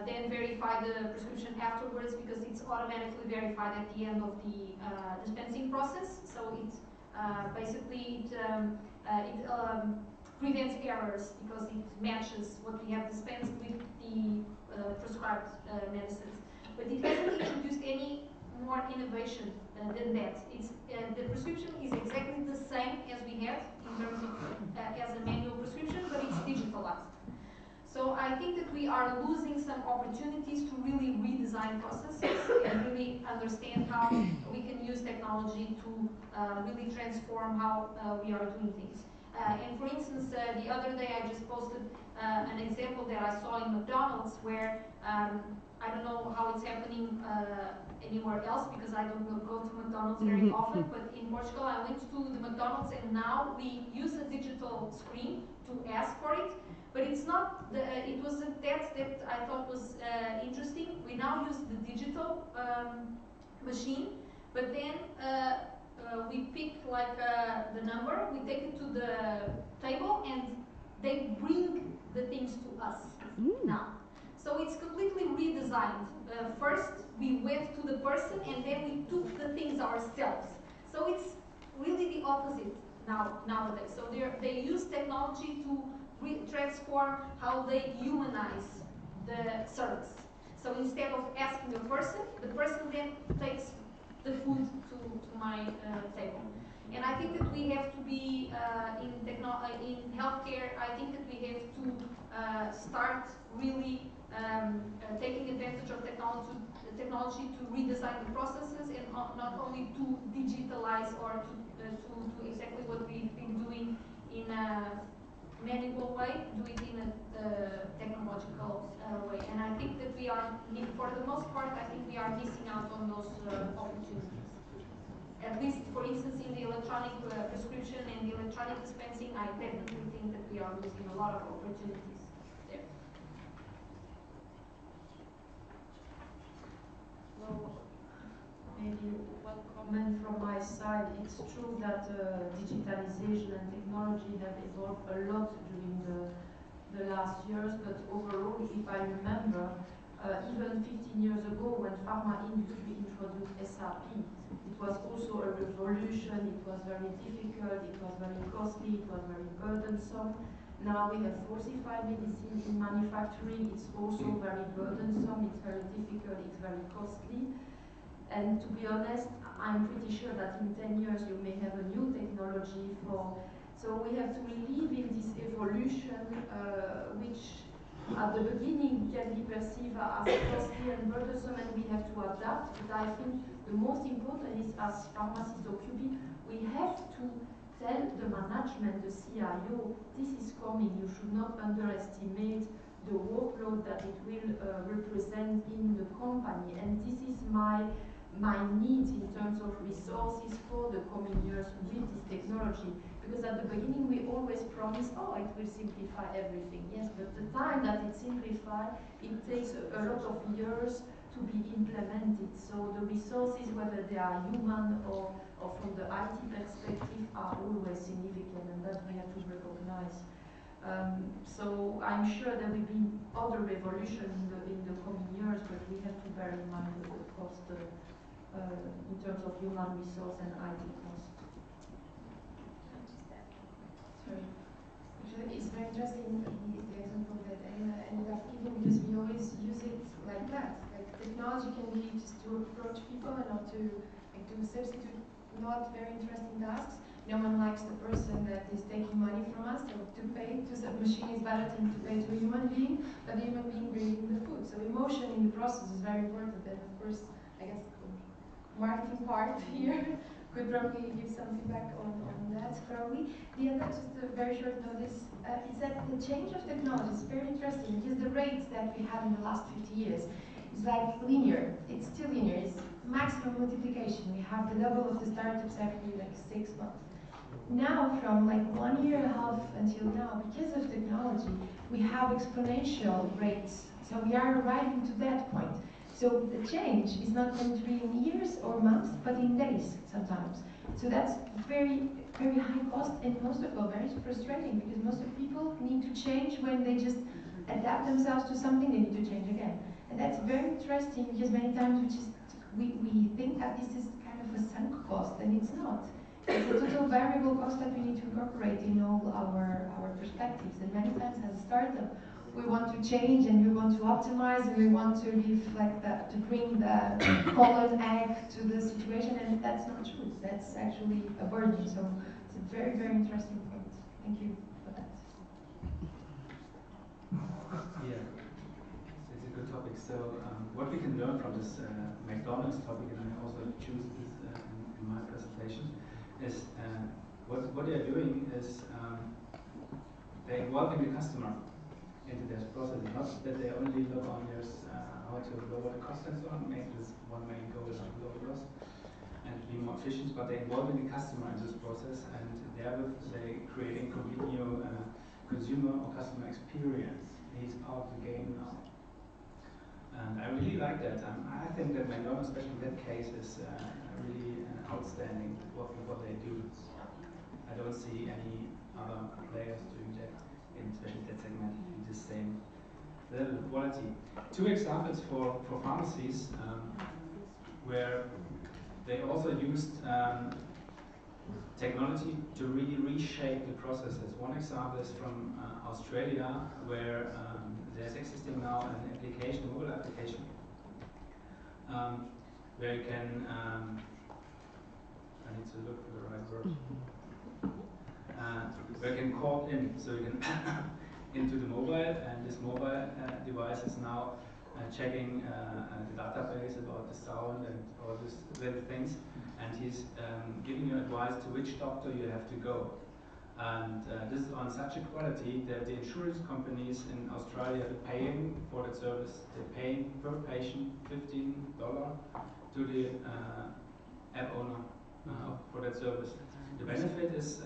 then verify the prescription afterwards, because it's automatically verified at the end of the dispensing process. So it basically prevents errors, because it matches what we have dispensed with the prescribed medicines. But it hasn't introduced any more innovation than that. It's, the prescription is exactly the same as we had in terms of as a manual prescription, but it's digitalized. So I think that we are losing some opportunities to really redesign processes and really understand how we can use technology to really transform how we are doing things. And for instance, the other day I just posted an example that I saw in McDonald's, where I don't know how it's happening anywhere else, because I don't go to McDonald's very often, but in Portugal I went to the McDonald's, and now we use a digital screen to ask for it, but it's not, it wasn't that I thought was interesting. We now use the digital machine, but then we pick like the number, we take it to the table, and they bring the things to us now. So it's completely redesigned. First, we went to the person, and then we took the things ourselves. So it's really the opposite nowadays. So they use technology to transform how they humanize the service. So instead of asking the person then takes the food to my table. And I think that we have to be in healthcare. I think that we have to start really taking advantage of technology to redesign the processes, and not only to digitalize or to do exactly what we've been doing in a manual way, do it in a technological way. And I think that we are, for the most part, I think we are missing out on those opportunities. At least, for instance, in the electronic prescription and the electronic dispensing, I definitely think that we are losing a lot of opportunities there. Well, maybe one comment from my side. It's true that digitalization and technology have evolved a lot during the last years, but overall, if I remember, even 15 years ago, when pharma industry introduced SRP, it was also a revolution. It was very difficult, it was very costly, it was very burdensome. Now we have falsified medicine in manufacturing. It's also very burdensome, it's very difficult, it's very costly. And to be honest, I'm pretty sure that in 10 years you may have a new technology for. So we have to live in this evolution, which at the beginning can be perceived as costly and burdensome, and we have to adapt. But I think the most important is, as pharmacists or QB, we have to tell the management, the CIO, this is coming. You should not underestimate the workload that it will represent in the company. And this is my need in terms of resources for the coming years with this technology. Because at the beginning we always promise, oh, it will simplify everything. Yes, but the time that it simplifies, it takes a lot of years to be implemented. So the resources, whether they are human or from the IT perspective, are always significant, and that we have to recognize. So I'm sure there will be other revolution in the coming years, but we have to bear in mind the cost in terms of human resource and IT cost. Sorry. Actually, it's very interesting the example that Anna ended up giving, because we always use it like that. Like technology can be just to approach people and not to substitute not very interesting tasks. No one likes the person that is taking money from us, so to pay to the machine is better than to pay to a human being, but the human being bringing the food. So emotion in the process is very important, and of course, I guess the marketing part here could probably give some feedback on that probably. The other, just a very short notice, is that the change of technology is very interesting, because the rates that we had in the last 50 years is like linear. It's still linear. It's maximum multiplication. We have the level of the startups every like 6 months. Now, from like 1 year and a half until now, because of technology, we have exponential rates. So we are arriving to that point. So the change is not going to be in years or months, but in days sometimes. So that's very, very high cost, and most of all very frustrating, because most of people need to change when they just adapt themselves to something, they need to change again. And that's very interesting, because many times we think that this is kind of a sunk cost, and it's not. It's a total variable cost that we need to incorporate in all our perspectives. And many times as a startup, we want to change and we want to optimize and we want to give like to bring the common egg to the situation, and that's not true. That's actually a burden. So it's a very, very interesting point. Thank you for that. Yeah, it's a good topic. So what we can learn from this McDonald's topic, and I also choose this in my presentation, is what they are doing is they're involving the customer into this process. Not that they only look on this how to lower the cost and so on, make this one main goal is to lower the cost and be more efficient, but they're involving the customer in this process, and therewith they're creating completely new consumer or customer experience. He's part of the game now. And I really like that. I think that McDonald's, especially in that case, is really outstanding what they do. I don't see any other players doing that, especially that segment, in the same level of quality. Two examples for pharmacies where they also used technology to really reshape the processes. One example is from Australia, where there's existing now an application, a mobile application, where you can, I need to look for the right word, where you can call in, so you can into the mobile, and this mobile device is now checking the database about the sound and all these little things, and he's giving you advice to which doctor you have to go. And this is on such a quality that the insurance companies in Australia are paying for that service. They're paying per patient $15 to the app owner for that service. The benefit is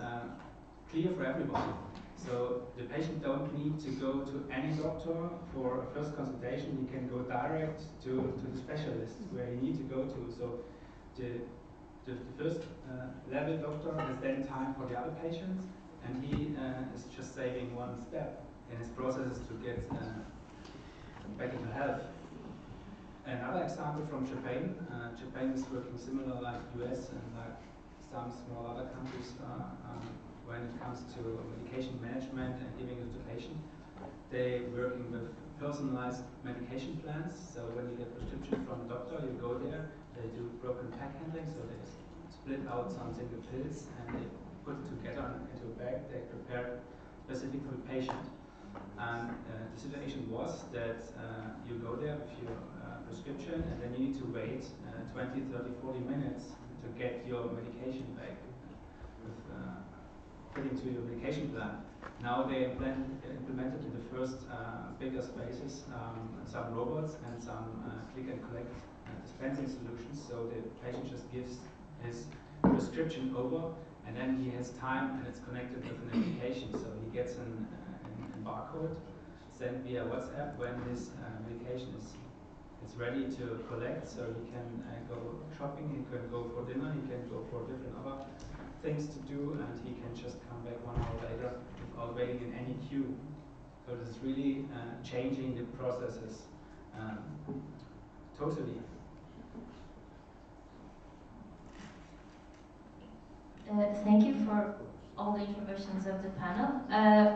clear for everybody. So the patient don't need to go to any doctor for a first consultation. He can go direct to the specialist where he needs to go to. So the first level doctor has then time for the other patients, and he is just saving one step in his process to get back into health. Another example from Japan. Japan is working similar like US and like some small other countries when it comes to medication management and giving it to patient. They're working with personalized medication plans. So when you get a prescription from a doctor, you go there, they do broken pack handling, so they split out some single pills and they put it together into a bag they prepare specific for the patient. And the situation was that you go there with your prescription, and then you need to wait 20, 30, 40 minutes to get your medication back with fitting to your medication plan. Now they implemented in the first bigger spaces some robots and some click and collect dispensing solutions, so the patient just gives his prescription over, and then he has time and it's connected with an application, so he gets a barcode sent via WhatsApp when his medication is it's ready to collect, so you can go shopping, you can go for dinner, you can go for different other things to do, and he can just come back 1 hour later without waiting in any queue. So this is really changing the processes totally. Thank you for all the interventions of the panel.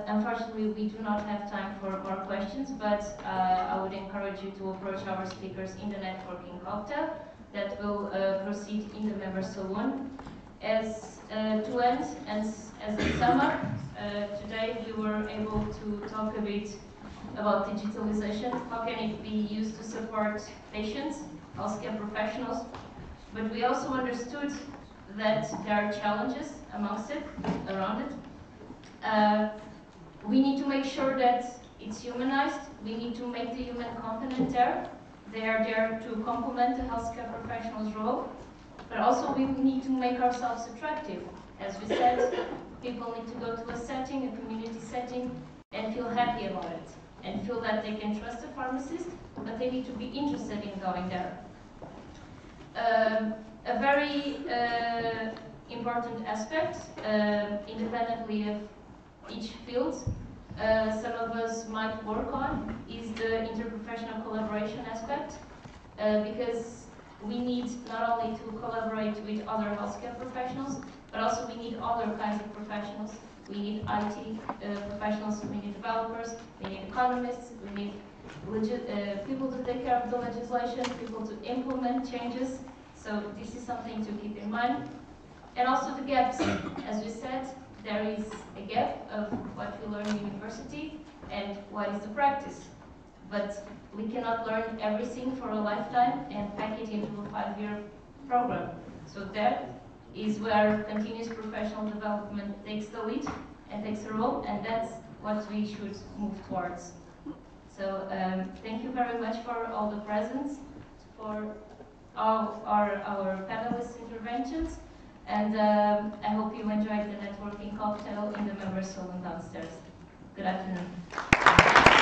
Unfortunately, we do not have time for more questions, but I would encourage you to approach our speakers in the networking cocktail that will proceed in the member saloon. As to end, as a sum up, today we were able to talk a bit about digitalization, how can it be used to support patients, healthcare professionals, but we also understood that there are challenges amongst it, around it. We need to make sure that it's humanized. We need to make the human component there. They are there to complement the healthcare professional's role, but also we need to make ourselves attractive. As we said, people need to go to a setting, a community setting, and feel happy about it, and feel that they can trust a pharmacist, but they need to be interested in going there. A very important aspect, independently of each field, some of us might work on is the interprofessional collaboration aspect, because we need not only to collaborate with other healthcare professionals, but also we need other kinds of professionals. We need IT professionals, we need developers, we need economists, we need people to take care of the legislation, people to implement changes. So this is something to keep in mind. And also the gaps. As we said, there is a gap of what we learn in university and what is the practice. But we cannot learn everything for a lifetime and pack it into a 5-year program. So that is where continuous professional development takes the lead and takes a role, and that's what we should move towards. So thank you very much for all the presence, for all our panelists' interventions, and I hope you enjoyed the networking cocktail in the members' salon downstairs. Good afternoon.